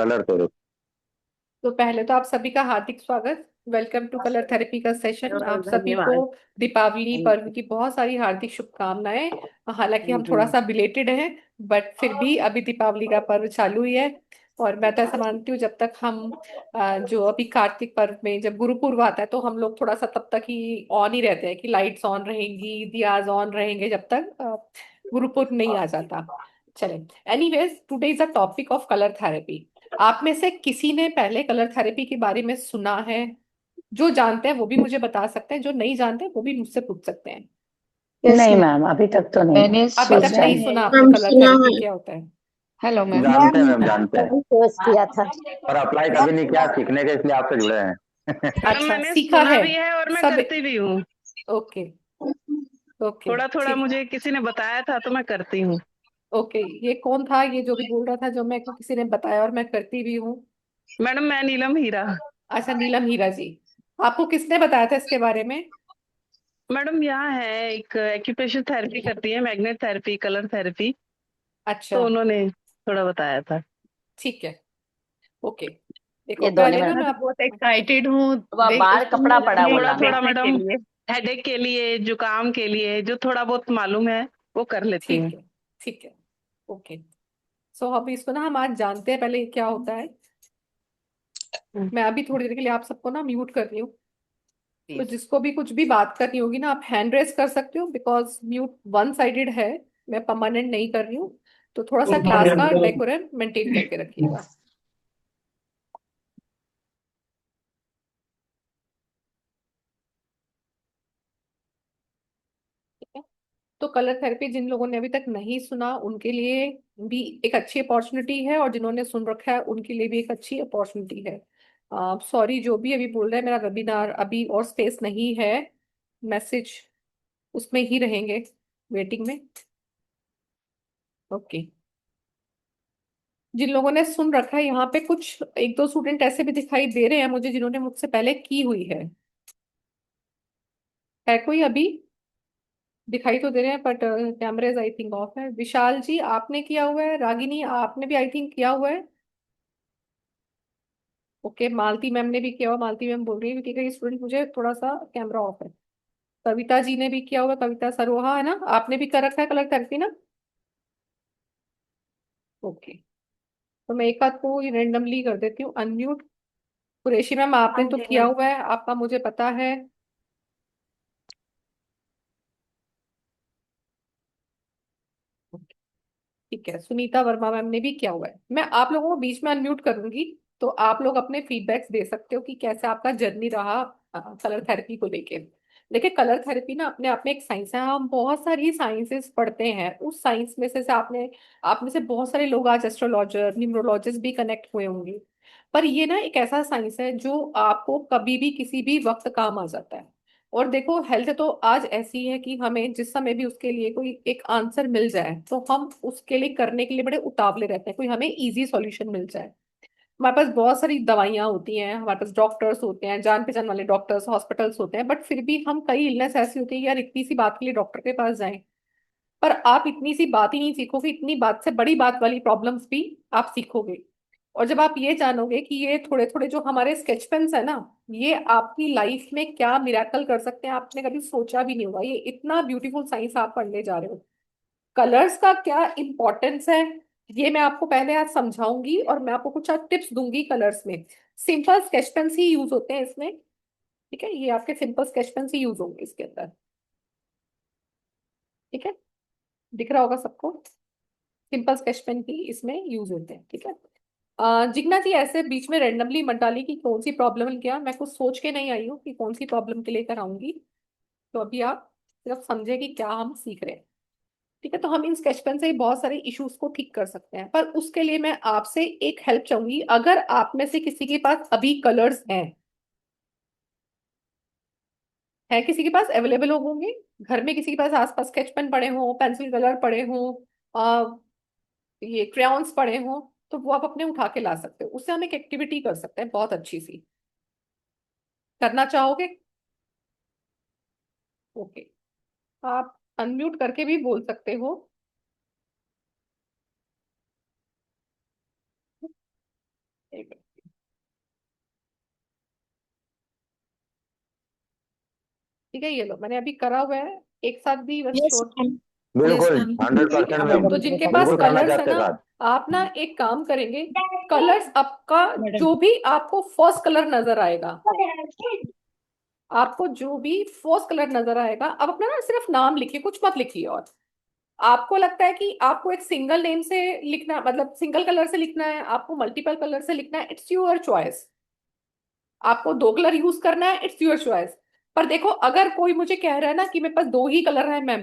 Colour therapy. तो पहले तो आप सभी का हार्दिक स्वागत। वेलकम टू कलर थेरेपी का सेशन। आप सभी को धन्यवाद। दीपावली पर्व की बहुत सारी हार्दिक शुभकामनाएं। हालांकि हम थोड़ा हम्म। सा बिलेटेड हैं, बट फिर भी अभी दीपावली का पर्व चालू ही है। और मैं तो ऐसा मानती हूँ, जब तक हम जो अभी कार्तिक पर्व में जब गुरु पूर्व आता है तो हम लोग थोड़ा सा तब तक ही ऑन ही रहते हैं कि लाइट्स ऑन रहेंगी, दियाज ऑन रहेंगे जब तक गुरु पूर्व नहीं आ जाता। चले, anyways today is a topic of colour therapy. आप में से किसी ने पहले कलर थेरेपी के बारे में सुना है? जो जानते हैं वो भी मुझे बता सकते हैं, जो नहीं जानते वो भी मुझसे पूछ सकते हैं। यस नहीं मैम। मैम, अभी तक तो नहीं। मैंने अभी तक फर्स्ट सुना नहीं टाइम। है। सुना आपने मैम कलर सुना थेरेपी है। क्या होता है? Hello ma'am. जानते हैं मैम, मैम जानते हैं। कोर्स किया था। पर अप्लाई कभी नहीं किया, सीखने के इसलिए आपसे जुड़े हैं। मैडम अच्छा, मैंने सीखा सुना है भी है और मैं सब। करती भी हूँ। ओके, ओके, थोड़ा थोड़ा ठीक। मुझे किसी ने बताया था तो मैं करती हूँ। ओके, ये कौन था ये जो भी बोल रहा था जो मैं को किसी ने बताया और मैं करती भी हूँ? मैडम मैं नीलम हीरा। अच्छा, नीलम हीरा जी। आपको किसने बताया था इसके बारे में? मैडम यहाँ है एक एक्यूप्रेशर थेरेपी करती है, मैग्नेट थेरेपी, कलर थेरेपी। अच्छा, तो उन्होंने थोड़ा बताया था। ठीक है। ओके, देखो ये धोने पहले में ना मैं मैं तो बहुत एक्साइटेड हूँ वह बाहर कपड़ा पड़ा वो थोड़ा लाना। थोड़ा देखने के मैडम लिए। हेडेक के लिए, जुकाम के लिए जो थोड़ा बहुत मालूम है वो कर लेती ठीक हूँ। है, ठीक है। ओके, सो अब इसको ना हम आज जानते हैं पहले ये क्या होता है। मैं अभी थोड़ी देर के लिए आप सबको ना म्यूट कर रही हूँ। तो प्लीज। जिसको भी कुछ भी बात करनी होगी ना, आप हैंड रेस कर सकते हो, बिकॉज म्यूट वन साइडेड है। मैं परमानेंट नहीं कर रही हूँ। तो थोड़ा सा क्लास का डेकोरम मेंटेन करके रखिएगा। ठीक है? तो कलर थेरेपी जिन लोगों ने अभी तक नहीं सुना उनके लिए भी एक अच्छी अपॉर्चुनिटी है, और जिन्होंने सुन रखा है उनके लिए भी एक अच्छी अपॉर्चुनिटी है। सॉरी, जो भी अभी बोल रहे हैं, मेरा वेबिनार अभी और स्पेस नहीं है। मैसेज उसमें ही रहेंगे, वेटिंग में। ओके, जिन लोगों ने सुन रखा है यहाँ पे कुछ एक दो स्टूडेंट ऐसे भी दिखाई दे रहे हैं मुझे जिन्होंने मुझसे पहले की हुई है कोई अभी? दिखाई तो दे रहे हैं, बट कैमरेज आई थिंक ऑफ है। विशाल जी आपने किया हुआ है, रागिनी आपने भी आई थिंक किया हुआ है। ओके, मालती मैम ने भी किया हुआ। मालती मैम बोल रही है कि कई स्टूडेंट मुझे थोड़ा सा कैमरा ऑफ है। कविता जी ने भी किया हुआ, कविता सरोहा है ना, आपने भी कर रखा है कलर थेरेपी ना? ओके, तो मैं एक आध को रेंडमली कर देती हूँ अनम्यूट। कुरैशी मैम आपने तो किया हुआ है, आपका मुझे पता है। ठीक है, सुनीता वर्मा मैम ने भी किया हुआ है। मैं आप लोगों को बीच में अनम्यूट करूंगी, तो आप लोग अपने फीडबैक्स दे सकते हो कि कैसे आपका जर्नी रहा कलर थेरेपी को लेके। देखिए, कलर थेरेपी ना अपने आप में एक साइंस है। हम बहुत सारी साइंसेस पढ़ते हैं, उस साइंस में से आपने आप में से बहुत सारे लोग आज एस्ट्रोलॉजर न्यूमरोलॉजिस्ट भी कनेक्ट हुए होंगे। पर ये ना एक ऐसा साइंस है जो आपको कभी भी किसी भी वक्त काम आ जाता है। और देखो, हेल्थ तो आज ऐसी है कि हमें जिस समय भी उसके लिए कोई एक आंसर मिल जाए तो हम उसके लिए करने के लिए बड़े उतावले रहते हैं, कोई हमें इजी सॉल्यूशन मिल जाए। हमारे पास बहुत सारी दवाइयां होती हैं, हमारे पास डॉक्टर्स होते हैं, जान पहचान वाले डॉक्टर्स, हॉस्पिटल्स होते हैं, बट फिर भी हम कई इलनेस ऐसी होती है यार, इतनी सी बात के लिए डॉक्टर के पास जाएं। पर आप इतनी सी बात ही नहीं सीखोगे, इतनी बात से बड़ी बात वाली प्रॉब्लम्स भी आप सीखोगे। और जब आप ये जानोगे कि ये थोड़े थोड़े जो हमारे स्केच पेन्स है ना, ये आपकी लाइफ में क्या मिराकल कर सकते हैं, आपने कभी सोचा भी नहीं होगा। ये इतना ब्यूटीफुल साइंस आप पढ़ने जा रहे हो। कलर्स का क्या इम्पोर्टेंस है, ये मैं आपको पहले आज समझाऊंगी, और मैं आपको कुछ टिप्स दूंगी कलर्स में। सिंपल स्केच पेन्स ही यूज होते हैं इसमें। ठीक है, ये आपके सिंपल स्केच पेन्स ही यूज होंगे इसके अंदर। ठीक है, दिख रहा होगा सबको। सिंपल स्केच पेन ही इसमें यूज होते हैं। ठीक है। जिग्ना जी ऐसे बीच में रेंडमली मत डालिए कि कौन सी प्रॉब्लम है क्या, मैं कुछ सोच के नहीं आई हूँ कि कौन सी प्रॉब्लम के लेकर आऊंगी। तो अभी आप सिर्फ समझे कि क्या हम सीख रहे हैं। ठीक है, तो हम इन स्केच पेन से ही बहुत सारे इश्यूज को ठीक कर सकते हैं, पर उसके लिए मैं आपसे एक हेल्प चाहूंगी। अगर आप में से किसी के पास अभी कलर्स हैं, है किसी के पास अवेलेबल होंगे घर में, किसी के पास आसपास स्केच पेन पड़े हों, पेंसिल कलर पड़े हों, ये क्रेयॉन्स पड़े हों, तो वो आप अपने उठा के ला सकते हो। उससे हम एक एक्टिविटी कर सकते हैं बहुत अच्छी सी। करना चाहोगे? ओके, आप अनम्यूट करके भी बोल सकते हो। ठीक है, ये लो मैंने अभी करा हुआ है एक साथ भी, बस यस श्योर। मैम। बिल्कुल मैम। 100% मैम। तो जिनके पास बिल्कुल करना कलर्स है चाहते ना, साथ। आप ना एक काम करेंगे, कलर्स आपका मैडम। जो भी आपको फर्स्ट कलर नजर आएगा, आपको जो भी फर्स्ट कलर नजर आएगा, अब अपना ना सिर्फ नाम लिखिए, कुछ मत लिखिए। और आपको लगता है कि आपको एक सिंगल नेम से लिखना, मतलब सिंगल कलर से लिखना है, आपको मल्टीपल कलर से लिखना है, इट्स योर चॉइस। आपको दो कलर यूज करना है, इट्स योर चॉइस। पर देखो, अगर कोई मुझे कह रहा है ना कि मेरे पास दो ही कलर है मैम,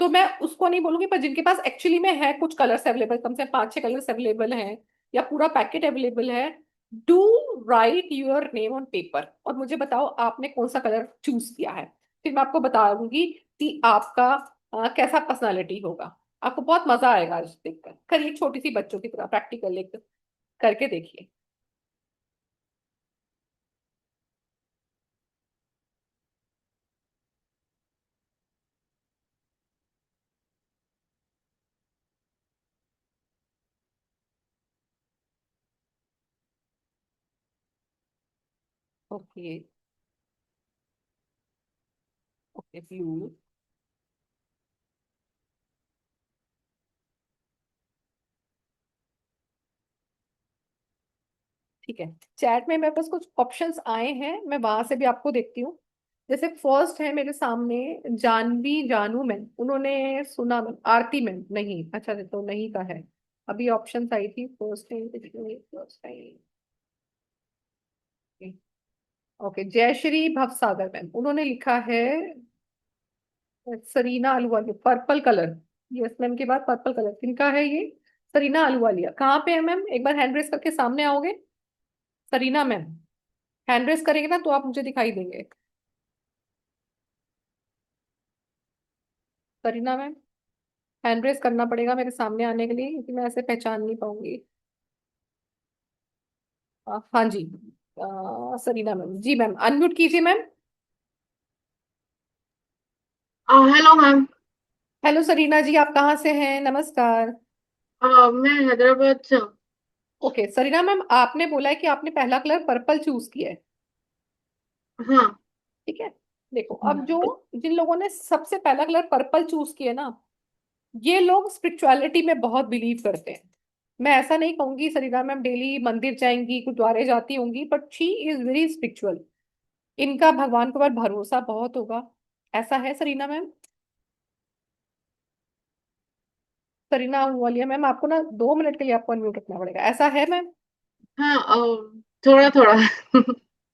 तो मैं उसको नहीं बोलूंगी। पर जिनके पास एक्चुअली में है कुछ कलर्स अवेलेबल, कम से कम 5-6 कलर्स अवेलेबल हैं, या पूरा पैकेट अवेलेबल है, do right your name on paper और मुझे बताओ आपने कौन सा कलर चूज किया है। फिर मैं आपको बता दूंगी कि आपका कैसा पर्सनालिटी होगा। आपको बहुत मजा आएगा आज देखकर। करिए छोटी सी बच्चों की तरह प्रैक्टिकल एक करके देखिए। ओके। Okay, blue. ठीक है, चैट में मेरे पास कुछ ऑप्शंस आए हैं, मैं वहां से भी आपको देखती हूँ। जैसे फर्स्ट है मेरे सामने, जानवी जानू मैम, उन्होंने सुना मैम, आरती मैम नहीं, अच्छा तो नहीं का है। अभी ऑप्शंस आई थी first time, first time. Okay, Jayashree Bhavsagar ma'am, उन्होंने लिखा है Sarina Ahluwalia, purple colour. Yes ma'am के बाद पर्पल कलर किनका है ये? सरीना अहलुवालिया। कहाँ पे है मैम, एक बार हैंड रेस करके सामने आओगे? सरीना मैम, हैंड रेस करेंगे ना तो आप मुझे दिखाई देंगे। सरीना मैम, हैंड रेस करना पड़ेगा मेरे सामने आने के लिए, क्योंकि मैं ऐसे पहचान नहीं पाऊंगी। हाँ जी, सरीना मैम, जी मैम अनम्यूट कीजिए ma'am. Hello ma'am. Hello Sarina ji, आप कहाँ से हैं? नमस्कार। मैं हैदराबाद से हूँ। ओके सरीना मैम, आपने बोला है कि आपने पहला कलर पर्पल चूज किया है, हाँ। ठीक है। देखो, अब जो जिन लोगों ने सबसे पहला कलर पर्पल चूज किया ना, ये लोग स्पिरिचुअलिटी में बहुत बिलीव करते हैं। मैं ऐसा नहीं कहूंगी सरीना मैम डेली मंदिर जाएंगी, गुरुद्वारे जाती होंगी, but she is very spiritual. इनका भगवान के ऊपर भरोसा बहुत होगा। ऐसा है सरीना मैम? सरीना वालिया मैम, आपको ना 2 मिनट के लिए आपको अनम्यूट रखना पड़ेगा, ऐसा है मैम? हाँ, थोड़ा थोड़ा।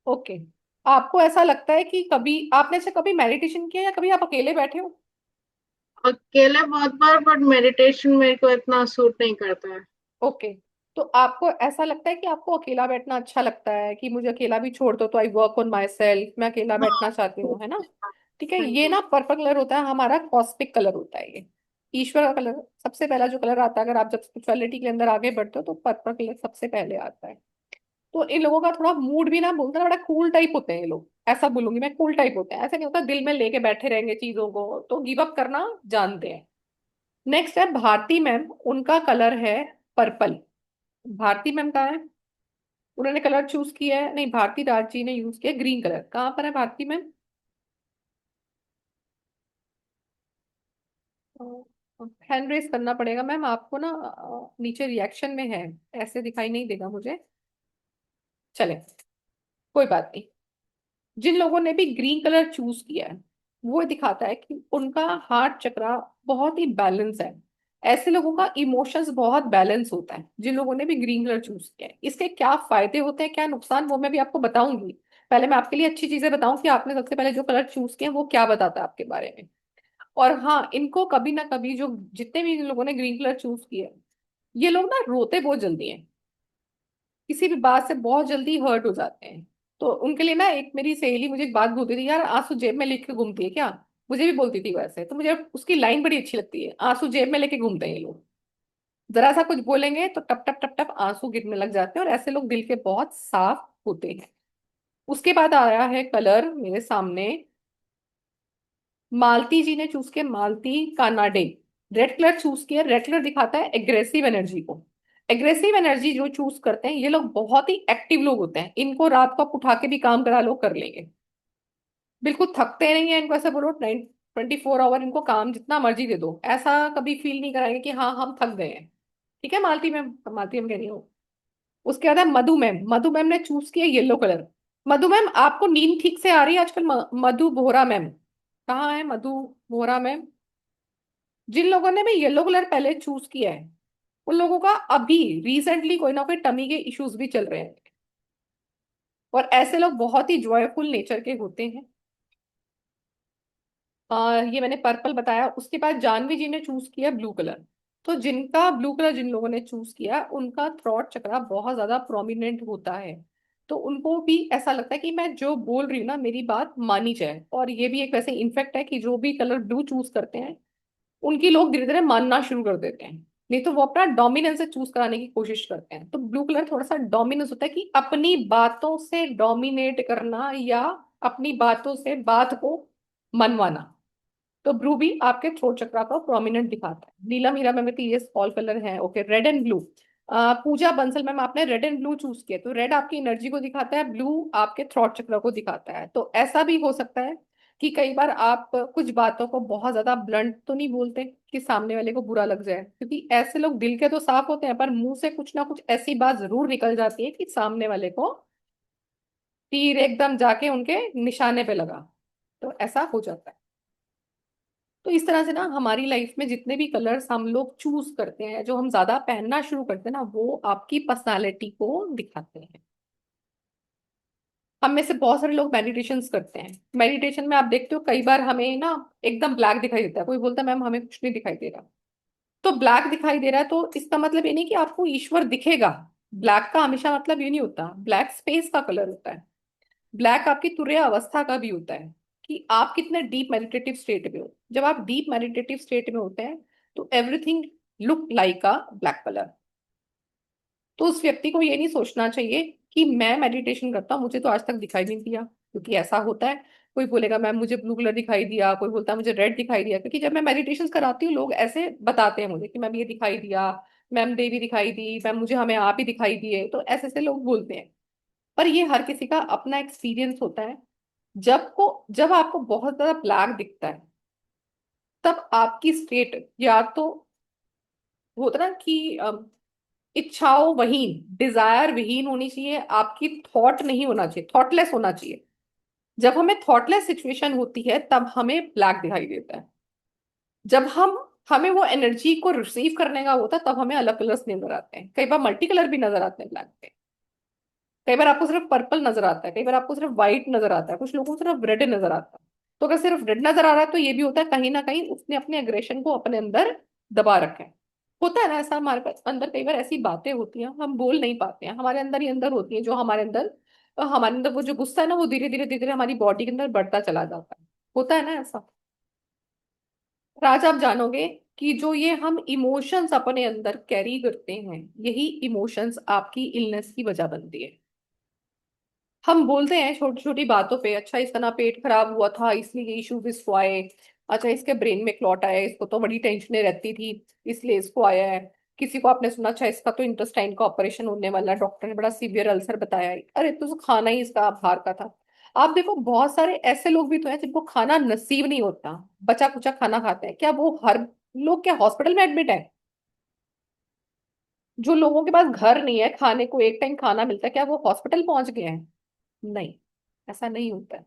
ओके। आपको ऐसा लगता है कि कभी आपने से कभी मेडिटेशन किया, या कभी आप अकेले बैठे हो? अकेले बहुत बार, बट मेडिटेशन मेरे को इतना सूट नहीं करता है। ओके। तो आपको ऐसा लगता है कि आपको अकेला बैठना अच्छा लगता है, कि मुझे अकेला भी छोड़ दो तो I work on my self, मैं अकेला बैठना चाहती हूँ, है ना? ठीक है, हाँ ये जी। ना पर्पल कलर होता है हमारा, कॉस्मिक कलर होता है ये, ईश्वर का कलर। सबसे पहला जो कलर आता है, अगर आप जब स्पिरिचुअलिटी के अंदर आगे बढ़ते हो तो पर्पल कलर सबसे पहले आता है। तो इन लोगों का थोड़ा मूड भी ना, बोलते हैं ना, बड़ा कूल टाइप होते हैं ये लोग, ऐसा बोलूंगी मैं, कूल टाइप होते हैं। ऐसा नहीं होता दिल में लेके बैठे रहेंगे चीजों को, तो गिव अप करना जानते हैं। नेक्स्ट है भारती मैम, उनका कलर है पर्पल। भारती मैम कहाँ है? उन्होंने कलर चूज किया है, नहीं, भारती राज जी ने यूज किया ग्रीन कलर। कहाँ पर है भारती मैम? हैंड रेस करना पड़ेगा मैम आपको ना, नीचे रिएक्शन में है, ऐसे दिखाई नहीं देगा मुझे। चले, कोई बात नहीं। जिन लोगों ने भी ग्रीन कलर चूज किया है, वो दिखाता है कि उनका हार्ट चक्रा बहुत ही बैलेंस है। ऐसे लोगों का इमोशंस बहुत बैलेंस होता है, जिन लोगों ने भी ग्रीन कलर चूज किया है। इसके क्या फायदे होते हैं, क्या नुकसान, वो मैं भी आपको बताऊंगी। पहले मैं आपके लिए अच्छी चीजें बताऊं कि आपने सबसे पहले जो कलर चूज किया वो क्या बताता है आपके बारे में। और हाँ, इनको कभी ना कभी, जो जितने भी लोगों ने ग्रीन कलर चूज किया है, ये लोग ना रोते बहुत जल्दी हैं, किसी भी बात से बहुत जल्दी हर्ट हो जाते हैं। तो उनके लिए ना, एक मेरी सहेली मुझे एक बात बोलती थी, यार आंसू जेब में लेके घूमती है क्या? मुझे भी बोलती थी वैसे, तो मुझे उसकी लाइन बड़ी अच्छी लगती है, आंसू जेब में लेके घूमते हैं ये लोग। जरा सा कुछ बोलेंगे तो टप टप टप टप आंसू गिरने लग जाते हैं, और ऐसे लोग दिल के बहुत साफ होते हैं। उसके बाद आया है कलर मेरे सामने, मालती जी ने चूज किया, मालती कानाडे, रेड कलर चूज किया। रेड कलर दिखाता है एग्रेसिव एनर्जी को। एग्रेसिव एनर्जी जो चूज करते हैं ये लोग बहुत ही एक्टिव लोग होते हैं, इनको रात को आप उठा के भी काम करा लो कर लेंगे। बिल्कुल थकते नहीं है, इनको ऐसे बोलो 24 आवर इनको काम जितना मर्जी दे दो, ऐसा कभी फील नहीं कराएंगे कि हाँ हम थक गए हैं। ठीक है मालती मैम, मालती मैम कह रही हूँ। उसके बाद है मधु मैम। मधु मैम ने चूज किया येलो कलर। मधु मैम आपको नींद ठीक से आ रही है आजकल? मधु बोहरा मैम कहाँ है? मधु बोहरा मैम। जिन लोगों ने भी येलो कलर पहले चूज किया है उन लोगों का अभी रिसेंटली कोई ना कोई टमी के इश्यूज भी चल रहे हैं, और ऐसे लोग बहुत ही जॉयफुल नेचर के होते हैं। ये मैंने पर्पल बताया। उसके बाद जानवी जी ने चूज किया ब्लू कलर। तो जिनका ब्लू कलर जिन लोगों ने चूज किया उनका थ्रॉट चक्रा बहुत ज्यादा प्रोमिनेंट होता है। तो उनको भी ऐसा लगता है कि मैं जो बोल रही हूँ ना मेरी बात मानी जाए। और ये भी एक वैसे इन्फेक्ट है कि जो भी कलर ब्लू चूज करते हैं उनकी लोग धीरे धीरे मानना शुरू कर देते हैं। नहीं तो वो अपना डोमिनेंस से चूज कराने की कोशिश करते हैं। तो ब्लू कलर थोड़ा सा डोमिनेंस होता है कि अपनी बातों से डोमिनेट करना या अपनी बातों से बात को मनवाना। तो ब्लू भी आपके थ्रोट चक्रा को प्रोमिनेंट दिखाता है। नीलम हीरा मैम कहती है ये फॉल कलर है। Okay, red and blue. Puja Bansal ma'am आपने रेड एंड ब्लू चूज किया। तो रेड आपकी एनर्जी को दिखाता है, ब्लू आपके थ्रोट चक्र को दिखाता है। तो ऐसा भी हो सकता है कि कई बार आप कुछ बातों को बहुत ज्यादा ब्लंट तो नहीं बोलते कि सामने वाले को बुरा लग जाए, क्योंकि ऐसे लोग दिल के तो साफ होते हैं पर मुंह से कुछ ना कुछ ऐसी बात जरूर निकल जाती है कि सामने वाले को तीर एकदम जाके उनके निशाने पे लगा। तो ऐसा हो जाता है। तो इस तरह से ना हमारी लाइफ में जितने भी कलर्स हम लोग चूज करते हैं, जो हम ज्यादा पहनना शुरू करते हैं ना, वो आपकी पर्सनालिटी को दिखाते हैं। हम में से बहुत सारे लोग मेडिटेशन करते हैं। मेडिटेशन में आप देखते हो कई बार हमें ना एकदम ब्लैक दिखाई देता है। कोई बोलता है मैम हमें कुछ नहीं दिखाई दे रहा। तो ब्लैक दिखाई दे रहा है तो इसका मतलब ये नहीं कि आपको ईश्वर दिखेगा। ब्लैक का हमेशा मतलब ये नहीं होता। ब्लैक स्पेस का कलर होता है। ब्लैक आपकी तुरय अवस्था का भी होता है कि आप कितने डीप मेडिटेटिव स्टेट में हो। जब आप डीप मेडिटेटिव स्टेट में होते हैं तो एवरीथिंग लुक लाइक अ ब्लैक कलर। तो उस व्यक्ति को ये नहीं सोचना चाहिए कि मैं मेडिटेशन करता हूँ मुझे तो आज तक दिखाई नहीं दिया, क्योंकि ऐसा होता है। कोई बोलेगा मैम मुझे ब्लू कलर दिखाई दिया, कोई बोलता है मुझे रेड दिखाई दिया। क्योंकि जब मैं मेडिटेशन कराती हूँ लोग ऐसे बताते हैं मुझे कि मैम ये दिखाई दिया, मैम देवी दिखाई दी, मैम मुझे हमें आप ही दिखाई दिए। तो ऐसे ऐसे लोग बोलते हैं। पर ये हर किसी का अपना एक्सपीरियंस होता है। जब आपको बहुत ज्यादा ब्लैक दिखता है तब आपकी स्टेट या तो होता ना कि इच्छाओं विहीन, डिजायर विहीन होनी चाहिए। आपकी थॉट नहीं होना चाहिए, थॉटलेस होना चाहिए। जब हमें थॉटलेस सिचुएशन होती है तब हमें ब्लैक दिखाई देता है। जब हमें वो एनर्जी को रिसीव करने का होता है तब हमें अलग कलर्स नजर आते हैं। कई बार मल्टी कलर भी नजर आते हैं ब्लैक पे। कई बार आपको सिर्फ पर्पल नजर आता है, कई बार आपको सिर्फ व्हाइट नजर आता है, कुछ लोगों को सिर्फ रेड नजर आता है। तो अगर सिर्फ रेड नजर आ रहा है तो ये भी होता है कहीं ना कहीं उसने अपने अग्रेशन को अपने अंदर दबा रखा है। होता है ना ऐसा, हमारे पास अंदर कई बार ऐसी बातें होती हैं हम बोल नहीं पाते हैं, हमारे अंदर ही अंदर होती है जो हमारे अंदर वो जो गुस्सा है ना वो धीरे धीरे धीरे धीरे हमारी बॉडी के अंदर बढ़ता चला जाता है। होता है ना ऐसा। और आज आप जानोगे कि जो ये हम इमोशंस अपने अंदर कैरी करते हैं यही इमोशंस आपकी इलनेस की वजह बनती है। हम बोलते हैं छोटी छोटी बातों पे, अच्छा इसका ना पेट खराब हुआ था इसलिए ये इश्यूज इसको आए। अच्छा इसके ब्रेन में क्लॉट आया, इसको तो बड़ी टेंशनें रहती थी इसलिए इसको आया है। किसी को आपने सुना अच्छा इसका तो इंटेस्टाइन का ऑपरेशन होने वाला है, डॉक्टर ने बड़ा सीवियर अल्सर बताया है। अरे तो खाना ही इसका बाहर का था। आप देखो बहुत सारे ऐसे लोग भी तो हैं जिनको खाना नसीब नहीं होता, बचा कुचा खाना खाते हैं। क्या वो हर लोग क्या हॉस्पिटल में एडमिट है? जो लोगों के पास घर नहीं है, खाने को एक टाइम खाना मिलता है, क्या वो हॉस्पिटल पहुंच गए हैं? नहीं, ऐसा नहीं होता है।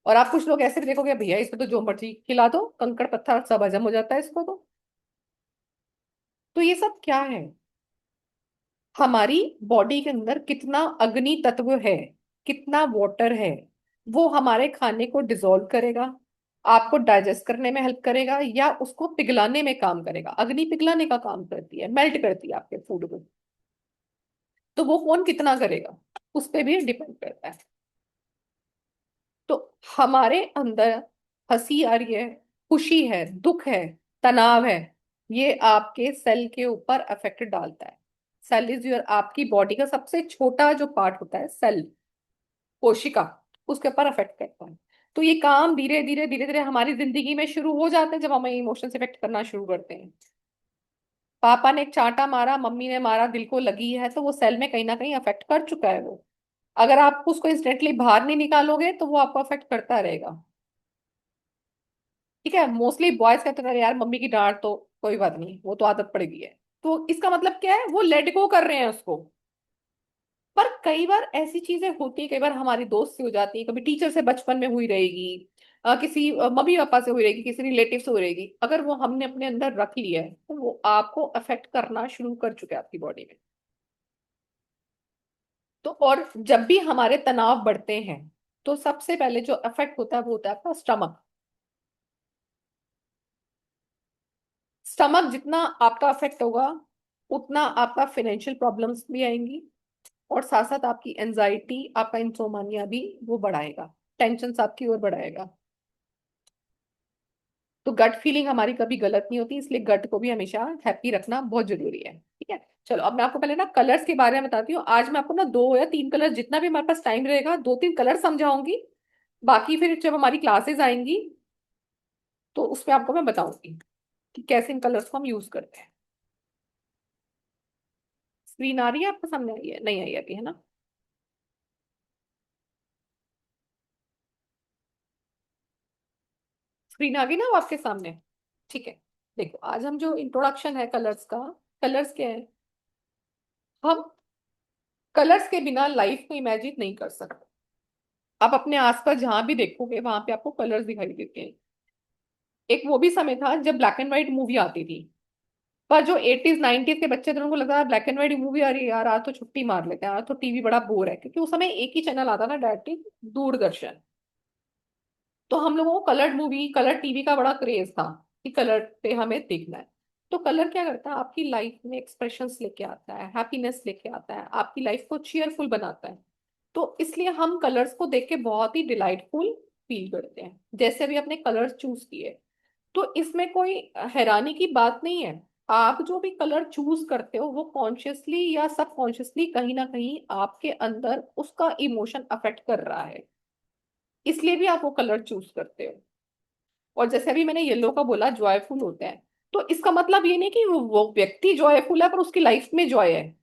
और आप कुछ लोग ऐसे भी देखोगे भैया इसको तो जो मर्जी खिला दो, कंकड़ पत्थर सब हजम हो जाता है इसको तो ये सब क्या है? हमारी बॉडी के अंदर कितना अग्नि तत्व है, कितना वाटर है, वो हमारे खाने को डिसॉल्व करेगा, आपको डाइजेस्ट करने में हेल्प करेगा या उसको पिघलाने में काम करेगा। अग्नि पिघलाने का काम करती है, मेल्ट करती है आपके फूड को। तो वो कौन कितना करेगा उस पर भी डिपेंड करता है। तो हमारे अंदर हंसी आ रही है, खुशी है, दुख है, तनाव है, ये आपके सेल के ऊपर इफेक्ट डालता है। सेल इज योर, आपकी बॉडी का सबसे छोटा जो पार्ट होता है सेल, कोशिका, उसके ऊपर इफेक्ट करता है। तो ये काम धीरे धीरे धीरे धीरे हमारी जिंदगी में शुरू हो जाते हैं जब हमें इमोशंस इफेक्ट करना शुरू करते हैं। पापा ने एक चांटा मारा, मम्मी ने मारा, दिल को लगी है तो वो सेल में कहीं ना कहीं अफेक्ट कर चुका है वो। अगर आप उसको इंस्टेंटली बाहर नहीं निकालोगे तो वो आपको अफेक्ट करता रहेगा। ठीक है, मोस्टली बॉयज कहते हैं यार मम्मी की डांट तो कोई बात नहीं, वो तो आदत पड़ गई है। तो इसका मतलब क्या है, वो लेट गो कर रहे हैं उसको। पर कई बार ऐसी चीजें होती है, कई बार हमारी दोस्त से हो जाती है, कभी टीचर से बचपन में हुई रहेगी, किसी मम्मी पापा से हुई रहेगी, किसी रिलेटिव से हुई रहेगी, अगर वो हमने अपने अंदर रख लिया है तो वो आपको अफेक्ट करना शुरू कर चुके हैं आपकी बॉडी में। तो और जब भी हमारे तनाव बढ़ते हैं तो सबसे पहले जो अफेक्ट होता है वो होता है आपका स्टमक। स्टमक जितना आपका अफेक्ट होगा उतना आपका फाइनेंशियल प्रॉब्लम्स भी आएंगी, और साथ साथ आपकी एंजाइटी, आपका इंसोमानिया भी वो बढ़ाएगा, टेंशन आपकी ओर बढ़ाएगा। तो गट फीलिंग हमारी कभी गलत नहीं होती, इसलिए गट को भी हमेशा हैप्पी रखना बहुत जरूरी है। ठीक है, चलो अब मैं आपको पहले ना कलर्स के बारे में बताती हूँ। आज मैं आपको ना 2 या 3 कलर, जितना भी हमारे पास टाइम रहेगा, 2-3 कलर समझाऊंगी। बाकी फिर जब हमारी क्लासेस आएंगी तो उसमें आपको मैं बताऊंगी कि कैसे इन कलर्स को हम यूज करते हैं। स्क्रीन आ रही है आपके सामने? आई है? नहीं आई अभी, है ना? स्क्रीन आ गई ना वो आपके सामने? ठीक है। देखो, आज हम जो इंट्रोडक्शन है कलर्स का, कलर्स क्या है, हम कलर्स के बिना लाइफ को इमेजिन नहीं कर सकते। आप अपने आसपास जहां भी देखोगे वहां पे आपको कलर्स दिखाई देते हैं। एक वो भी समय था जब ब्लैक एंड व्हाइट मूवी आती थी, पर जो 80s 90s के बच्चे थे उनको लगा है ब्लैक एंड व्हाइट मूवी आ रही है यार, आज तो छुट्टी मार लेते हैं, आज तो टीवी बड़ा बोर है, क्योंकि उस समय एक ही चैनल आता ना डायरेक्टली, दूरदर्शन। तो हम लोगों को कलर्ड मूवी, कलर टीवी का बड़ा क्रेज था कि कलर पे हमें देखना है। तो कलर क्या करता है, आपकी लाइफ में एक्सप्रेशंस लेके आता है, हैप्पीनेस लेके आता है, आपकी लाइफ को चीयरफुल बनाता है। तो इसलिए हम कलर्स को देख के बहुत ही डिलाइटफुल फील करते हैं। जैसे अभी आपने कलर्स चूज किए, तो इसमें कोई हैरानी की बात नहीं है। आप जो भी कलर चूज करते हो वो कॉन्शियसली या सबकॉन्शियसली कहीं ना कहीं आपके अंदर उसका इमोशन अफेक्ट कर रहा है, इसलिए भी आप वो कलर चूज करते हो। और जैसे अभी मैंने येलो का बोला, जॉयफुल होते हैं, तो इसका मतलब ये नहीं कि वो व्यक्ति जॉयफुल है पर उसकी लाइफ में जॉय है,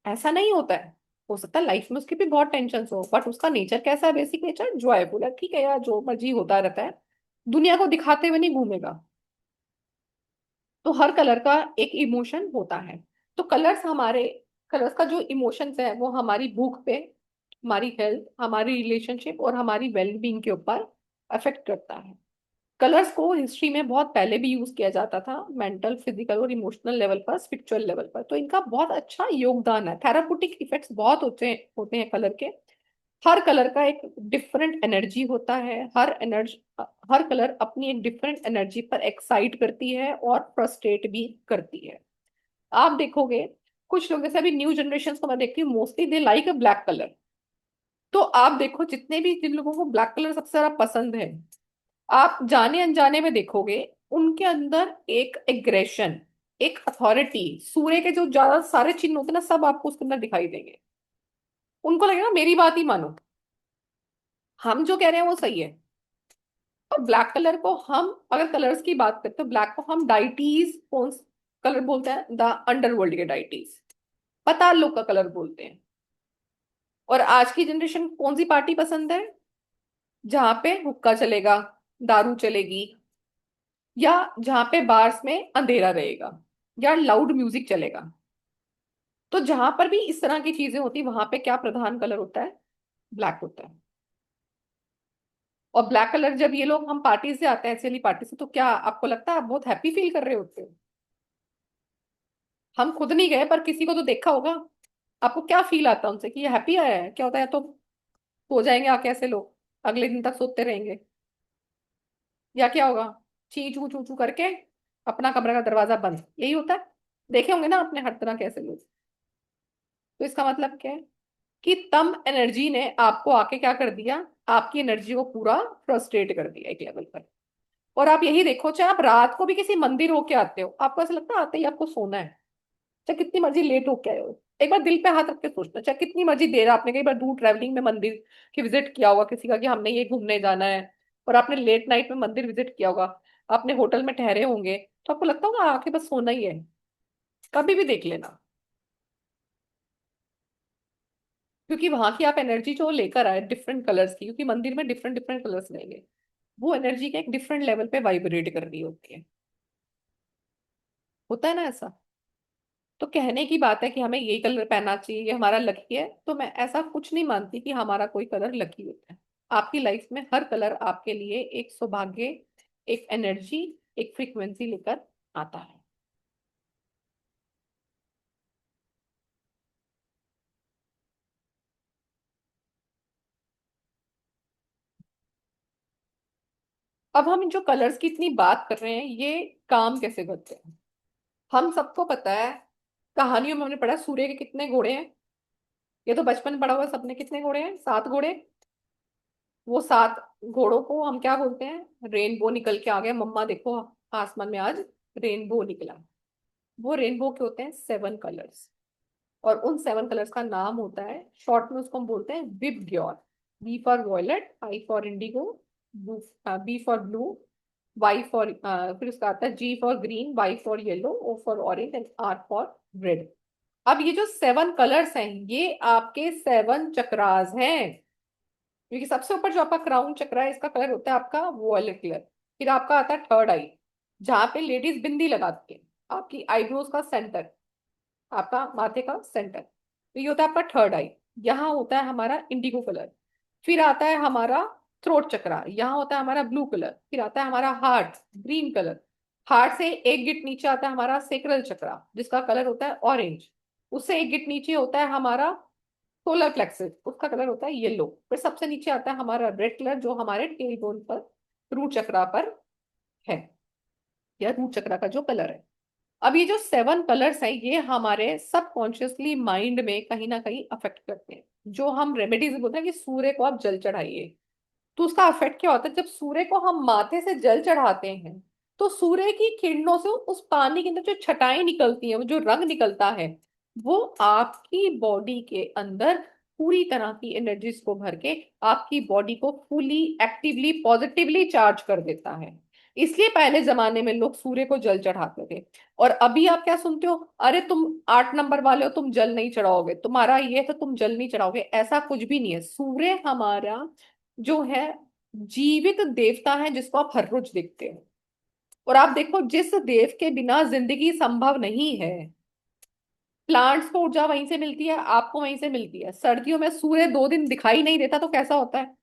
ऐसा नहीं होता है। हो सकता है लाइफ में उसकी भी बहुत टेंशन हो, बट उसका नेचर कैसा है, बेसिक नेचर जॉयफुल है। ठीक है यार, जो मर्जी होता रहता है, दुनिया को दिखाते हुए नहीं घूमेगा। तो हर कलर का एक इमोशन होता है। तो कलर्स का जो इमोशंस है वो हमारी भूख पे, हमारी हेल्थ, हमारी रिलेशनशिप और हमारी वेलबींग के ऊपर अफेक्ट करता है। कलर्स को हिस्ट्री में बहुत पहले भी यूज किया जाता था, मेंटल, फिजिकल और इमोशनल लेवल पर, स्पिरिचुअल लेवल पर। तो इनका बहुत अच्छा योगदान है, थेरापुटिक इफेक्ट्स बहुत होते हैं कलर के। हर कलर का एक डिफरेंट एनर्जी होता है, हर कलर अपनी एक डिफरेंट एनर्जी पर एक्साइट करती है और फ्रस्ट्रेट भी करती है। आप देखोगे कुछ लोग, जैसे अभी न्यू जनरेशन को मैं देखती हूँ, mostly they like a black colour. तो आप देखो जिन लोगों को ब्लैक कलर सबसे ज्यादा पसंद है, आप जाने अनजाने में देखोगे उनके अंदर एक एग्रेशन, एक अथॉरिटी, सूर्य के जो ज्यादा सारे चिन्ह होते हैं ना, सब आपको उसके अंदर दिखाई देंगे। उनको लगेगा मेरी बात ही मानो, हम जो कह रहे हैं वो सही है। और ब्लैक कलर को हम, अगर कलर्स की बात करते हैं, तो ब्लैक को हम डाइटीज कौन कलर बोलते हैं, द अंडरवर्ल्ड के डाइटीज, पाताल लोक का कलर बोलते हैं। और आज की जनरेशन को कौन सी पार्टी पसंद है, जहां पे हुक्का चलेगा, दारू चलेगी, या जहां पे बार्स में अंधेरा रहेगा, या लाउड म्यूजिक चलेगा। तो जहां पर भी इस तरह की चीजें होती, वहां पे क्या प्रधान कलर होता है, ब्लैक होता है। और ब्लैक कलर जब ये लोग, हम पार्टी से आते हैं, ऐसी वाली पार्टी से, तो क्या आपको लगता है आप बहुत हैप्पी फील कर रहे होते हो? हम खुद नहीं गए पर किसी को तो देखा होगा। आपको क्या फील आता है उनसे कि ये हैप्पी आया है? क्या होता है, तो सो जाएंगे आके ऐसे लोग, अगले दिन तक सोते रहेंगे, या क्या होगा, ची चू चू चू करके अपना कमरे का दरवाजा बंद, यही होता है। देखे होंगे ना आपने हर तरह के ऐसे लोग। तो इसका मतलब क्या है कि तम एनर्जी ने आपको आके क्या कर दिया, आपकी एनर्जी को पूरा फ्रस्ट्रेट कर दिया एक लेवल पर। और आप यही देखो, चाहे आप रात को भी किसी मंदिर होके आते हो, आपको ऐसा लगता है आते ही आपको सोना है, चाहे कितनी मर्जी लेट होके आए हो। एक बार दिल पे हाथ रख के सोचना, चाहे कितनी मर्जी देर, आपने कई बार दूर ट्रैवलिंग में मंदिर की विजिट किया होगा किसी का, कि हमने ये घूमने जाना है, और आपने लेट नाइट में मंदिर विजिट किया होगा, आपने होटल में ठहरे होंगे, तो आपको लगता होगा आके बस सोना ही है। कभी भी देख लेना। क्योंकि वहां की आप एनर्जी जो लेकर आए डिफरेंट कलर्स की, क्योंकि मंदिर में डिफरेंट डिफरेंट कलर्स रहेंगे, वो एनर्जी के एक डिफरेंट लेवल पे वाइब्रेट कर रही होती है। होता है ना ऐसा। तो कहने की बात है कि हमें ये कलर पहनना चाहिए, ये हमारा लकी है, तो मैं ऐसा कुछ नहीं मानती कि हमारा कोई कलर लकी होता है। आपकी लाइफ में हर कलर आपके लिए एक सौभाग्य, एक एनर्जी, एक फ्रीक्वेंसी लेकर आता है। अब हम जो कलर्स की इतनी बात कर रहे हैं, ये काम कैसे करते हैं? हम सबको पता है, कहानियों में हमने पढ़ा सूर्य के कितने घोड़े हैं। ये तो बचपन में पढ़ा हुआ है सबने, कितने घोड़े हैं? 7 घोड़े। वो 7 घोड़ों को हम क्या बोलते हैं? रेनबो निकल के आ गया, मम्मा देखो आसमान में आज रेनबो निकला। वो रेनबो के होते हैं 7 कलर्स, और उन 7 कलर्स का नाम होता है, शॉर्ट में उसको हम बोलते हैं VIBGYOR. B for violet, I for indigo, B for blue, Y for, फिर उसका आता है G for green, Y for yellow, O for orange and R for red. अब ये जो 7 कलर्स हैं, ये आपके 7 चक्रास हैं। क्योंकि सबसे ऊपर जो आपका क्राउन चक्र है, इसका कलर होता है आपका वॉयलेट कलर। फिर आपका आता है थर्ड आई, जहां पे लेडीज बिंदी लगाती है, आपकी आईब्रोज का सेंटर, आपका माथे का सेंटर, तो ये होता है आपका थर्ड आई। यहाँ होता है हमारा इंडिगो कलर। फिर आता है हमारा थ्रोट चक्रा, यहाँ होता है हमारा ब्लू कलर। फिर आता है हमारा हार्ट, ग्रीन कलर। हार्ट से एक गिट नीचे आता है हमारा सेक्रल चक्रा, जिसका कलर होता है ऑरेंज। उससे एक गिट नीचे होता है हमारा सोलर प्लेक्सस, उसका कलर होता है येलो। फिर सबसे नीचे आता है हमारा रेड कलर, जो हमारे टेल बोन पर, रूट चक्रा पर है, या रूट चक्रा का जो कलर है। अब ये जो 7 कलर्स हैं, ये हमारे सबकॉन्शियसली माइंड में कहीं ना कहीं अफेक्ट करते हैं। जो हम रेमेडीज बोलते हैं कि सूर्य को आप जल चढ़ाइए, तो उसका इफेक्ट क्या होता है? जब सूर्य को हम माथे से जल चढ़ाते हैं, तो सूर्य की किरणों से उस पानी के अंदर जो छटाएं निकलती हैं, वो जो रंग निकलता है, वो आपकी बॉडी के अंदर पूरी तरह की एनर्जीज को भर के आपकी बॉडी को फुली एक्टिवली पॉजिटिवली चार्ज कर देता है। इसलिए पहले जमाने में लोग सूर्य को जल चढ़ाते थे। और अभी आप क्या सुनते हो? अरे तुम 8 नंबर वाले हो, तुम जल नहीं चढ़ाओगे, तुम्हारा ये तो तुम जल नहीं चढ़ाओगे। ऐसा कुछ भी नहीं है। सूर्य हमारा जो है जीवित देवता है, जिसको आप हर रोज देखते हो। और आप देखो, जिस देव के बिना जिंदगी संभव नहीं है, प्लांट्स को ऊर्जा वहीं से मिलती है, आपको वहीं से मिलती है। सर्दियों में सूर्य 2 दिन दिखाई नहीं देता तो कैसा होता है?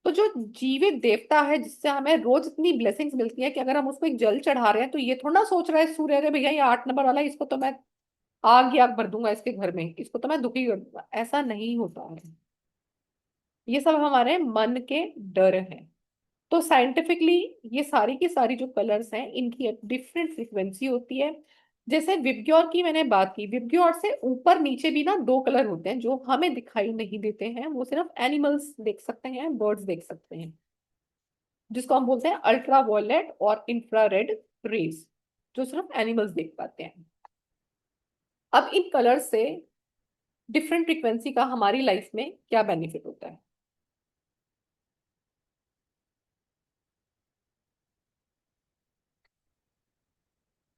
तो जो जीवित देवता है, जिससे हमें रोज इतनी ब्लेसिंग्स मिलती है, कि अगर हम उसको एक जल चढ़ा रहे हैं, तो ये थोड़ा ना सोच रहा है सूर्य, अरे भैया ये 8 नंबर वाला है, इसको तो मैं आग ही आग भर दूंगा इसके घर में, इसको तो मैं दुखी कर दूंगा। ऐसा नहीं होता है। ये सब हमारे मन के डर हैं। तो साइंटिफिकली ये सारी की सारी जो कलर्स हैं, इनकी एक डिफरेंट फ्रीक्वेंसी होती है। जैसे विबग्योर की मैंने बात की, विबग्योर से ऊपर नीचे भी ना 2 कलर होते हैं, जो हमें दिखाई नहीं देते हैं। वो सिर्फ एनिमल्स देख सकते हैं, बर्ड्स देख सकते हैं, जिसको हम बोलते हैं अल्ट्रा वायलेट और इंफ्रारेड रेज, जो सिर्फ एनिमल्स देख पाते हैं। अब इन कलर्स से डिफरेंट फ्रीक्वेंसी का हमारी लाइफ में क्या बेनिफिट होता है?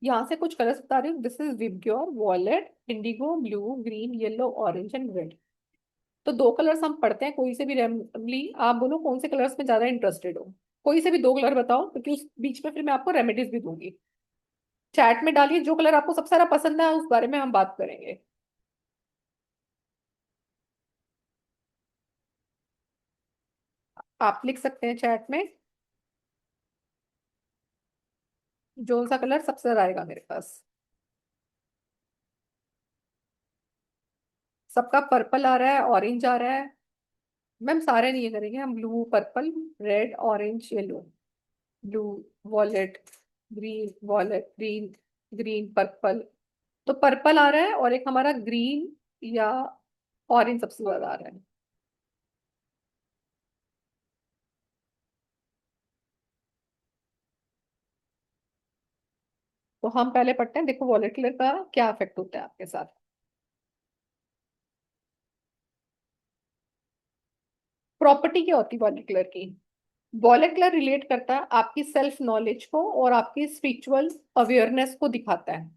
यहाँ से कुछ कलर्स बता रही हूँ। This is VIBGYOR, violet, indigo, blue, green, yellow, orange and red. तो 2 कलर्स हम पढ़ते हैं कोई से भी रैंडमली। आप बोलो कौन से कलर्स में ज्यादा इंटरेस्टेड हो, कोई से भी 2 कलर बताओ, क्योंकि उस बीच में फिर मैं आपको रेमेडीज भी दूंगी। चैट में डालिए जो कलर आपको सबसे ज्यादा पसंद है, उस बारे में हम बात करेंगे। आप लिख सकते हैं चैट में, जो सा कलर सबसे ज्यादा आएगा मेरे पास। सबका पर्पल आ रहा है, ऑरेंज आ रहा है। मैम सारे नहीं करेंगे हम, blue, purple, red, orange, yellow, blue, wallet, green, wallet, green, green, purple. तो पर्पल आ रहा है, और एक हमारा ग्रीन या ऑरेंज सबसे ज्यादा आ रहा है। तो हम पहले पढ़ते हैं, देखो वॉलेट कलर का क्या इफेक्ट होता है आपके साथ। प्रॉपर्टी क्या होती है वॉलेट कलर की? वॉलेट कलर रिलेट करता है आपकी सेल्फ नॉलेज को, और आपकी स्पिरिचुअल अवेयरनेस को दिखाता है।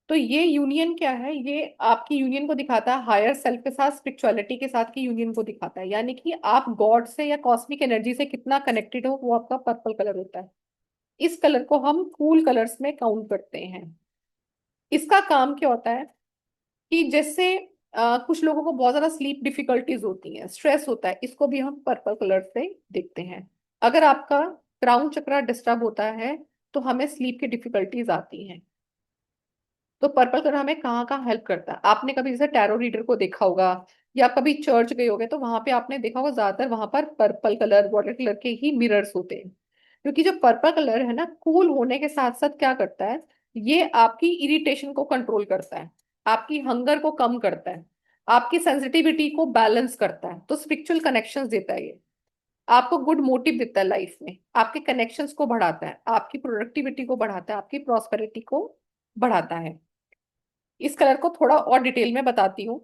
तो ये यूनियन क्या है, ये आपकी यूनियन को दिखाता है हायर सेल्फ के साथ, स्पिरिचुअलिटी के साथ की यूनियन को दिखाता है, यानी कि आप गॉड से या कॉस्मिक एनर्जी से कितना कनेक्टेड हो, वो आपका पर्पल कलर होता है। इस कलर को हम कूल कलर्स में काउंट करते हैं। इसका काम क्या होता है कि जैसे कुछ लोगों को बहुत ज्यादा स्लीप डिफिकल्टीज होती हैं, स्ट्रेस होता है, इसको भी हम पर्पल कलर से देखते हैं। अगर आपका क्राउन चक्रा डिस्टर्ब होता है तो हमें स्लीप की डिफिकल्टीज आती हैं। तो पर्पल कलर हमें कहाँ कहाँ हेल्प करता है, आपने कभी जैसे टैरो रीडर को देखा होगा या कभी चर्च गए होगे तो वहां पे आपने देखा होगा ज्यादातर वहां पर पर्पल कलर, वाटर कलर के ही मिरर्स होते हैं। क्योंकि जो पर्पल कलर है ना, कूल होने के साथ साथ क्या करता है, ये आपकी इरिटेशन को कंट्रोल करता है, आपकी हंगर को कम करता है, आपकी सेंसिटिविटी को बैलेंस करता है, तो स्पिरिचुअल कनेक्शंस देता है ये, आपको गुड मोटिव देता है लाइफ में, आपके कनेक्शंस को बढ़ाता है, आपकी प्रोडक्टिविटी को बढ़ाता है, आपकी प्रॉस्पेरिटी को बढ़ाता है। इस कलर को थोड़ा और डिटेल में बताती हूँ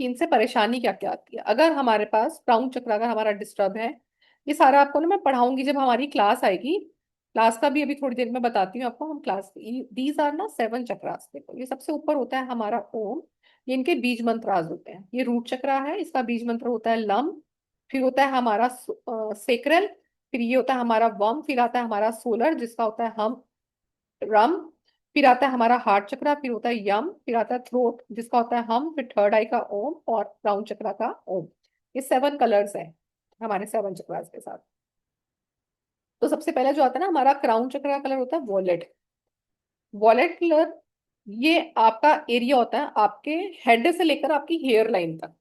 कि इनसे परेशानी क्या क्या आती है। अगर हमारे पास क्राउन चक्र अगर हमारा डिस्टर्ब है, ये सारा आपको ना मैं पढ़ाऊंगी जब हमारी क्लास आएगी। क्लास का भी अभी थोड़ी देर में बताती हूँ आपको। हम क्लास, दीज आर ना 7 चक्रास। देखो ये सबसे ऊपर होता है हमारा ओम, ये इनके बीज मंत्रास होते हैं। ये रूट चक्रा है, इसका बीज मंत्र होता है लम। फिर होता है हमारा सेक्रल, फिर ये होता है हमारा वम, फिर आता है हमारा सोलर जिसका होता है हम रम, फिर आता है हमारा हार्ट चक्रा, फिर होता है यम, फिर आता है थ्रोट जिसका होता है हम, फिर थर्ड आई का ओम और क्राउन चक्रा का ओम। ये 7 कलर्स है हमारे 7 चक्रास के साथ। तो सबसे पहले जो आता है ना हमारा क्राउन चक्र का कलर होता है वॉलेट। वॉलेट कलर ये आपका एरिया होता है आपके हेड से लेकर आपकी हेयर लाइन तक।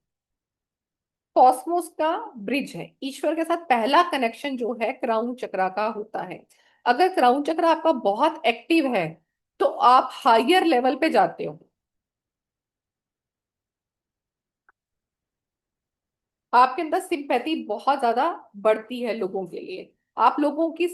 कॉस्मोस का ब्रिज है, ईश्वर के साथ पहला कनेक्शन जो है क्राउन चक्रा का होता है। अगर क्राउन चक्र आपका बहुत एक्टिव है तो आप हायर लेवल पे जाते हो, आपके अंदर सिंपैथी बहुत ज्यादा बढ़ती है लोगों के लिए, आप लोगों की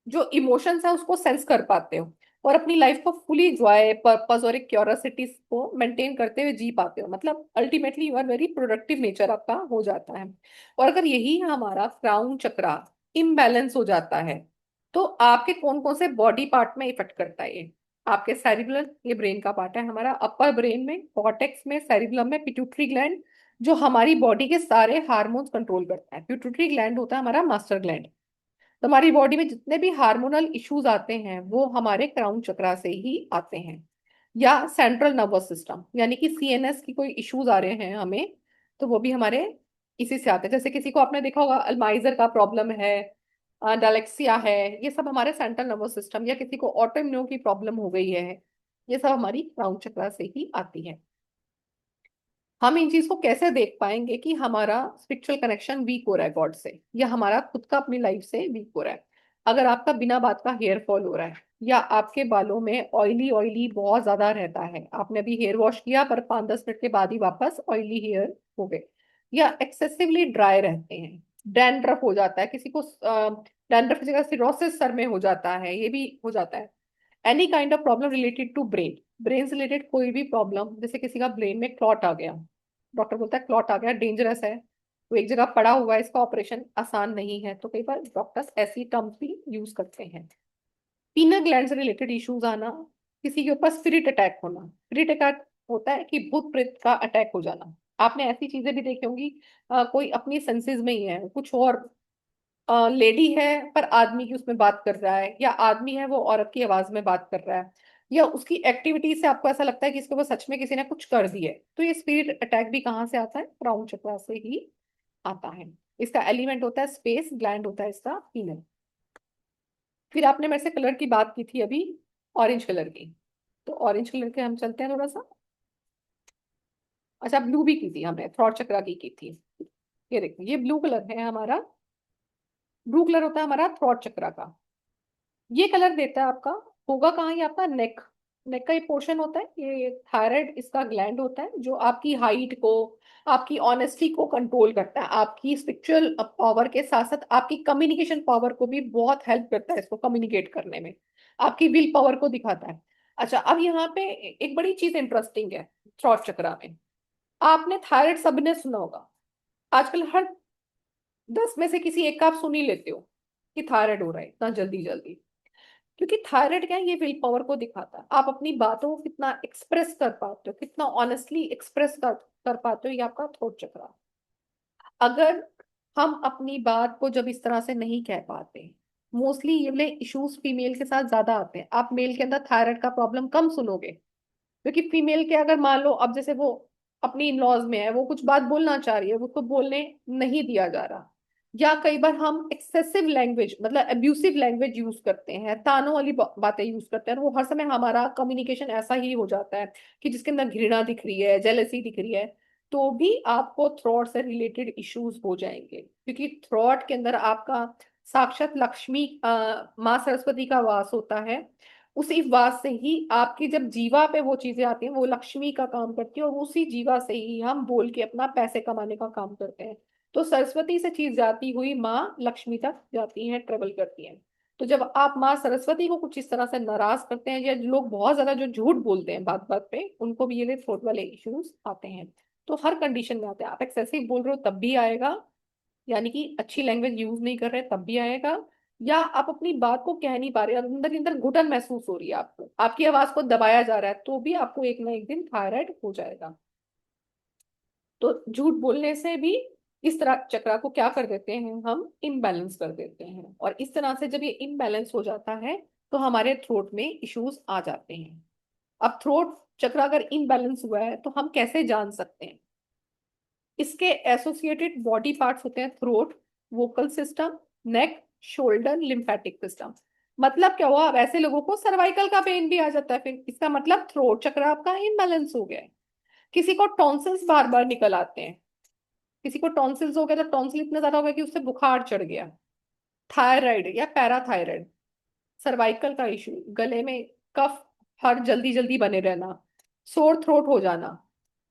जो इमोशंस है उसको सेंस कर पाते हो और अपनी लाइफ को फुली जॉय, पर्पस और एक क्यूरियोसिटी को मेंटेन करते हुए जी पाते हो। मतलब ultimately you are very productive nature आपका हो जाता है। और अगर यही हमारा क्राउन चक्रा इम्बैलेंस हो जाता है तो आपके कौन कौन से बॉडी पार्ट में इफेक्ट करता है ये, आपके सेरिब्रल, ये ब्रेन का पार्ट है हमारा, अपर ब्रेन में, कॉर्टेक्स में, सेरिब्रम में, पिट्यूटरी ग्लैंड जो हमारी बॉडी के सारे हार्मोन्स कंट्रोल करता है। पिट्यूटरी ग्लैंड होता है हमारा मास्टर ग्लैंड। तो हमारी बॉडी में जितने भी हार्मोनल इश्यूज आते हैं वो हमारे क्राउन चक्रा से ही आते हैं। या सेंट्रल नर्वस सिस्टम यानी कि सीएनएस की कोई इश्यूज आ रहे हैं हमें, तो वो भी हमारे इसी से आते हैं। जैसे किसी को आपने देखा होगा अल्माइजर का प्रॉब्लम है, डायलेक्सिया है, ये सब हमारे सेंट्रल नर्वस सिस्टम, या किसी को ऑटो इम्यून की प्रॉब्लम हो गई है, ये सब हमारी क्राउन चक्रा से ही आती है। हम इन चीज को कैसे देख पाएंगे कि हमारा स्पिरिचुअल कनेक्शन वीक हो रहा है गॉड से, या हमारा खुद का अपनी लाइफ से वीक हो रहा है। अगर आपका बिना बात का हेयर फॉल हो रहा है, या आपके बालों में ऑयली ऑयली बहुत ज्यादा रहता है, आपने अभी हेयर वॉश किया पर 5-10 मिनट के बाद ही वापस ऑयली हेयर हो गए, या एक्सेसिवली ड्राई रहते हैं, डैंड्रफ हो जाता है किसी को, डैंड्रफ की जगह सिरोसिस सर में हो जाता है, ये भी हो जाता है। Any kind of problem related to brain, brain से रिलेटेड कोई भी प्रॉब्लम, जैसे किसी का ब्रेन में क्लॉट आ गया, डॉक्टर बोलता है क्लॉट आ गया, डेंजरस है, तो एक जगह पड़ा हुआ है, इसका ऑपरेशन आसान नहीं है, तो कई बार डॉक्टर्स ऐसी टर्म्स भी यूज करते हैं। पीनल ग्लैंड से रिलेटेड इश्यूज आना, किसी के ऊपर स्पिरिट अटैक होना, स्पिरिट अटैक होता है कि भूत प्रेत का अटैक हो जाना। आपने ऐसी चीजें भी देखी होंगी, कोई अपनी सेंसेस में ही है कुछ और, लेडी है पर आदमी की उसमें बात कर रहा है, या आदमी है वो औरत की आवाज में बात कर रहा है, या उसकी एक्टिविटी से आपको ऐसा लगता है कि इसके ऊपर सच में किसी ने कुछ कर दिया है। तो ये स्पिरिट अटैक भी कहाँ से आता है, क्राउन चक्रा से ही आता है। इसका एलिमेंट होता है स्पेस, ग्लैंड होता है इसका पीनल। फिर आपने मेरे से कलर की बात की थी अभी, ऑरेंज कलर की, तो ऑरेंज कलर के हम चलते हैं थोड़ा सा। अच्छा ब्लू भी की थी हमने, थ्रॉट चक्रा की थी। ये देखिए ये ब्लू कलर है हमारा, ब्लू कलर होता है हमारा थ्रॉट चक्रा का। ये कलर देता है आपका, होगा कहाँ, ये आपका नेक, नेक का ये पोर्शन होता है, ये थायराइड इसका ग्लैंड होता है जो आपकी हाइट को, आपकी ऑनेस्टी को कंट्रोल करता है, आपकी स्पिरिचुअल पावर के साथ साथ आपकी कम्युनिकेशन पावर को भी बहुत हेल्प करता है इसको कम्युनिकेट करने में, आपकी विल पावर को दिखाता है। अच्छा अब यहाँ पे एक बड़ी चीज इंटरेस्टिंग है थ्रॉट चक्रा में, आपने थायराइड सबने सुना होगा, आजकल हर 10 में से किसी एक का आप सुन ही लेते हो कि थायराइड हो रहा है इतना जल्दी जल्दी। क्योंकि थायराइड क्या है, ये विल पावर को दिखाता है। आप अपनी बातों को कितना एक्सप्रेस कर पाते हो, कितना ऑनेस्टली एक्सप्रेस कर पाते हो, ये आपका थ्रोट चक्र। अगर हम अपनी बात को जब इस तरह से नहीं कह पाते, मोस्टली ये वाले इश्यूज फीमेल के साथ ज्यादा आते हैं। आप मेल के अंदर थायराइड का प्रॉब्लम कम सुनोगे, क्योंकि फीमेल के अगर मान लो अब जैसे वो अपनी इन लॉज में है, वो कुछ बात बोलना चाह रही है, वो उसको बोलने नहीं दिया जा रहा, या कई बार हम एक्सेसिव लैंग्वेज मतलब अब्यूसिव लैंग्वेज यूज करते हैं, तानों वाली बातें यूज करते हैं, और वो हर समय हमारा कम्युनिकेशन ऐसा ही हो जाता है कि जिसके अंदर घृणा दिख रही है, जेलसी दिख रही है, तो भी आपको थ्रॉट से रिलेटेड इश्यूज हो जाएंगे। क्योंकि थ्रॉट के अंदर आपका साक्षात लक्ष्मी माँ सरस्वती का वास होता है। उसी वास से ही आपकी जब जीवा पे वो चीजें आती हैं, वो लक्ष्मी का काम करती है, और उसी जीवा से ही हम बोल के अपना पैसे कमाने का काम करते हैं। तो सरस्वती से चीज जाती हुई माँ लक्ष्मी तक जाती हैं, ट्रेवल करती हैं। तो जब आप माँ सरस्वती को कुछ इस तरह से नाराज करते हैं, या लोग बहुत ज्यादा जो झूठ बोलते हैं बात बात पे, उनको भी ये थ्रोट वाले इश्यूज आते हैं। तो हर कंडीशन में आते हैं। आप एक्सेसिव बोल रहे हो तब भी आएगा, यानी कि अच्छी लैंग्वेज यूज नहीं कर रहे तब भी आएगा, या आप अपनी बात को कह नहीं पा रहे, अंदर ही अंदर घुटन महसूस हो रही है आपको, आपकी आवाज को दबाया जा रहा है, तो भी आपको एक ना एक दिन थायराइड हो जाएगा। तो झूठ बोलने से भी इस तरह चक्रा को क्या कर देते हैं, हम इम्बैलेंस कर देते हैं। और इस तरह से जब ये इम्बैलेंस हो जाता है, तो हमारे थ्रोट में इश्यूज आ जाते हैं। अब थ्रोट चक्र अगर इम्बैलेंस हुआ है, तो हम कैसे जान सकते हैं? इसके एसोसिएटेड बॉडी पार्ट्स होते हैं थ्रोट, वोकल सिस्टम, नेक, शोल्डर, लिम्फेटिक सिस्टम। मतलब क्या हुआ, अब ऐसे लोगों को सर्वाइकल का पेन भी आ जाता है, फिर इसका मतलब थ्रोट चक्र आपका इम्बैलेंस हो गया है। किसी को टॉन्सिल्स बार बार निकल आते हैं, किसी को टॉन्सिल्स हो गया तो टॉन्सिल इतना ज्यादा हो गया कि उससे बुखार चढ़ गया। थायराइड या पैराथायराइड, सर्वाइकल का इशू, गले में कफ हर जल्दी जल्दी बने रहना, सोर थ्रोट हो जाना,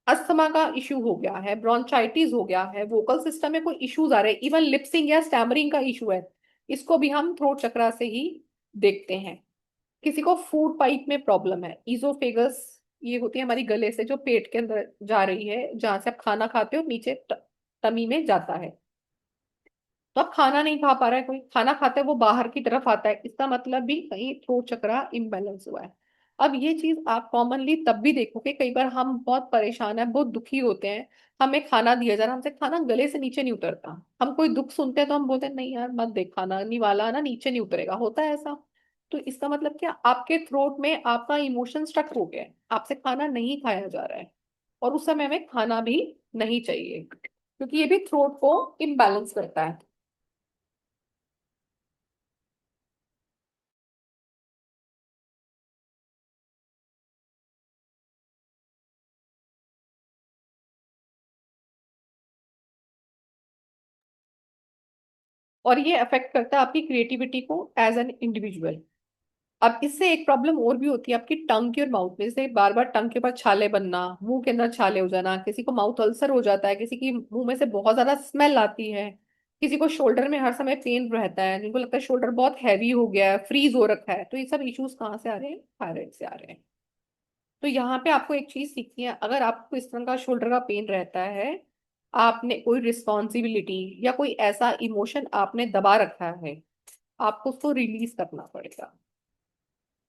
अस्थमा का इशू हो गया है, ब्रोंचाइटिस हो गया है, वोकल सिस्टम में कोई इश्यूज आ रहे हैं, इवन लिपसिंग या स्टैमरिंग का इशू है, इसको भी हम थ्रोट चक्रा से ही देखते हैं। किसी को फूड पाइप में प्रॉब्लम है, इजोफेगस, ये होती है हमारी गले से जो पेट के अंदर जा रही है, जहां से आप खाना खाते हो नीचे टमी में जाता है। तो अब खाना नहीं खा पा रहा है, कोई खाना खाता है वो बाहर की तरफ आता है, इसका मतलब भी कहीं थ्रोट चक्रा इम्बैलेंस हुआ है। अब ये चीज आप कॉमनली तब भी देखोगे, कई बार हम बहुत परेशान है, बहुत दुखी होते हैं, हमें खाना दिया जा रहा है, हमसे खाना गले से नीचे नहीं उतरता, हम कोई दुख सुनते हैं तो हम बोलते हैं नहीं यार मत देख, खाना नहीं वाला ना नीचे नहीं उतरेगा, होता है ऐसा। तो इसका मतलब क्या, आपके थ्रोट में आपका इमोशन स्टक हो गया है, आपसे खाना नहीं खाया जा रहा है, और उस समय में खाना भी नहीं चाहिए, क्योंकि ये भी थ्रोट को इम्बैलेंस करता है। और ये अफेक्ट करता है आपकी क्रिएटिविटी को एज एन इंडिविजुअल। अब इससे एक प्रॉब्लम और भी होती है आपकी टंग की और माउथ में, जैसे बार बार टंग के ऊपर छाले बनना, मुंह के अंदर छाले हो जाना, किसी को माउथ अल्सर हो जाता है, किसी की मुंह में से बहुत ज्यादा स्मेल आती है, किसी को शोल्डर में हर समय पेन रहता है, जिनको लगता है शोल्डर बहुत हैवी हो गया है, फ्रीज हो रखा है, तो ये सब इश्यूज कहाँ से आ रहे हैं, थायराइड से आ रहे हैं। तो यहाँ पे आपको एक चीज सीखनी है, अगर आपको इस तरह का शोल्डर का पेन रहता है, आपने कोई रिस्पॉन्सिबिलिटी या कोई ऐसा इमोशन आपने दबा रखा है, आपको उसको रिलीज करना पड़ेगा।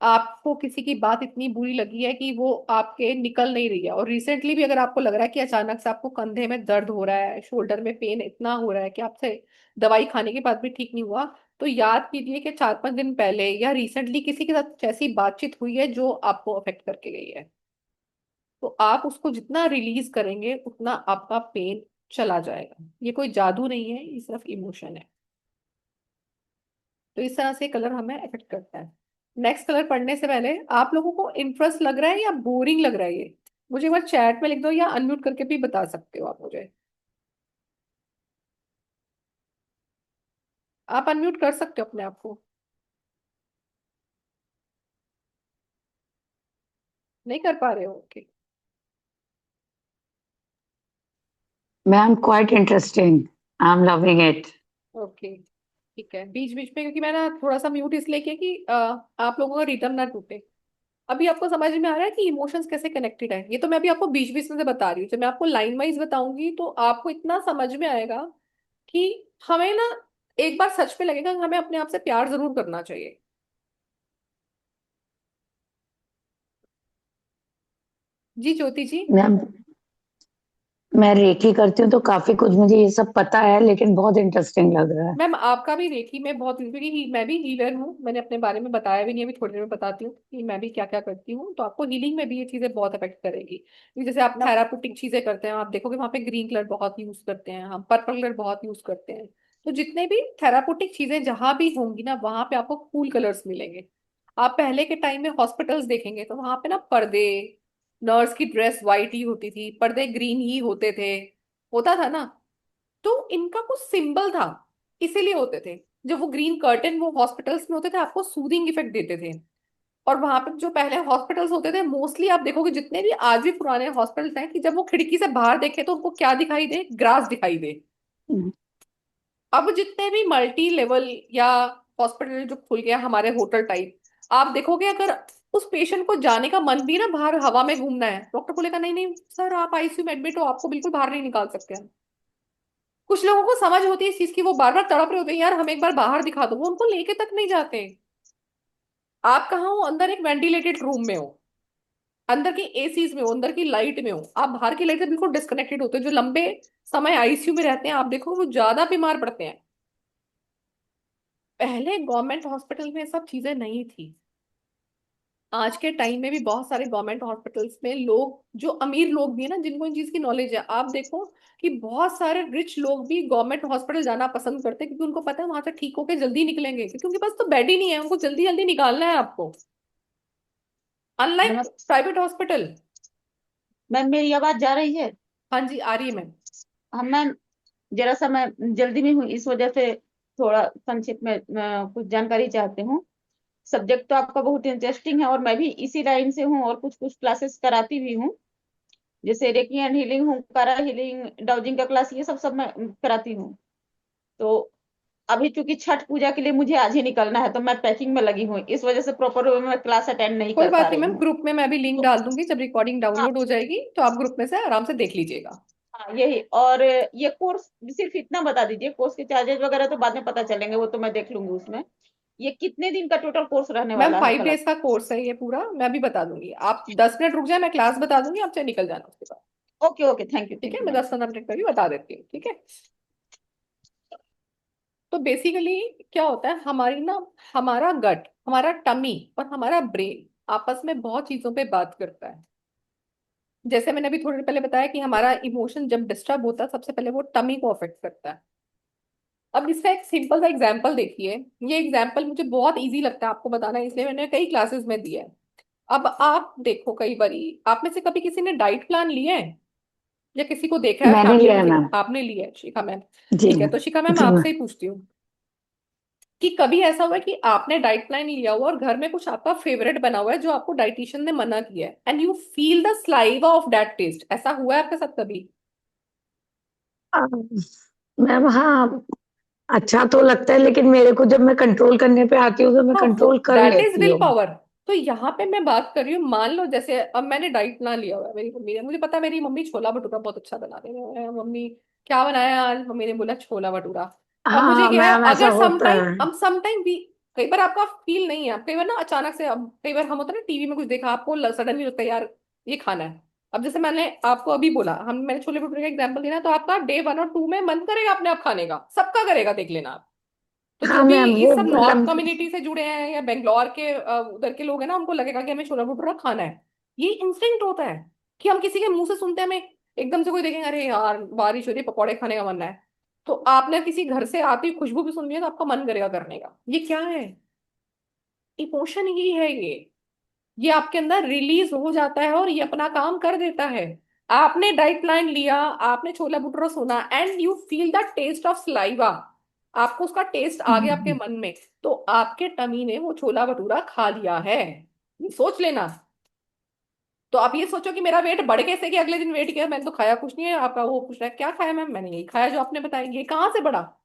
आपको किसी की बात इतनी बुरी लगी है कि वो आपके निकल नहीं रही है, और रिसेंटली भी अगर आपको लग रहा है कि अचानक से आपको कंधे में दर्द हो रहा है, शोल्डर में पेन इतना हो रहा है कि आपसे दवाई खाने के बाद भी ठीक नहीं हुआ, तो याद कीजिए कि 4-5 दिन पहले या रिसेंटली किसी के साथ ऐसी बातचीत हुई है जो आपको अफेक्ट करके गई है। तो आप उसको जितना रिलीज करेंगे उतना आपका पेन चला जाएगा। ये कोई जादू नहीं है, ये सिर्फ इमोशन है। तो इस तरह से कलर हमें अफेक्ट करता है। नेक्स्ट कलर पढ़ने से पहले आप लोगों को इंटरेस्ट लग रहा है या बोरिंग लग रहा है, ये मुझे एक बार चैट में लिख दो, या अनम्यूट करके भी बता सकते हो आप मुझे। आप अनम्यूट कर सकते हो अपने आप को। नहीं कर पा रहे हो, okay. Ma'am, quite interesting. I'm loving it. Okay ठीक है, बीच बीच में क्योंकि मैंने थोड़ा सा म्यूट इसलिए किया कि आप लोगों का रिदम ना टूटे। अभी आपको समझ में आ रहा है कि इमोशंस कैसे कनेक्टेड है? ये तो मैं अभी आपको बीच बीच में से बता रही हूँ, जब मैं आपको लाइन वाइज बताऊंगी तो आपको इतना समझ में आएगा कि हमें ना एक बार सच में लगेगा कि हमें अपने आप से प्यार जरूर करना चाहिए। जी ज्योति जी। मैम मैं रेकी करती हूँ तो काफी कुछ मुझे ये सब पता है, लेकिन बहुत इंटरेस्टिंग लग रहा है। मैम आपका भी रेकी में बहुत, क्योंकि मैं भी हीलर हूँ, मैंने अपने बारे में बताया भी नहीं, अभी थोड़ी देर में बताती हूँ कि मैं भी क्या क्या करती हूँ, तो आपको हीलिंग में भी ये चीजें बहुत अफेक्ट करेगी। क्योंकि जैसे आप थेराप्यूटिक चीजें करते हैं, आप देखोगे वहां पे ग्रीन कलर बहुत यूज करते हैं, हम पर्पल कलर बहुत यूज करते हैं। तो जितने भी थेराप्यूटिक चीजें जहां भी होंगी ना, वहां पे आपको कूल कलर्स मिलेंगे। आप पहले के टाइम में हॉस्पिटल्स देखेंगे तो वहां पे ना पर्दे, नर्स की ड्रेस व्हाइट ही होती थी, पर्दे ग्रीन ही होते थे, होता था ना। तो इनका कुछ सिंबल था, इसीलिए होते थे। जब वो ग्रीन कर्टन वो हॉस्पिटल्स में होते थे, आपको सूदिंग इफेक्ट देते थे। और वहां पे जो पहले हॉस्पिटल्स होते थे, मोस्टली आप देखोगे जितने भी आज भी पुराने हॉस्पिटल्स हैं, कि जब वो खिड़की से बाहर देखे तो उनको क्या दिखाई दे, ग्रास दिखाई दे। अब जितने भी मल्टी लेवल या हॉस्पिटल जो खुल गया हमारे होटल टाइप, आप देखोगे अगर उस पेशेंट को जाने का मन भी ना, बाहर हवा में घूमना है, डॉक्टर बोलेगा नहीं नहीं सर आप आईसीयू में एडमिट हो, आपको बिल्कुल बाहर नहीं निकाल सकते हैं। कुछ लोगों को समझ होती है इस चीज की, वो बार बार तड़प रहे होते हैं यार हमें एक बार बाहर दिखा दो, वो उनको लेके तक नहीं जाते। आप कहाँ हो, अंदर एक वेंटिलेटेड रूम में हो, अंदर की एसीज में हो, अंदर की लाइट में हो, आप बाहर की लाइट से बिल्कुल डिस्कनेक्टेड होते हो। जो लंबे समय आईसीयू में रहते हैं, आप देखो वो ज्यादा बीमार पड़ते हैं। पहले गवर्नमेंट हॉस्पिटल में ये सब चीजें नहीं थी। आज के टाइम में भी बहुत सारे गवर्नमेंट हॉस्पिटल्स में लोग, जो अमीर लोग भी है ना, जिनको इन चीज की नॉलेज है, आप देखो कि बहुत सारे रिच लोग भी गवर्नमेंट हॉस्पिटल जाना पसंद करते हैं, क्योंकि उनको पता है वहां से ठीक होके जल्दी निकलेंगे, क्योंकि उनके पास तो बेड ही नहीं है, उनको जल्दी जल्दी निकालना है आपको, अनलाइक नमस्ते प्राइवेट हॉस्पिटल। मैम, मेरी आवाज जा रही है? हाँ जी आ रही है मैम। हाँ मैम, जरा सा मैं जल्दी में हूँ, इस वजह से थोड़ा संक्षिप्त में कुछ जानकारी चाहती हूँ। सब्जेक्ट तो आपका बहुत इंटरेस्टिंग है और मैं भी इसी लाइन से हूँ और कुछ कुछ क्लासेस कराती भी हूँ। जैसे रेकी एंड हीलिंग, हूँ कारा हीलिंग, डाउजिंग का क्लास, ये सब सब मैं कराती हूँ। तो अभी चूंकि छठ पूजा के लिए मुझे आज ही निकलना है, तो मैं पैकिंग में लगी हूँ, इस वजह से प्रॉपर वे में मैं क्लास अटेंड नहीं कोई कर बात पा नहीं रही मैम, हूँ। ग्रुप में मैं भी लिंक तो डाल दूंगी, जब रिकॉर्डिंग हाँ, डाउनलोड हो जाएगी तो आप ग्रुप में से आराम से देख लीजिएगा। हाँ यही। और ये कोर्स सिर्फ इतना बता दीजिए, कोर्स के चार्जेस वगैरह तो बाद में पता चलेंगे, वो तो मैं देख लूंगी उसमें। ये कितने दिन का टोटल कोर्स रहने मैम वाला है 5 डेज का कोर्स है ये पूरा, मैं अभी बता दूंगी, आप 10 मिनट रुक जाए, मैं क्लास बता दूंगी, आप चाहे निकल जाना उसके बाद। ओके ओके, ठीक है, थैंक यू मैं मैम। 10-15 मिनट का भी बता देती हूँ, ठीक है। तो बेसिकली क्या होता है, हमारी ना, हमारा गट, हमारा टमी और हमारा ब्रेन आपस में बहुत चीजों पे बात करता है। जैसे मैंने अभी थोड़ी देर पहले बताया कि हमारा इमोशन जब डिस्टर्ब होता है, सबसे पहले वो टमी को अफेक्ट करता है। अब इसका एक सिंपल सा एग्जांपल देखिए। ये एग्जांपल मुझे बहुत इजी लगता है आपको बताना, इसलिए मैंने कई क्लासेस में दिया है। अब आप देखो, कई बारी आप में से कभी किसी ने डाइट प्लान लिया है, या किसी को देखा है मैंने फैमिली लिया में, है मैम। आपने लिया है शिखा मैम। जी ठीक है, मैम। तो शिखा मैम जी मैम। आपसे ही पूछती हूँ कि कभी ऐसा हुआ है कि आपने डाइट प्लान लिया हुआ और घर में कुछ आपका फेवरेट बना हुआ है जो आपको डाइटिशियन ने मना किया है, and you feel the saliva of that taste, ऐसा हुआ है आपके साथ कभी? आ, मैम हाँ, अच्छा तो लगता है, लेकिन मेरे को जब मैं कंट्रोल करने पे आती हूँ तो मैं हाँ, वो कंट्रोल कर दैट इज लेती विल हूँ। पावर। तो यहाँ पे मैं बात कर रही हूँ, मान लो जैसे अब मैंने डाइट प्लान लिया हुआ है, मेरी मम्मी ने, मुझे पता है मेरी मम्मी छोला भटूरा बहुत अच्छा बनाते हैं, मम्मी क्या बनाया आज, मम्मी ने बोला छोला भटूरा। अब मुझे हाँ क्या है, मैम, ऐसा अगर होता है। सम टाइम भी, कई बार आपका फील नहीं है, कई बार ना अचानक से, अब कई बार हम होता है ना टीवी में कुछ देखा, आपको सडनली लगता है यार ये खाना है। अब जैसे मैंने आपको अभी बोला, मैंने छोले भटूरे का एग्जाम्पल दिया ना, तो आपका डे 1 और 2 में मन करेगा अपने आप खाने का, सबका करेगा, देख लेना आप। तो जो हाँ भी मैम, इस वो सब नॉर्थ लंबी। कम्युनिटी से जुड़े हैं या बेंगलोर के उधर के लोग हैं ना, उनको लगेगा कि हमें छोला भटूरा खाना है। ये इंस्टिंक्ट होता है कि हम किसी के मुंह से सुनते हैं, हमें एकदम से कोई देखेंगे अरे यार बारिश हो रही है पकौड़े खाने का मन है, तो आपने किसी घर से आती हुई खुशबू भी सुन ली है तो आपका मन करेगा करने का। ये क्या है? इमोशन ही है ये आपके अंदर रिलीज हो जाता है और ये अपना काम कर देता है। आपने डाइट प्लान लिया, आपने छोला भटूरा सुना, and you feel the taste of saliva, आपको उसका टेस्ट आ गया आपके मन में, तो आपके टमी ने वो छोला भटूरा खा लिया है, ये सोच लेना। तो आप ये सोचो कि मेरा वेट बढ़ कैसे गया, अगले दिन वेट किया, मैंने तो खाया कुछ नहीं है, आपका वो पूछ रहा है क्या खाया मैम, मैंने यही खाया जो आपने बताया, ये कहाँ से बढ़ा?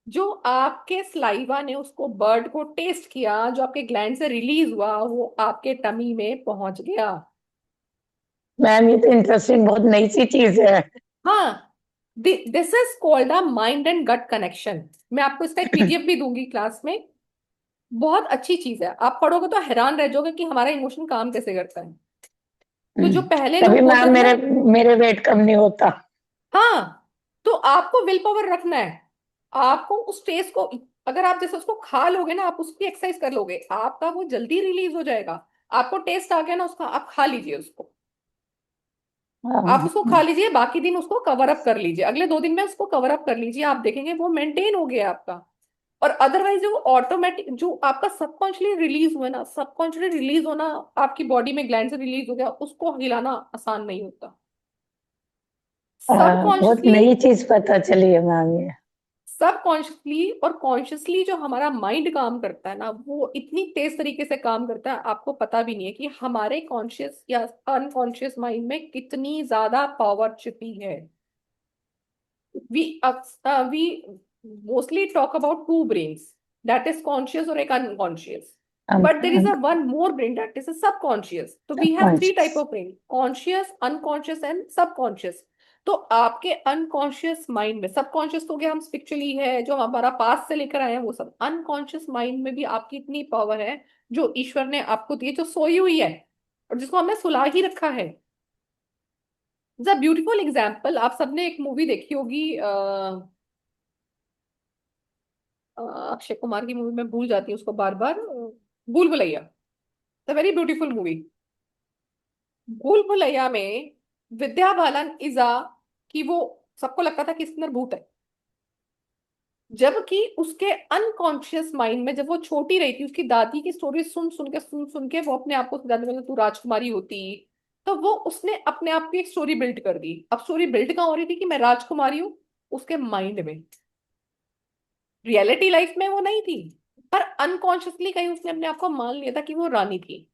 जो आपके सलाइवा ने उसको बर्ड को टेस्ट किया, जो आपके ग्लैंड से रिलीज हुआ, वो आपके टमी में पहुंच गया। मैम ये तो इंटरेस्टिंग, बहुत नई सी चीज है। हाँ, this is called a mind and gut connection. मैं आपको इसका एक पीडीएफ भी दूंगी क्लास में, बहुत अच्छी चीज है, आप पढ़ोगे तो हैरान रह जाओगे कि हमारा इमोशन काम कैसे करता है। तो जो पहले तभी लोग मैम होते थे मेरे ना, मेरे वेट कम नहीं होता। हाँ, तो आपको विल पावर रखना है। आपको उस टेस्ट को, अगर आप जैसे उसको खा लोगे ना, आप उसकी एक्सरसाइज कर लोगे, आपका वो जल्दी रिलीज हो जाएगा। आपको टेस्ट आ गया ना उसका, आप खा लीजिए उसको। आप उसको खा लीजिए, बाकी दिन उसको कवर अप कर लीजिए, अगले 2 दिन में उसको कवर अप कर लीजिए, आप देखेंगे वो मेंटेन हो गया आपका। और अदरवाइज जो ऑटोमेटिक जो आपका सबकॉन्शियसली रिलीज हुआ ना, सबकॉन्शियसली रिलीज होना, आपकी बॉडी में ग्लैंड से रिलीज हो गया, उसको हिलाना आसान नहीं होता। बहुत सबकॉन्शियसली, नई चीज पता चली है मैम ये। सबकॉन्शियसली और कॉन्शियसली जो हमारा माइंड काम करता है ना, वो इतनी तेज तरीके से काम करता है, आपको पता भी नहीं है कि हमारे कॉन्शियस या अनकॉन्शियस माइंड में कितनी ज्यादा पावर छिपी है। we mostly talk about two brains, that is conscious और एक unconscious, but there is a one more brain, that is a subconscious. तो we have 3 type of brain: conscious, unconscious and subconscious. तो आपके unconscious mind में, subconscious तो गया हम spiritually है, जो हमारा पास से लेकर आए हैं वो सब, अनकॉन्शियस माइंड में भी आपकी इतनी पावर है जो ईश्वर ने आपको दी है, जो सोई हुई है और जिसको हमने सुला ही रखा है। द ब्यूटीफुल एग्जाम्पल, आप सबने एक मूवी देखी होगी, अक्षय कुमार की मूवी, में भूल जाती हूँ उसको बार बार, भूल Bhulaiyaa, the very beautiful movie. भूल भुलैया में विद्या बालन इजा की, वो सबको लगता था कि इसके अंदर भूत है, जबकि उसके अनकॉन्शियस माइंड में जब वो छोटी रही थी, उसकी दादी की स्टोरी सुन सुन के वो अपने आप को समझाने लगा, तू राजकुमारी होती। तो वो उसने अपने आप की एक स्टोरी बिल्ड कर दी। अब स्टोरी बिल्ड कहाँ हो रही थी कि मैं राजकुमारी हूँ, उसके माइंड में। रियलिटी लाइफ में वो नहीं थी, पर अनकॉन्शियसली कहीं उसने अपने आप को मान लिया था कि वो रानी थी,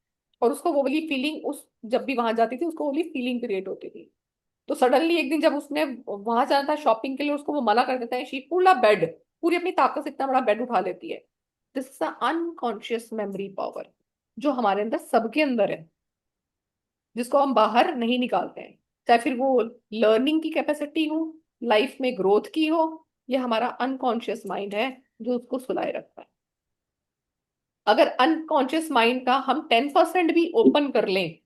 और उसको वो वाली फीलिंग, उस जब भी वहां जाती थी उसको वो वाली फीलिंग क्रिएट होती थी। तो सडनली एक दिन जब उसने वहां जाना था शॉपिंग के लिए, उसको वो मना कर देता है, शी पूरा बेड, पूरी अपनी ताकत से इतना बड़ा बेड उठा लेती है। This is unconscious memory power, जो हमारे अंदर, सबके अंदर है, जिसको हम बाहर नहीं निकालते हैं। चाहे फिर वो लर्निंग की कैपेसिटी हो, लाइफ में ग्रोथ की हो, ये हमारा अनकॉन्शियस माइंड है जो उसको सुलाए रखता है। अगर अनकॉन्शियस माइंड का हम 10% भी ओपन कर लें,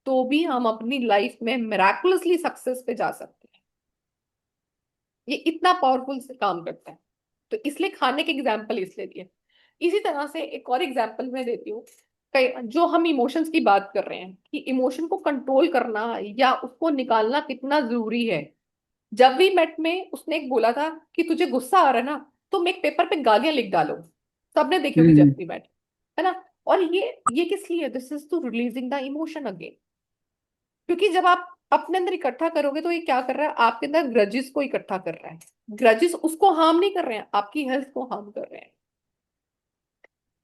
तो भी हम अपनी लाइफ में मिराकुलसली सक्सेस पे जा सकते हैं। ये इतना पावरफुल से काम करता है। तो इसलिए खाने के एग्जाम्पल इसलिए दिए। इसी तरह से एक और एग्जाम्पल मैं देती हूँ। कई जो हम इमोशंस की बात कर रहे हैं कि इमोशन को कंट्रोल करना या उसको निकालना कितना जरूरी है। जब भी मेट में उसने एक बोला था कि तुझे गुस्सा आ रहा है ना, तुम एक पेपर पे गालियां लिख डालो। सबने देखी होगी जब भी मेट, है ना। और ये किस लिए? This is to releasing the emotion again. क्योंकि जब आप अपने अंदर इकट्ठा करोगे तो ये क्या कर रहा है, आपके अंदर ग्रजेस को इकट्ठा कर रहा है। ग्रजेस उसको हार्म नहीं कर रहे हैं, आपकी हेल्थ को हार्म कर रहे हैं।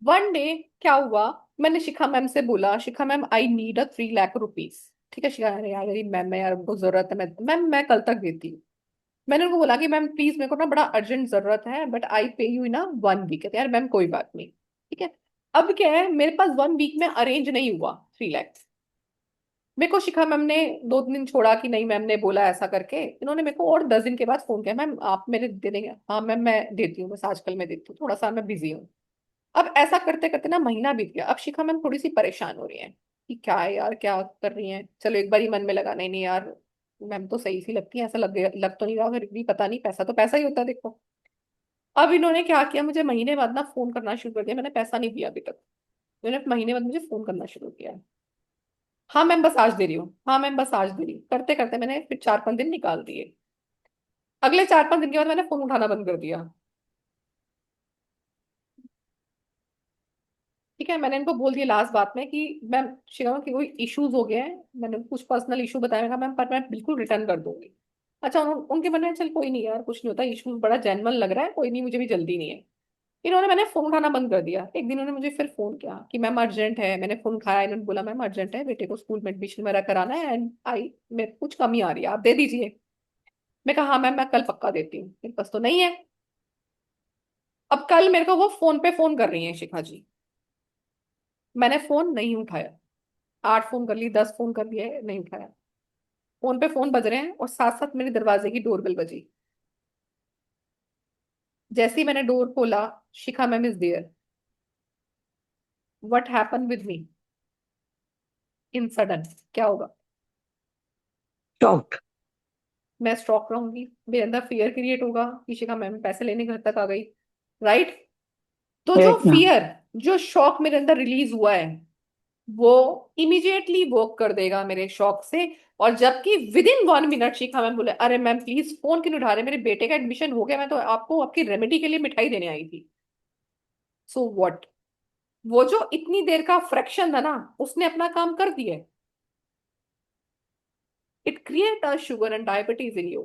वन डे क्या हुआ, मैंने शिखा मैम से बोला, Shikha ma'am I need a 3 lakh rupees. ठीक है शिखा, अरे यार मेरी मैम, मैं यार उनको जरूरत है, मैं मैम मैं कल तक देती हूँ। मैंने उनको बोला कि मैम प्लीज मेरे को ना बड़ा अर्जेंट जरूरत है, बट आई पे यू इन 1 वीक। यार मैम कोई बात नहीं, ठीक है। अब क्या है, मेरे पास 1 वीक में अरेंज नहीं हुआ 3 लाख। मेरे को शिखा मैम ने 2 दिन छोड़ा कि नहीं, मैम ने बोला ऐसा करके, इन्होंने मेरे को और 10 दिन के बाद फोन किया, मैम आप मेरे दे देंगे? हाँ मैम मैं देती हूँ, बस आजकल मैं देती हूँ, थोड़ा सा मैं बिजी हूँ। अब ऐसा करते करते ना महीना बीत गया। अब शिखा मैम थोड़ी सी परेशान हो रही है कि क्या है यार, क्या कर रही हैं। चलो एक बार ही मन में लगा, नहीं नहीं यार मैम तो सही सी लगती है, ऐसा लग तो नहीं रहा, फिर भी पता नहीं, पैसा तो पैसा ही होता है देखो। अब इन्होंने क्या किया, मुझे महीने बाद ना फोन करना शुरू कर दिया। मैंने पैसा नहीं दिया अभी तक, इन्होंने महीने बाद मुझे फोन करना शुरू किया। हाँ मैम बस आज दे रही हूँ, हाँ मैम बस आज दे रही हूँ, करते करते मैंने फिर 4-5 दिन निकाल दिए। अगले 4-5 दिन के बाद मैंने फोन उठाना बंद कर दिया। ठीक है, मैंने इनको बोल दिया लास्ट बात में कि मैम शिवा की कोई इश्यूज हो गए हैं, मैंने उनको कुछ पर्सनल इशू बताया, मैंने कहा मैम पर मैं बिल्कुल रिटर्न कर दूंगी। अच्छा उनके मन में चल कोई नहीं यार, कुछ नहीं होता, इशू बड़ा जेन्युइन लग रहा है, कोई नहीं, मुझे भी जल्दी नहीं है। इन्होंने, मैंने फोन उठाना बंद कर दिया। एक दिन उन्होंने मुझे फिर फोन किया कि मैम अर्जेंट है। मैंने फोन उठाया, इन्होंने बोला मैम अर्जेंट है, बेटे को स्कूल में एडमिशन मेरा कराना है एंड आई में कुछ कमी आ रही है, आप दे दीजिए। मैं कहा हाँ मैम मैं कल पक्का देती हूँ, मेरे पास तो नहीं है। अब कल मेरे को वो फोन पे फोन कर रही है शिखा जी, मैंने फोन नहीं उठाया। 8 फोन कर लिए, 10 फोन कर लिए, नहीं उठाया। फोन पे फोन बज रहे हैं और साथ साथ मेरे दरवाजे की डोरबेल बजी। जैसे ही मैंने डोर खोला, Shikha ma'am is there. What happen with me in sudden, क्या होगा? शॉक्ड। मैं स्टॉक रहूंगी, मेरे अंदर फियर क्रिएट होगा, ईशिका मैम पैसे लेने घर तक आ गई, राइट? तो जो राइट मैम। फियर, जो शॉक मेरे अंदर रिलीज हुआ है, वो इमीडिएटली वर्क कर देगा मेरे शॉक से। और जबकि with in 1 minute Shikha ma'am बोले, अरे मैम प्लीज फोन क्यों नहीं उठा रहे, मेरे बेटे का एडमिशन हो गया, मैं तो आपको आपकी रेमेडी के लिए मिठाई देने आई थी। सो व्हाट, वो जो इतनी देर का फ्रैक्शन था ना, उसने अपना काम कर दिया। It create a sugar and diabetes in you.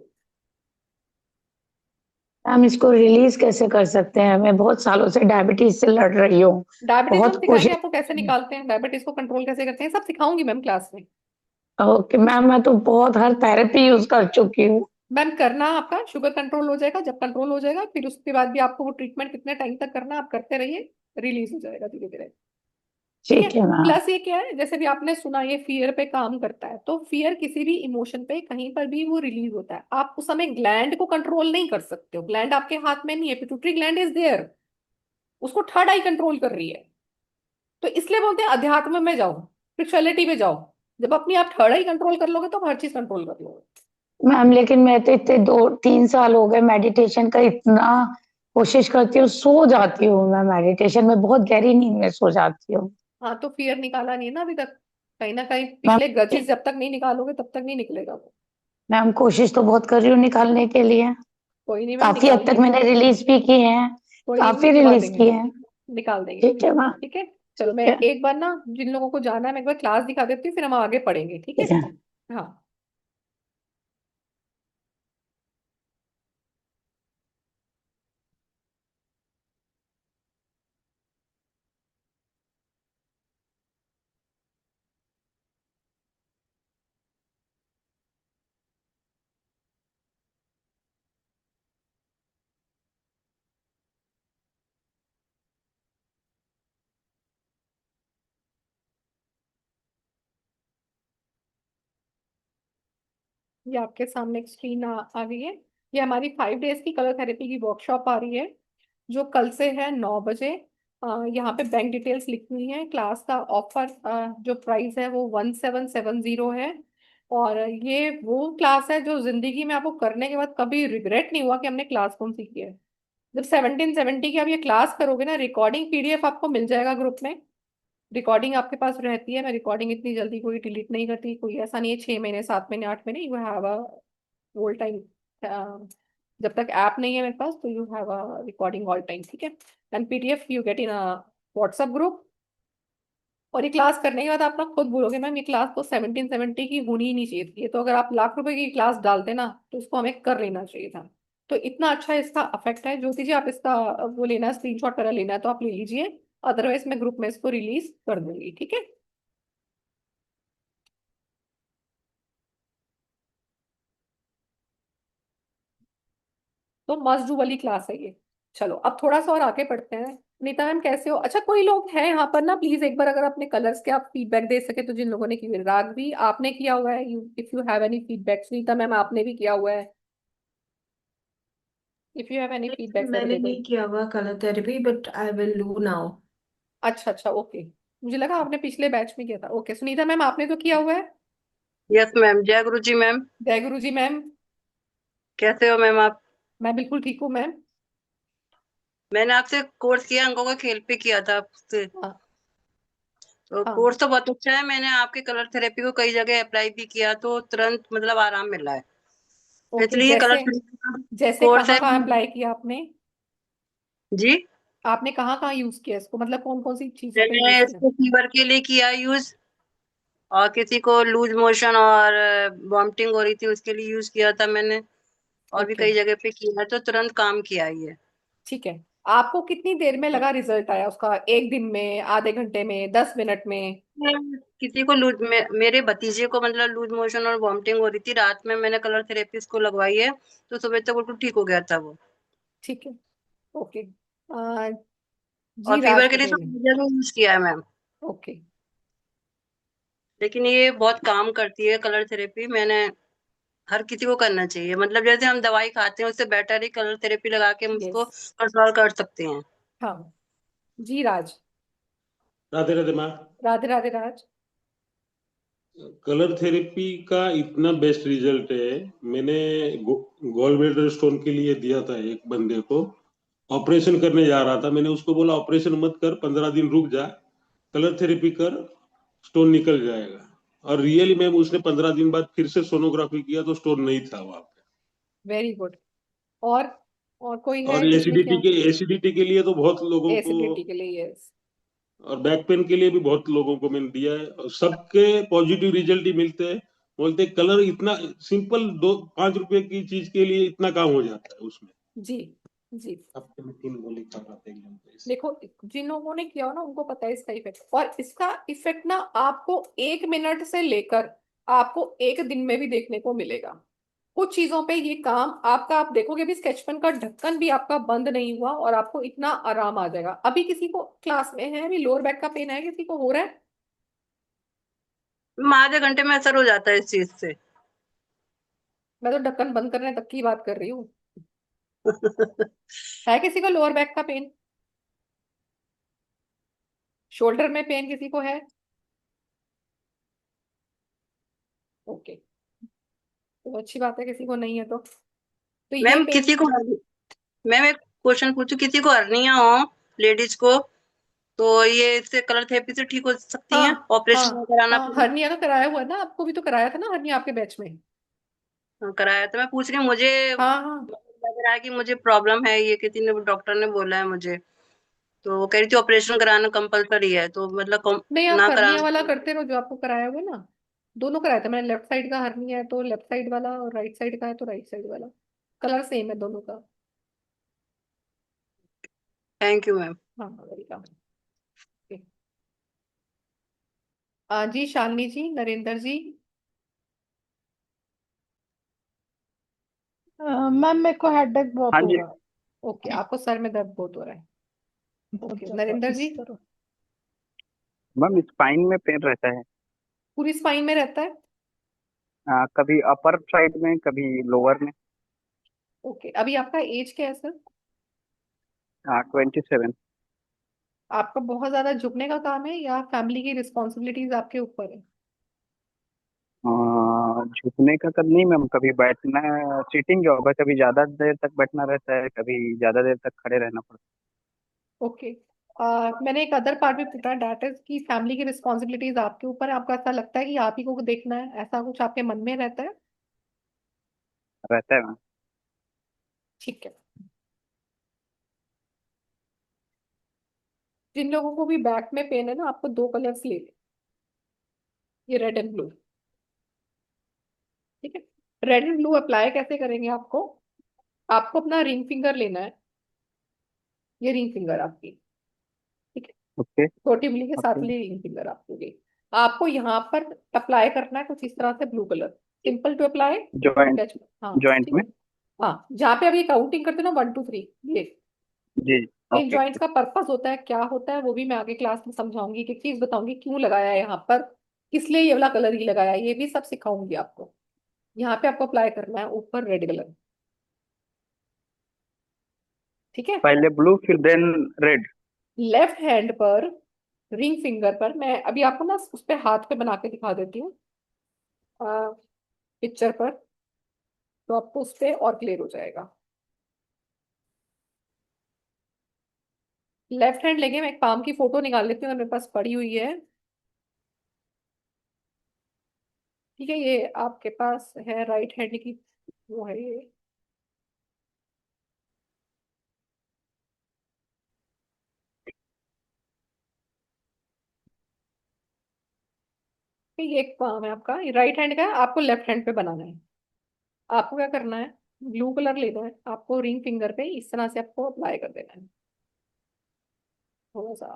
Ma'am इसको रिलीज कैसे कर सकते हैं? मैं बहुत सालों से डायबिटीज से लड़ रही हूँ, डायबिटीज हम बहुत सिखाएंगे कोशिश। आपको कैसे निकालते हैं, डायबिटीज को कंट्रोल कैसे करते हैं, सब सिखाऊंगी मैम क्लास में। ओके मैम, मैं तो बहुत हर थेरेपी यूज कर चुकी हूँ। मैम करना, आपका शुगर कंट्रोल हो जाएगा, जब कंट्रोल हो जाएगा फिर उसके बाद भी आपको वो ट्रीटमेंट कितने टाइम तक करना है, आप करते रहिए, रिलीज हो जाएगा धीरे धीरे। ठीक है। ठीक है मैम। प्लस ये क्या है, जैसे भी आपने सुना ये फियर पे काम करता है, तो फियर किसी भी इमोशन पे कहीं पर भी वो रिलीज होता है। आप उस समय ग्लैंड को कंट्रोल नहीं कर सकते हो, ग्लैंड आपके हाथ में नहीं है, पिट्यूटरी ग्लैंड इज देयर, उसको थर्ड आई कंट्रोल कर रही है। तो इसलिए बोलते हैं अध्यात्म में जाओ, स्पिरिचुअलिटी में जाओ। जब अपनी आप थर्ड आई कंट्रोल कर लोगे तो आप हर चीज कंट्रोल कर लोगे। मैम लेकिन मैं तो इतने 2-3 साल हो गए मेडिटेशन का इतना कोशिश करती हूँ, सो जाती हूँ मैं मेडिटेशन में, बहुत गहरी नींद में सो जाती हूँ। हाँ, तो फियर निकाला नहीं है ना अभी तक, कहीं ना कहीं मैम, पिछले गचिस जब तक नहीं निकालोगे तब तक नहीं निकलेगा वो। मैम कोशिश तो बहुत कर रही हूँ निकालने के लिए, कोई नहीं मैम, काफी हद निकाल तक देंगे। मैंने रिलीज भी किए हैं, कोई नहीं, काफी निकलवा रिलीज देंगे, किए हैं। निकाल देंगे। ठीक है मैम। ठीक है। चलो मैं ठीक है। एक बार ना, जिन लोगों को जाना है मैं एक बार क्लास दिखा देती हूँ, फिर हम आगे पढ़ेंगे, ठीक है? ठीक है। हाँ। ये आपके सामने एक स्क्रीन आ गई है। ये हमारी 5 डेज की कलर थेरेपी की वर्कशॉप आ रही है, जो कल से है 9 बजे। यहाँ पे बैंक डिटेल्स लिखी हुई है। क्लास का ऑफर, जो प्राइस है वो 1770 है। और ये वो क्लास है जो जिंदगी में आपको करने के बाद कभी रिग्रेट नहीं हुआ कि हमने क्लास कौन सी की है। जब 1770 की आप ये क्लास करोगे ना, रिकॉर्डिंग पीडीएफ आपको मिल जाएगा ग्रुप में। रिकॉर्डिंग आपके पास रहती है, मैं रिकॉर्डिंग इतनी जल्दी कोई डिलीट नहीं करती, कोई ऐसा नहीं है 6 महीने 7 महीने 8 महीने, you have a whole time. जब तक ऐप नहीं है मेरे पास तो you have a recording all time, ठीक है? And PDF you get in a WhatsApp group. और ये क्लास करने के बाद आप ना खुद बोलोगे, मैम ये क्लास तो 1770 की होनी ही नहीं चाहिए थी, ये तो अगर आप लाख रुपए की क्लास डालते ना तो उसको हमें कर लेना चाहिए था। तो इतना अच्छा इसका अफेक्ट है। ज्योति जी, आप इसका वो लेना है, स्क्रीनशॉट वगैरह लेना है तो आप ले लीजिए, अदरवाइज मैं ग्रुप में इसको रिलीज कर दूंगी, ठीक है? तो मस्ट डू वाली क्लास है ये। चलो अब थोड़ा सा और आगे पढ़ते हैं। नीता मैम कैसे हो? अच्छा, कोई लोग हैं यहाँ पर ना, प्लीज एक बार अगर अपने कलर्स के आप फीडबैक दे सके तो, जिन लोगों ने किए। राघवी आपने किया हुआ है, you if you have any feedback. Neeta ma'am आपने भी किया हुआ है, if you have any feedback जरा मैंने दे दो। नहीं किया हुआ colour therapy, but I will do now. अच्छा अच्छा, ओके। मुझे लगा आपने पिछले बैच में किया था। ओके, सुनीता मैम आपने तो किया हुआ है। यस मैम, जय गुरु जी मैम। जय गुरु जी मैम। कैसे हो मैम आप? मैं बिल्कुल ठीक हूँ मैम। मैंने आपसे कोर्स किया, अंकों का खेल पे किया था आपसे। हाँ तो हाँ। कोर्स तो बहुत अच्छा है, मैंने आपके कलर थेरेपी को कई जगह अप्लाई भी किया तो तुरंत मतलब आराम मिला है। तो ओके, इसलिए कलर जैसे थेरेपी का जैसे कोर्स कहाँ है। कहाँ अप्लाई किया आपने? जी, आपने कहाँ कहाँ यूज किया इसको, मतलब कौन कौन सी चीजों पे मैंने यूज किया? इसको फीवर के लिए किया यूज, और किसी को लूज मोशन और वॉमिटिंग हो रही थी उसके लिए यूज किया था मैंने, और भी ओके, कई जगह पे किया है तो तुरंत काम किया ही है। ठीक है। आपको कितनी देर में लगा रिजल्ट आया उसका? 1 दिन में, आधे घंटे में, 10 मिनट में? किसी को मेरे भतीजे को मतलब लूज मोशन और वॉमिटिंग हो रही थी, रात में मैंने कलर थेरेपी इसको लगवाई है तो सुबह तक बिल्कुल ठीक हो गया था वो। ठीक है, ओके। और जी फीवर राज के लिए तो पटेल। यूज किया है मैम। ओके। लेकिन ये बहुत काम करती है कलर थेरेपी, मैंने हर किसी को करना चाहिए, मतलब जैसे हम दवाई खाते हैं उससे बेटर ही कलर थेरेपी लगा के हम उसको यस। कंट्रोल कर सकते हैं। हाँ। जी राज। राधे राधे माँ। राधे राधे राज। कलर थेरेपी का इतना बेस्ट रिजल्ट है। मैंने गॉल ब्लैडर स्टोन के लिए दिया था एक बंदे को, ऑपरेशन करने जा रहा था। मैंने उसको बोला ऑपरेशन मत कर, 15 दिन रुक जा, कलर थेरेपी कर, स्टोन निकल जाएगा। और रियली मैम उसने 15 दिन बाद फिर से सोनोग्राफी किया तो स्टोन नहीं था वहां पे। Very good. और और कोई है और जिसने किया? एसिडिटी के लिए तो बहुत लोगों को, एसिडिटी के लिए, यस। और बैक पेन के लिए भी बहुत लोगों को मैंने दिया है, और सबके पॉजिटिव रिजल्ट ही मिलते हैं। बोलते कलर इतना सिंपल, 2-5 रुपए की चीज के लिए इतना काम हो जाता है उसमें। जी जी। हफ्ते में 3 गोली खा रहा था एकदम से। देखो, जिन लोगों ने किया हो ना उनको पता है इसका इफेक्ट, और इसका इफेक्ट ना आपको 1 मिनट से लेकर आपको 1 दिन में भी देखने को मिलेगा। कुछ चीजों पे ये काम आपका, आप देखोगे भी स्केच पेन का ढक्कन भी आपका बंद नहीं हुआ और आपको इतना आराम आ जाएगा। अभी किसी को क्लास में है, अभी लोअर बैक का पेन है, किसी को हो रहा है? आधे घंटे में असर हो जाता है इस चीज से। मैं तो ढक्कन बंद करने तक की बात कर रही हूँ। है किसी को लोअर बैक का पेन? शोल्डर में पेन किसी को है? ओके, तो अच्छी बात है, किसी को नहीं है तो ये मैम पेन। मैम एक क्वेश्चन पूछू, किसी को हर्निया हो, लेडीज को, तो ये इससे कलर थेरेपी से ठीक हो सकती हैं? हाँ ऑपरेशन हाँ कराना हाँ, पड़े? हर्निया तो कराया हुआ है ना, आपको भी तो कराया था ना हर्निया आपके बैच में। हाँ, कराया तो मैं पूछ रही हूँ, मुझे हाँ हाँ, लग रहा है कि मुझे प्रॉब्लम है, ये किसी ने डॉक्टर ने बोला है मुझे, तो वो कह रही थी ऑपरेशन कराना कंपलसरी है, तो मतलब नहीं आप ना हर्निया वाला कराना। करते रहो जो आपको कराया हुआ है ना। दोनों कराया था मैंने, लेफ्ट साइड का हर्निया है तो लेफ्ट साइड वाला, और राइट साइड का है तो राइट साइड वाला। कलर सेम है दोनों का। Thank you ma'am. हाँ वेलकम। जी शालिनी जी, नरेंद्र जी। मैम मेरे को हेडेक बहुत हाँ हो जी। रहा है। ओके, आपको सर में दर्द बहुत हो रहा है। बहुत ओके, ज्यादा नरेंद्र जी। इस तरह। मैम स्पाइन में पेन रहता है। पूरी स्पाइन में रहता है? कभी अपर साइड में, कभी लोअर में। ओके, अभी आपका एज क्या है सर? 27। आपका बहुत ज्यादा झुकने का काम है या फैमिली की रिस्पॉन्सिबिलिटीज आपके ऊपर है? झुकने का कद नहीं मैम, कभी बैठना, सीटिंग जॉब है, कभी ज्यादा देर तक बैठना रहता है, कभी ज्यादा देर तक खड़े रहना पड़ता ओके। मैंने एक अदर पार्ट भी पूछा, डैट इज की फैमिली की रिस्पॉन्सिबिलिटीज आपके ऊपर है, आपको ऐसा लगता है कि आप ही को देखना है, ऐसा कुछ आपके मन में रहता है? रहता है मैम। ठीक है। जिन लोगों को भी बैक में पेन है ना, आपको 2 कलर्स लेने, ये रेड एंड ब्लू। ठीक है, रेड एंड ब्लू अप्लाई कैसे करेंगे? आपको आपको अपना रिंग फिंगर लेना है, ये रिंग फिंगर आपकी, ठीक है, ओके। छोटी उंगली के साथ ओके। वाली रिंग फिंगर आपकी। आपको यहाँ पर अप्लाई करना है कुछ इस तरह से, blue colour, simple to apply. Joint. Sketch, हाँ जॉइंट ठीक में। है। हाँ, जहाँ पे अभी काउंटिंग करते हो ना, 1 2 3, ये जी। इन ओके। जॉइंट्स का पर्पस होता है, क्या होता है वो भी मैं आगे क्लास में समझाऊंगी, एक चीज बताऊंगी क्यों लगाया है यहाँ पर, किस लिए ये वाला कलर ही लगाया है, ये भी सब सिखाऊंगी आपको। यहाँ पे आपको अप्लाई करना है ऊपर रेड कलर, ठीक है। पहले ब्लू फिर देन रेड। लेफ्ट हैंड पर, रिंग फिंगर पर, मैं अभी आपको ना उस पे हाथ पे बना के दिखा देती हूँ पिक्चर पर, तो आपको उस पे और क्लियर हो जाएगा। लेफ्ट हैंड लेके मैं एक पाम की फोटो निकाल लेती हूँ, मेरे पास पड़ी हुई है, ठीक है। ये आपके पास है राइट हैंड की, वो है ये। ये एक पाम है आपका, ये राइट हैंड का है, आपको लेफ्ट हैंड पे बनाना है। आपको क्या करना है, ब्लू कलर लेना है आपको, रिंग फिंगर पे इस तरह से आपको अप्लाई कर देना है थोड़ा सा,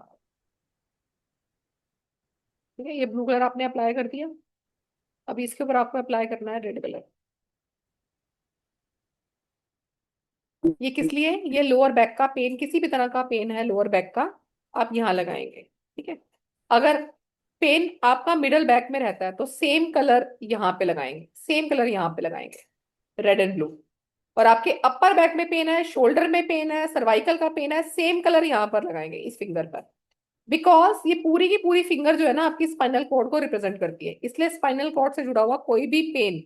ठीक है। ये ब्लू कलर आपने अप्लाई कर दिया, अभी इसके ऊपर आपको अप्लाई करना है रेड कलर। ये किस लिए? ये लोअर बैक का पेन, किसी भी तरह का पेन है लोअर बैक का, आप यहाँ लगाएंगे, ठीक है। अगर पेन आपका मिडल बैक में रहता है तो सेम कलर यहाँ पे लगाएंगे, सेम कलर यहाँ पे लगाएंगे, रेड एंड ब्लू। और आपके अपर बैक में पेन है, शोल्डर में पेन है, सर्वाइकल का पेन है, सेम कलर यहाँ पर लगाएंगे इस फिंगर पर, बिकॉज ये पूरी की पूरी फिंगर जो है ना आपकी स्पाइनल कॉर्ड को रिप्रेजेंट करती है, इसलिए स्पाइनल कॉर्ड से जुड़ा हुआ कोई भी पेन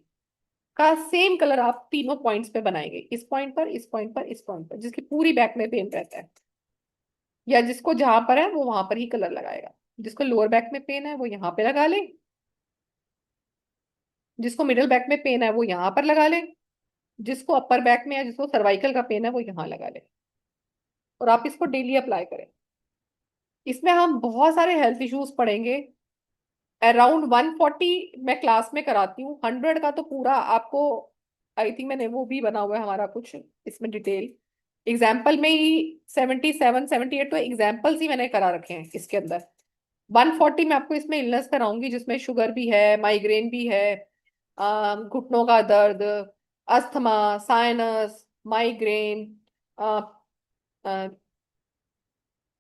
का सेम कलर आप तीनों पॉइंट्स पे बनाएंगे, इस पॉइंट पर, इस पॉइंट पर, इस पॉइंट पर, जिसकी पूरी बैक में पेन रहता है, या जिसको जहां पर है वो वहां पर ही कलर लगाएगा। जिसको लोअर बैक में पेन है वो यहाँ पे लगा ले, जिसको मिडिल बैक में पेन है वो यहाँ पर लगा ले, जिसको अपर बैक में या जिसको सर्वाइकल का पेन है वो यहाँ लगा ले, और आप इसको डेली अप्लाई करें। इसमें हम बहुत सारे हेल्थ इश्यूज पढ़ेंगे। अराउंड 140 मैं क्लास में कराती हूँ, 100 का तो पूरा आपको, आई थिंक मैंने वो भी बना हुआ है हमारा कुछ इसमें डिटेल, एग्जाम्पल में ही 77 78 तो एग्जाम्पल्स ही मैंने करा रखे हैं इसके अंदर। 140 में आपको इसमें इलनेस कराऊंगी जिसमें शुगर भी है, माइग्रेन भी है, घुटनों का दर्द, अस्थमा, साइनस, माइग्रेन,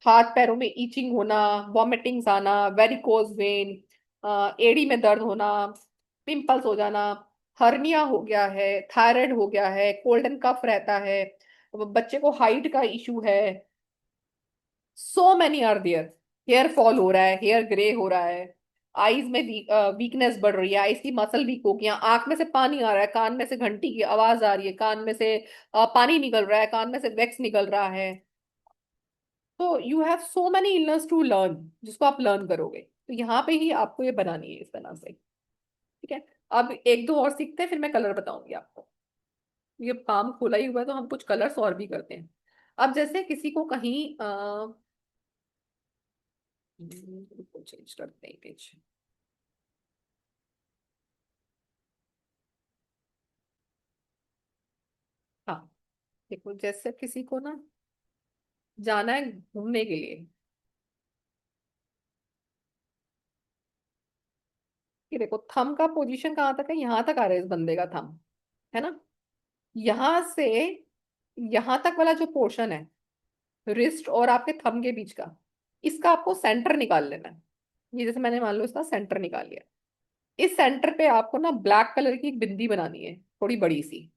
हाथ पैरों में ईचिंग होना, वॉमिटिंग्स आना, वेरिकोज वेन, एड़ी में दर्द होना, पिंपल्स हो जाना, हर्निया हो गया है, थायराइड हो गया है, कोल्ड एंड कफ रहता है, बच्चे को हाइट का इशू है, so many are there, hair fall हो रहा है, हेयर ग्रे हो रहा है, आईज में वीकनेस बढ़ रही है, आईज की मसल वीक हो गई, आंख में से पानी आ रहा है, कान में से घंटी की आवाज आ रही है, कान में से पानी निकल रहा है, कान में से वैक्स निकल रहा है। तो you have so many illness to learn, जिसको आप लर्न करोगे, तो यहाँ पे ही आपको ये बनानी है इस तरह से। ठीक है, अब एक दो और सीखते हैं, फिर मैं कलर बताऊंगी आपको। ये काम खुला ही हुआ है तो हम कुछ कलर्स और भी करते हैं। अब जैसे किसी को कहीं चेंज करते हैं पेज। हाँ, देखो जैसे किसी को ना जाना है घूमने के लिए, कि देखो थंब का पोजीशन कहाँ तक है, यहाँ तक आ रहा है इस बंदे का थंब, है ना, यहाँ से यहाँ तक वाला जो पोर्शन है रिस्ट और आपके थंब के बीच का, इसका आपको सेंटर निकाल लेना है। ये जैसे मैंने मान लो इसका सेंटर निकाल लिया, इस सेंटर पे आपको ना ब्लैक कलर की एक बिंदी बनानी है, थोड़ी बड़ी सी,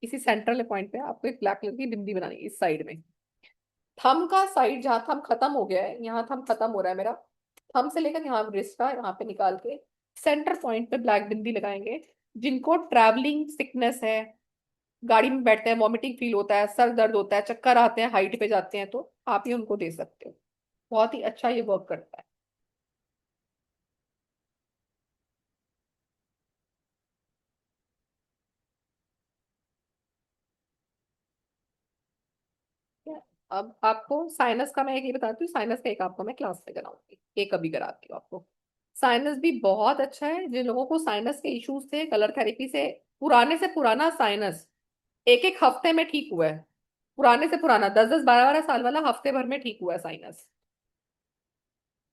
इसी सेंट्रल पॉइंट पे आपको एक ब्लैक कलर की बिंदी बनानी है इस साइड में। थंब का साइड जहां थंब खत्म हो गया है, यहाँ थंब खत्म हो रहा है मेरा, थंब से लेकर यहाँ रिस्ट का यहाँ पे निकाल के सेंटर पॉइंट पे ब्लैक बिंदी लगाएंगे। जिनको ट्रैवलिंग सिकनेस है, गाड़ी में बैठते हैं वॉमिटिंग फील होता है, सर दर्द होता है, चक्कर आते हैं, हाइट पे जाते हैं, तो आप ये उनको दे सकते हो, बहुत ही अच्छा ये वर्क करता है। ठीक है? अब आपको साइनस का मैं एक ये बताती हूँ, साइनस का एक आपको मैं क्लास में कराऊंगी, एक अभी कराती हूँ आपको। साइनस भी बहुत अच्छा है, जिन लोगों को साइनस के इश्यूज थे कलर थेरेपी से, पुराने से पुराना साइनस एक एक हफ्ते में ठीक हुआ है, पुराने से पुराना 10 10 12 12 साल वाला हफ्ते भर में ठीक हुआ है साइनस,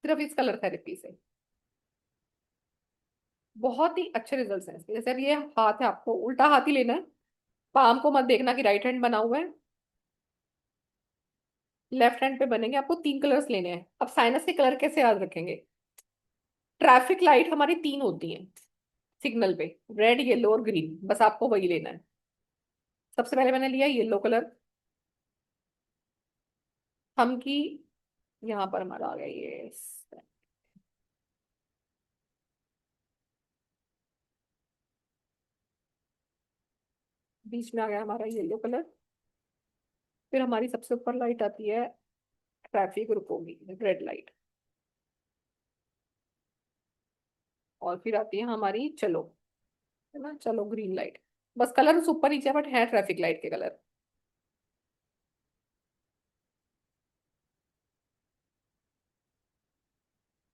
सिर्फ इस कलर थेरेपी से। बहुत ही अच्छे रिजल्ट्स हैं इसके। जैसे अब ये हाथ है, आपको उल्टा हाथ ही लेना है, पाम को मत देखना कि राइट हैंड बना हुआ है, लेफ्ट हैंड पे बनेंगे। आपको 3 कलर्स लेने हैं। अब साइनस के कलर कैसे याद रखेंगे, ट्रैफिक लाइट हमारी 3 होती हैं सिग्नल पे, रेड येलो और ग्रीन, बस आपको वही लेना है। सबसे पहले मैंने लिया येलो कलर, हम की यहाँ पर हमारा आ गया ये, बीच में आ गया हमारा येलो कलर। फिर हमारी सबसे ऊपर लाइट आती है ट्रैफिक रुकोगी, रेड लाइट, और फिर आती है हमारी चलो, है ना, चलो ग्रीन लाइट। बस कलर ऊपर नीचे बट है ट्रैफिक लाइट के colour.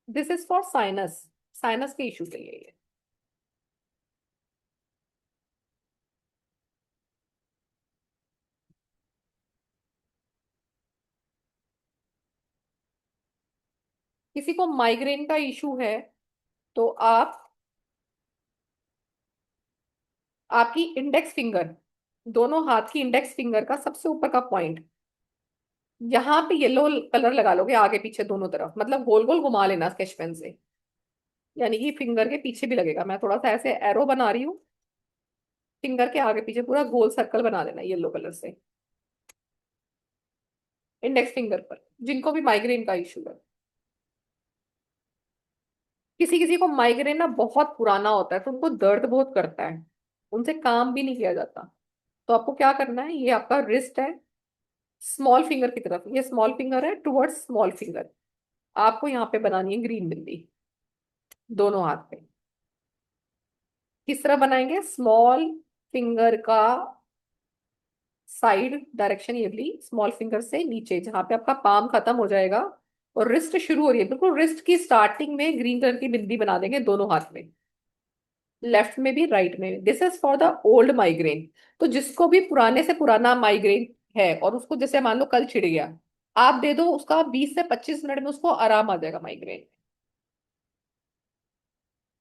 This is for sinus, sinus के इश्यू के लिए ये। किसी को माइग्रेन का इशू है तो आप आपकी इंडेक्स फिंगर, दोनों हाथ की इंडेक्स फिंगर का सबसे ऊपर का पॉइंट, यहाँ पे येलो कलर लगा लोगे आगे पीछे दोनों तरफ, मतलब गोल गोल घुमा लेना स्केच पेन से, यानी कि फिंगर के पीछे भी लगेगा। मैं थोड़ा सा ऐसे एरो बना रही हूँ, फिंगर के आगे पीछे पूरा गोल सर्कल बना देना येलो कलर से। इंडेक्स फिंगर पर, जिनको भी माइग्रेन का इशू है। किसी किसी को माइग्रेन ना बहुत पुराना होता है तो उनको दर्द बहुत करता है, उनसे काम भी नहीं किया जाता। तो आपको क्या करना है, ये आपका रिस्ट है, स्मॉल फिंगर की तरफ, ये स्मॉल फिंगर है टुवर्ड्स स्मॉल फिंगर, आपको यहाँ पे बनानी है ग्रीन बिंदी, दोनों हाथ पे। किस तरह बनाएंगे, स्मॉल फिंगर का साइड डायरेक्शन ये ली, स्मॉल फिंगर से नीचे जहां पे आपका पाम खत्म हो जाएगा और रिस्ट शुरू हो रही है, बिल्कुल रिस्ट की स्टार्टिंग में ग्रीन कलर की बिंदी बना देंगे दोनों हाथ में, लेफ्ट में भी राइट में भी। This is for the old migraine. तो जिसको भी पुराने से पुराना माइग्रेन है और उसको जैसे मान लो कल छिड़ गया, आप दे दो उसका 20 से 25 मिनट में उसको आराम आ जाएगा माइग्रेन।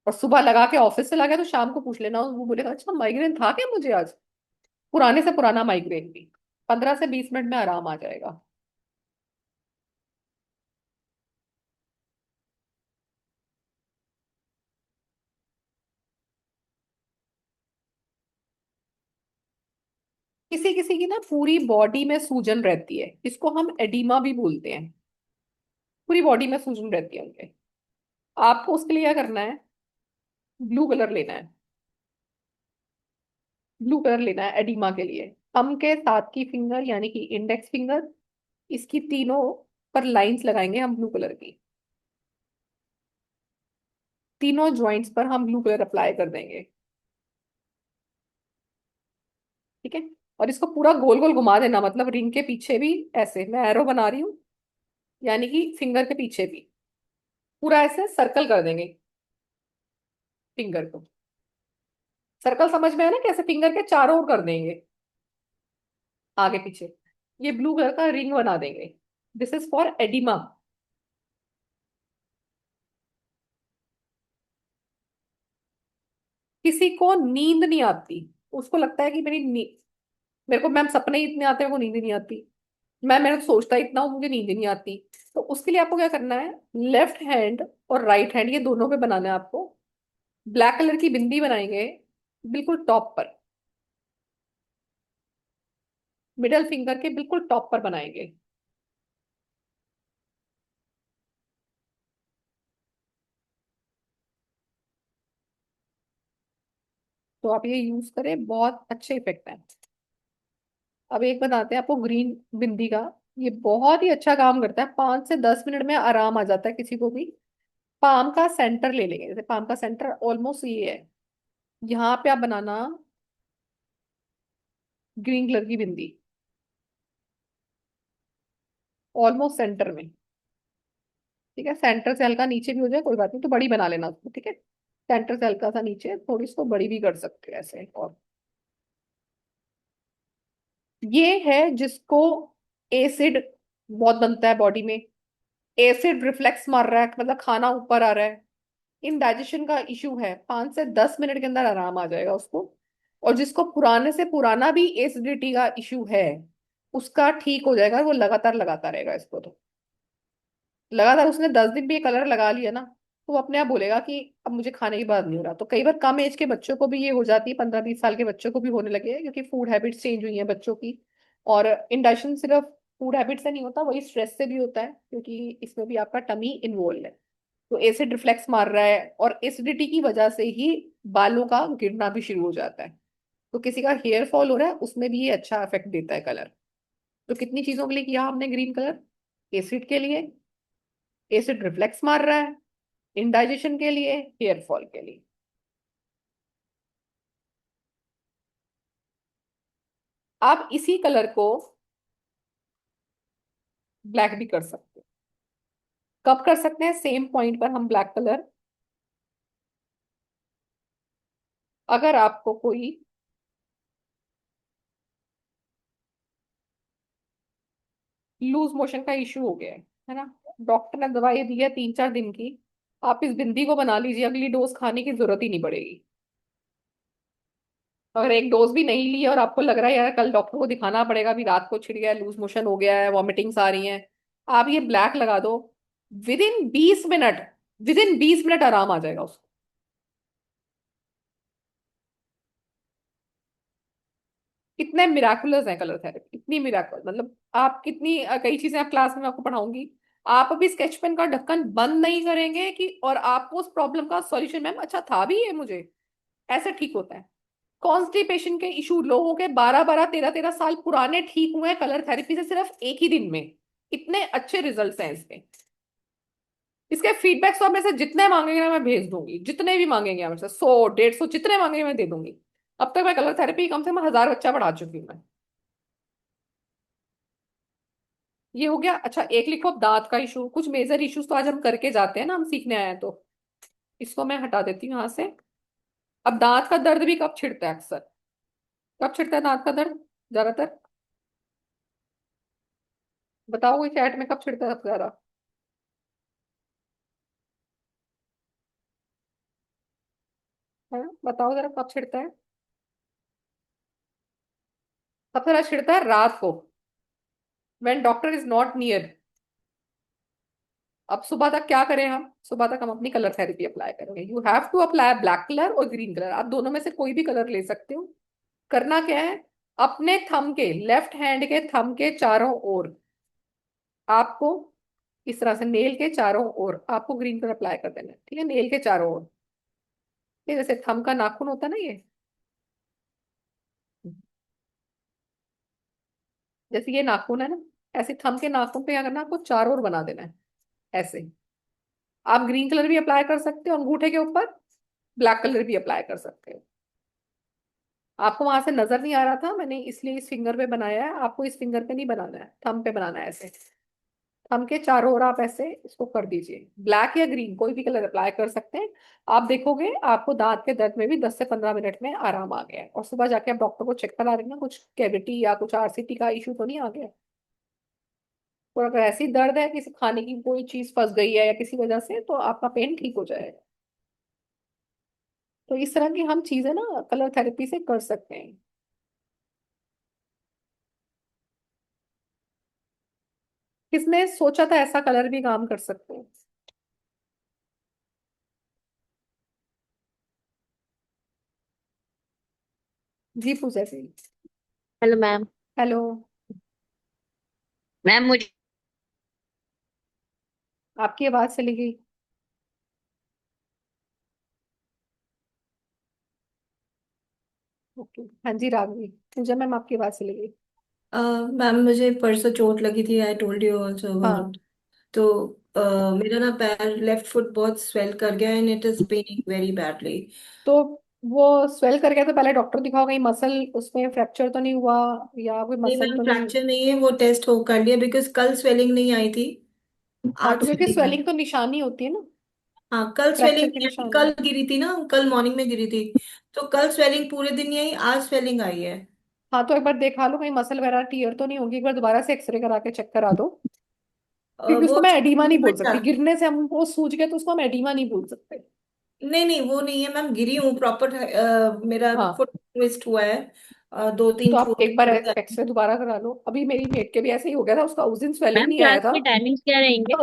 और सुबह लगा के ऑफिस से लगा तो शाम को पूछ लेना, वो बोलेगा अच्छा माइग्रेन था क्या मुझे आज, पुराने से पुराना माइग्रेन भी 15 से 20 मिनट में आराम आ जाएगा। किसी किसी की ना पूरी बॉडी में सूजन रहती है, इसको हम एडिमा भी बोलते हैं, पूरी बॉडी में सूजन रहती है उनके। आपको उसके लिए क्या करना है, ब्लू कलर लेना है, ब्लू कलर लेना है एडिमा के लिए। थंब के साथ की फिंगर यानी कि इंडेक्स फिंगर, इसकी तीनों पर लाइंस लगाएंगे हम ब्लू कलर की, तीनों ज्वाइंट्स पर हम ब्लू कलर अप्लाई कर देंगे, ठीक है। और इसको पूरा गोल गोल घुमा देना, मतलब रिंग के पीछे भी ऐसे, मैं एरो बना रही हूँ, यानी कि फिंगर के पीछे भी पूरा ऐसे सर्कल कर देंगे फिंगर को। सर्कल समझ में है ना, कैसे फिंगर के चारों ओर कर देंगे आगे पीछे, ये ब्लू कलर का रिंग बना देंगे। This is for oedema. किसी को नींद नहीं आती, उसको लगता है कि मेरे को मैम सपने ही इतने आते हैं, मेरे को नींद ही नहीं आती, मैं तो सोचता ही इतना हूँ मुझे नींद ही नहीं आती। तो उसके लिए आपको क्या करना है, लेफ्ट हैंड और राइट हैंड ये दोनों पे बनाना है आपको, ब्लैक कलर की बिंदी बनाएंगे बिल्कुल टॉप पर, मिडल फिंगर के बिल्कुल टॉप पर बनाएंगे। तो आप ये यूज करें, बहुत अच्छे इफेक्ट है। अब एक बताते हैं आपको ग्रीन बिंदी का, ये बहुत ही अच्छा काम करता है, 5 से 10 मिनट में आराम आ जाता है किसी को भी। पाम का सेंटर ले लेंगे, जैसे पाम का सेंटर ऑलमोस्ट ये है, यहाँ पे आप बनाना ग्रीन कलर की बिंदी ऑलमोस्ट सेंटर में, ठीक है। सेंटर से हल्का नीचे भी हो जाए कोई बात नहीं, तो बड़ी बना लेना उसको, ठीक है। सेंटर से हल्का सा नीचे, थोड़ी इसको बड़ी भी कर सकते हो ऐसे। और ये है जिसको एसिड बहुत बनता है बॉडी में, एसिड रिफ्लेक्स मार रहा है, मतलब खाना ऊपर आ रहा है, इनडाइजेशन का इशू है, 5 से 10 मिनट के अंदर आराम आ जाएगा उसको। और जिसको पुराने से पुराना भी एसिडिटी का इशू है, उसका ठीक हो जाएगा, वो लगातार लगाता रहेगा इसको। तो लगातार उसने 10 दिन भी ये कलर लगा लिया ना, तो वो अपने आप बोलेगा कि अब मुझे खाने के बाद नहीं हो रहा। तो कई बार कम एज के बच्चों को भी ये हो जाती है, 15-20 साल के बच्चों को भी होने लगे हैं, क्योंकि फूड हैबिट्स चेंज हुई हैं बच्चों की। और इंडाइजेशन सिर्फ फूड हैबिट से नहीं होता, वही स्ट्रेस से भी होता है, क्योंकि इसमें भी आपका टमी इन्वॉल्व है। तो एसिड रिफ्लेक्स मार रहा है और एसिडिटी की वजह से ही बालों का गिरना भी शुरू हो जाता है। तो किसी का हेयर फॉल हो रहा है, उसमें भी ये अच्छा इफेक्ट देता है कलर। तो कितनी चीजों के लिए किया हमने ग्रीन कलर, एसिड के लिए, एसिड रिफ्लेक्स मार रहा है, इंडाइजेशन के लिए, हेयर फॉल के लिए। आप इसी कलर को ब्लैक भी कर सकते हैं। कब कर सकते हैं, सेम पॉइंट पर हम ब्लैक कलर, अगर आपको कोई लूज मोशन का इश्यू हो गया है ना, डॉक्टर ने दवाई दी है 3-4 दिन की, आप इस बिंदी को बना लीजिए, अगली डोज खाने की जरूरत ही नहीं पड़ेगी। अगर एक डोज भी नहीं ली और आपको लग रहा है यार कल डॉक्टर को दिखाना पड़ेगा, अभी रात को छिड़ गया है, लूज मोशन हो गया है, वॉमिटिंग्स आ रही हैं, आप ये ब्लैक लगा दो, with in 20 minute, with in 20 minute आराम आ जाएगा उसको। इतने मिराकुलस है कलर थेरेपी, इतनी मिराकुलस, मतलब आप कितनी कई चीजें आप क्लास में आपको पढ़ाऊंगी, आप अभी स्केच पेन का ढक्कन बंद नहीं करेंगे कि और आपको उस प्रॉब्लम का सॉल्यूशन, मैम अच्छा था भी ये मुझे, ऐसे ठीक होता है। कॉन्स्टिपेशन के इशू लोगों के 12-12 13-13 साल पुराने ठीक हुए हैं कलर थेरेपी से सिर्फ एक ही दिन में। इतने अच्छे रिजल्ट्स हैं इसके। इसके फीडबैक्स तो आप मेरे से जितने मांगेंगे ना मैं भेज दूंगी, जितने भी मांगेंगे आप मेरे से 100 150 जितने मांगेंगे मैं दे दूंगी। अब तक मैं कलर थेरेपी कम से कम 1000 बच्चा पढ़ा चुकी हूँ मैं। ये हो गया। अच्छा एक लिखो अब दांत का इशू, कुछ मेजर इश्यूज तो आज हम करके जाते हैं ना, हम सीखने आए हैं तो इसको मैं हटा देती हूँ यहाँ से। अब दांत का दर्द भी कब छिड़ता है अक्सर, कब छिड़ता है दांत का दर्द ज्यादातर, बताओ कोई चैट में, कब छिड़ता है सबसे ज्यादा? है बताओ जरा कब छिड़ता है? सबसे ज्यादा छिड़ता है रात को, when doctor is not near. अब सुबह तक क्या करें हम, सुबह तक हम अपनी कलर थेरेपी अप्लाई करेंगे। You have to apply black colour और ग्रीन कलर, आप दोनों में से कोई भी कलर ले सकते हो। करना क्या है, अपने थंब के, लेफ्ट हैंड के थंब के चारों ओर आपको इस तरह से, नेल के चारों ओर आपको ग्रीन कलर अप्लाई कर देना है, ठीक है, नेल के चारों ओर। ये जैसे थंब का नाखून होता है ना, ये जैसे ये नाखून है ना, ऐसे थंब के नाखून पे क्या करना है, आपको चारों ओर बना देना है ऐसे। आप ग्रीन कलर भी अप्लाई कर सकते हो अंगूठे के ऊपर, ब्लैक कलर भी अप्लाई कर सकते हो। आपको वहां से नजर नहीं आ रहा था, मैंने इसलिए इस फिंगर पे बनाया है, आपको इस फिंगर पे नहीं बनाना है, थंब पे बनाना है ऐसे। थंब के चारों ओर आप ऐसे इसको कर दीजिए, ब्लैक या ग्रीन कोई भी कलर अप्लाई कर सकते हैं। आप देखोगे आपको दांत के दर्द में भी 10 से 15 मिनट में आराम आ गया है, और सुबह जाके आप डॉक्टर को चेक करा लेना कुछ कैविटी या कुछ आरसीटी का इशू तो नहीं आ गया। और अगर ऐसी दर्द है, किसी खाने की कोई चीज फंस गई है या किसी वजह से, तो आपका पेन ठीक हो जाएगा। तो इस तरह की हम चीजें ना कलर थेरेपी से कर सकते हैं। किसने सोचा था ऐसा कलर भी काम कर सकते हैं? जी Puja ji. Hello ma'am. Hello. Ma'am मुझे आपकी आवाज चली गई। ओके हाँ जी राघवी। पूजा मैम आपकी आवाज चली गई। मैम मुझे परसों चोट लगी थी, आई टोल्ड यू ऑल्सो हाँ अबाउट। तो मेरा ना पैर, लेफ्ट फुट बहुत स्वेल कर गया and it is Penning very badly. तो वो स्वेल कर गया तो पहले डॉक्टर दिखाओ, कहीं मसल उसमें फ्रैक्चर तो नहीं हुआ, या कोई नहीं मसल मैम, तो नहीं? फ्रैक्चर नहीं है, वो टेस्ट हो कर लिया बिकॉज कल स्वेलिंग नहीं आई थी, हाँ आज तो क्योंकि स्वेलिंग आई। स्वेलिंग तो निशानी होती है ना, हाँ कल स्वेलिंग फ्रैक्चर की नहीं आई, निशानी। कल गिरी थी ना, कल मॉर्निंग में गिरी थी। तो कल स्वेलिंग पूरे दिन नहीं आई, आज स्वेलिंग आई है। हाँ तो एक बार देखा लो कहीं मसल वगैरह टीयर तो नहीं होगी, एक बार दोबारा से एक्सरे करा के चेक करा दो। क्योंकि उसको वो मैं एडीमा नहीं बोल movement सकती, गिरने से हमको सूज गया तो उसको हम एडीमा नहीं बोल सकते। नहीं नहीं, वो नहीं है मैम, गिरी हूँ प्रॉपर। मेरा हाँ फुट ट्विस्ट हुआ है, दो तो तीन आप चोट। एक बार एक्सरे दोबारा करा लो। अभी मेरी मेट के भी ऐसे ही हो गया था, उसका उस दिन स्वेलिंग मैम नहीं आया क्लास था। के टाइमिंग्स क्या रहेंगे?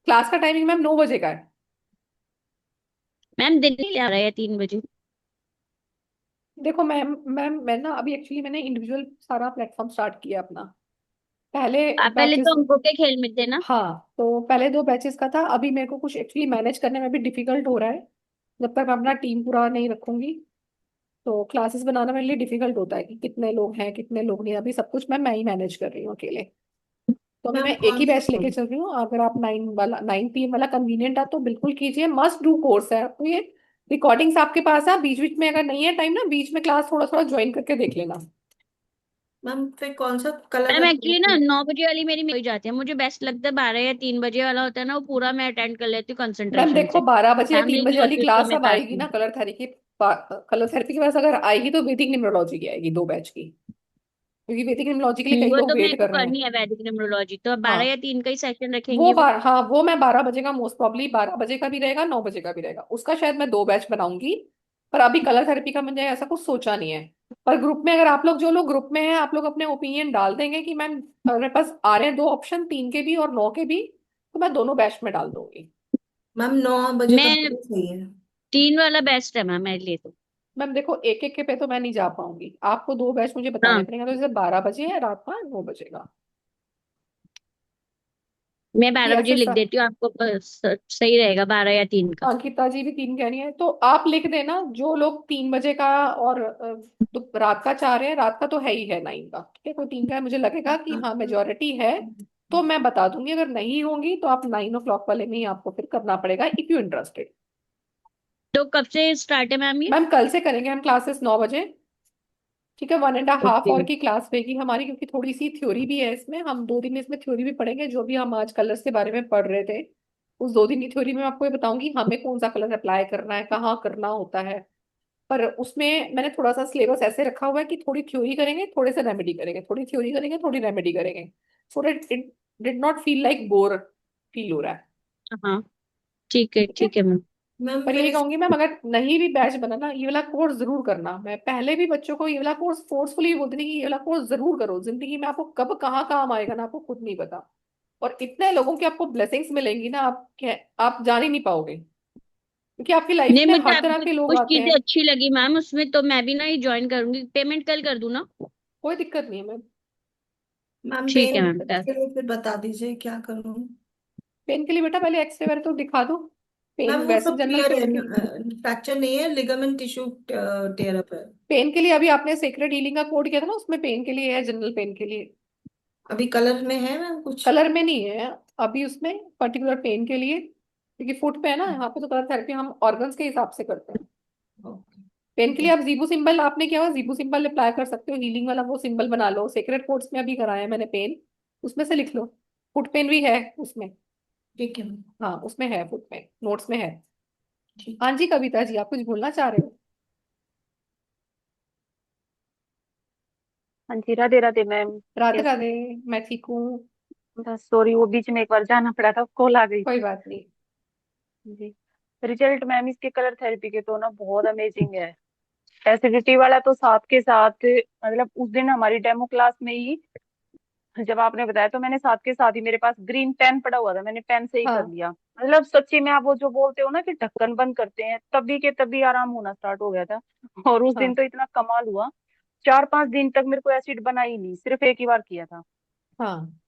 क्लास का टाइमिंग मैम 9 बजे का है। मैम दिन में आ रहा है 3 बजे? देखो मैम मैम मैं ना अभी एक्चुअली मैंने इंडिविजुअल सारा प्लेटफॉर्म स्टार्ट किया अपना। पहले आप पहले बैचेस, तो अंकों के खेल में थे ना। हाँ तो पहले 2 बैचेस का था, अभी मेरे को कुछ एक्चुअली मैनेज करने में भी डिफिकल्ट हो रहा है, जब तक मैं अपना टीम पूरा नहीं रखूंगी। तो क्लासेस बनाना मेरे लिए डिफिकल्ट होता है कि कितने लोग हैं कितने लोग नहीं, अभी सब कुछ मैं ही मैनेज कर रही हूँ अकेले। तो अभी मैम मैं एक कौन ही सा? बैच लेके चल रही हूँ। अगर आप 9 PM वाला कन्वीनियंट है तो बिल्कुल कीजिए, मस्ट डू कोर्स है आपको ये। रिकॉर्डिंग्स आपके पास है, बीच बीच में अगर नहीं है टाइम ना, बीच में क्लास थोड़ा थोड़ा ज्वाइन करके देख लेना। मैम फिर कौन सा कलर मैम है? एक्चुअली ना 9 बजे वाली मेरी हो जाती है, मुझे बेस्ट लगता है 12 या 3 बजे वाला होता है ना, वो पूरा मैं अटेंड कर लेती हूँ मैम कंसंट्रेशन देखो से। 12 बजे या तीन फैमिली बजे नहीं वाली होती उस क्लास समय अब पास आएगी में। ना कलर थेरेपी की, कलर थेरेपी के पास अगर आएगी तो वैदिक न्यूमरोलॉजी की आएगी 2 बैच की, क्योंकि वैदिक न्यूमरोलॉजी के लिए कई वो लोग तो मेरे वेट को कर रहे हैं। करनी है वैदिक न्यूमरोलॉजी, तो 12 या 3 का ही सेशन वो रखेंगे वो। बार हाँ वो मैं 12 बजे का, मोस्ट प्रॉब्ली 12 बजे का भी रहेगा, 9 बजे का भी रहेगा, उसका शायद मैं 2 बैच बनाऊंगी। पर अभी कलर थेरेपी का मैंने ऐसा कुछ सोचा नहीं है। पर ग्रुप में अगर आप लोग, जो लोग ग्रुप में हैं, आप लोग अपने ओपिनियन डाल देंगे कि मैम मेरे पास आ रहे हैं 2 ऑप्शन, 3 के भी और 9 के भी, तो मैं दोनों बैच में डाल दूंगी। मैम 9 बजे का मैं तो सही है। 3 वाला बेस्ट है मैम मेरे लिए तो। मैम देखो, एक एक के पे तो मैं नहीं जा पाऊंगी, आपको 2 बैच मुझे बताने हाँ, पड़ेंगे, तो जैसे 12 बजे है रात का 9 बजे का। मैं क्योंकि 12 बजे ऐसे लिख सब, देती हूँ आपको, सही रहेगा 12 या 3 का। अंकिता जी भी 3 कह रही है, तो आप लिख देना जो लोग 3 बजे का और रात का चाह रहे हैं, रात का तो है ही है 9 का, ठीक है, कोई 3 का है, मुझे लगेगा कि हाँ मेजोरिटी है, तो मैं बता दूंगी, अगर नहीं होंगी तो आप 9 o'clock वाले में ही आपको फिर करना पड़ेगा, इफ यू इंटरेस्टेड। तो कब से स्टार्ट है मैम ये? मैम कल से करेंगे हम क्लासेस 9 बजे, ठीक है, 1.5 ओके। और की क्लास रहेगी हमारी, क्योंकि थोड़ी सी थ्योरी भी है इसमें, हम 2 दिन इसमें थ्योरी भी पढ़ेंगे, जो भी हम आज कलर्स के बारे में पढ़ रहे थे, उस 2 दिन की थ्योरी में मैं आपको ये बताऊंगी हमें कौन सा कलर अप्लाई करना है, कहाँ करना होता है। पर उसमें मैंने थोड़ा सा सिलेबस ऐसे रखा हुआ है कि थोड़ी थ्योरी करेंगे, थोड़े से रेमेडी करेंगे, थोड़ी थ्योरी करेंगे, थोड़ी रेमेडी करेंगे, so that it did not feel like bore feel हो रहा है। हाँ, ठीक है, ठीक है, ठीक है मैम। मैम पर फिर यही इस कहूंगी मैम, अगर नहीं भी बैच बना ना, ये वाला कोर्स जरूर करना, मैं पहले भी बच्चों को ये वाला कोर्स फोर्सफुली बोलती थी कि ये वाला कोर्स जरूर करो, जिंदगी में आपको कब कहाँ काम आएगा ना आपको खुद नहीं पता, और इतने लोगों की आपको ब्लेसिंग्स मिलेंगी ना, आप जान ही नहीं पाओगे, क्योंकि आपकी लाइफ नहीं, में मुझे हर तरह आपकी के लोग कुछ आते चीजें हैं। अच्छी लगी मैम उसमें, तो मैं भी ना ये ज्वाइन करूंगी। पेमेंट कल कर दूं ना? कोई दिक्कत नहीं है मैम। मैम ठीक पेन है मैम। के लिए फिर बता दीजिए क्या करूँ। पेन के लिए बेटा पहले एक्सरे वगैरह तो दिखा दो, मैम पेन वो वैसे सब जनरल क्लियर पेन के लिए। है, फ्रैक्चर नहीं है, लिगामेंट टिश्यू टेयर अप है। पेन के लिए अभी आपने सेक्रेट हीलिंग का कोड किया था ना, उसमें पेन के लिए है, जनरल पेन के लिए। अभी कलर में है मैम कुछ? कलर में नहीं है अभी उसमें, पर्टिकुलर पेन के लिए, क्योंकि फुट पे है ना, यहाँ पे तो कलर थेरेपी हम ऑर्गन्स के हिसाब से करते हैं। ओके, पेन ठीक के है। लिए आप जीबू सिंबल आपने किया हुआ, जीबू सिंबल अप्लाई कर सकते हो, हीलिंग वाला वो सिंबल बना लो, सेक्रेट कोड्स में अभी कराया है मैंने पेन, उसमें से लिख लो, फुट पेन भी है उसमें। ठीक है मैम। हाँ उसमें है, फुट पेन नोट्स में है। ठीक हाँ है। जी कविता जी, आप कुछ बोलना चाह रहे हो? हाँ जी, राधे राधे मैम। राधे कैसे? राधे। मैं ठीक हूँ। बस सॉरी, वो बीच में एक बार जाना पड़ा था, कॉल आ गई कोई थी। बात नहीं। जी। रिजल्ट मैम इसके कलर थेरेपी के तो ना बहुत अमेजिंग है। एसिडिटी वाला तो साथ के साथ, मतलब उस दिन हमारी डेमो क्लास में ही जब आपने बताया तो मैंने साथ के साथ ही, मेरे पास ग्रीन पेन पड़ा हुआ था, मैंने पेन से ही कर हाँ लिया। मतलब सच्ची में आप वो जो बोलते हो ना कि ढक्कन बंद करते हैं, तभी के तभी आराम होना स्टार्ट हो गया था। और उस दिन हाँ तो इतना कमाल हुआ, 4-5 दिन तक मेरे को एसिड बना ही नहीं, सिर्फ एक ही बार किया था। हाँ।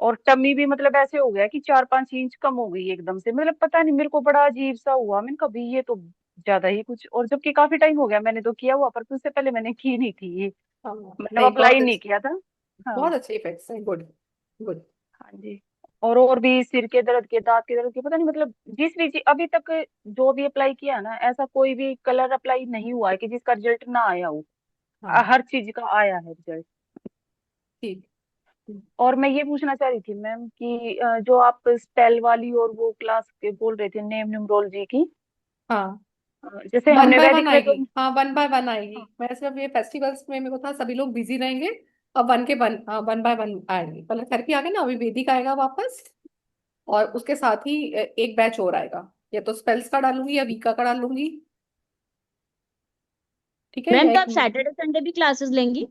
और टम्मी भी मतलब ऐसे हो गया कि 4-5 इंच कम हो गई एकदम से, मतलब पता नहीं मेरे को बड़ा अजीब सा हुआ, मैंने कभी ये तो ज्यादा ही कुछ, और जबकि काफी टाइम हो गया मैंने तो किया हुआ, पर उससे पहले मैंने की नहीं थी ये, हाँ मतलब नहीं, अप्लाई बहुत नहीं अच्छे, किया था। हाँ। बहुत अच्छे इफेक्ट्स हैं, गुड गुड। हाँ जी। और भी सिर के दर्द के, दांत के दर्द के, पता नहीं, मतलब जिस भी चीज अभी तक जो भी अप्लाई किया ना, ऐसा कोई भी कलर अप्लाई नहीं हुआ है कि जिसका रिजल्ट ना आया हो। हाँ हर चीज का आया है रिजल्ट। ठीक। और मैं ये पूछना चाह रही थी मैम कि जो आप स्पेल वाली और वो क्लास के बोल रहे थे, नेम न्यूमरोलॉजी की, हाँ जैसे वन हमने बाय वन वैदिक में आएगी, तो। हाँ 1 by 1 आएगी, हाँ। मैं सिर्फ ये फेस्टिवल्स में मेरे को था सभी लोग बिजी रहेंगे, अब 1 के 1, हाँ 1 by 1 आएगी, कलर थेरेपी आ गया ना, अभी वैदिक आएगा वापस, और उसके साथ ही एक बैच और आएगा, या तो स्पेल्स का डालूंगी या वीका का डालूंगी, ठीक है, मैम या तो एक। आप सैटरडे संडे भी क्लासेस लेंगी?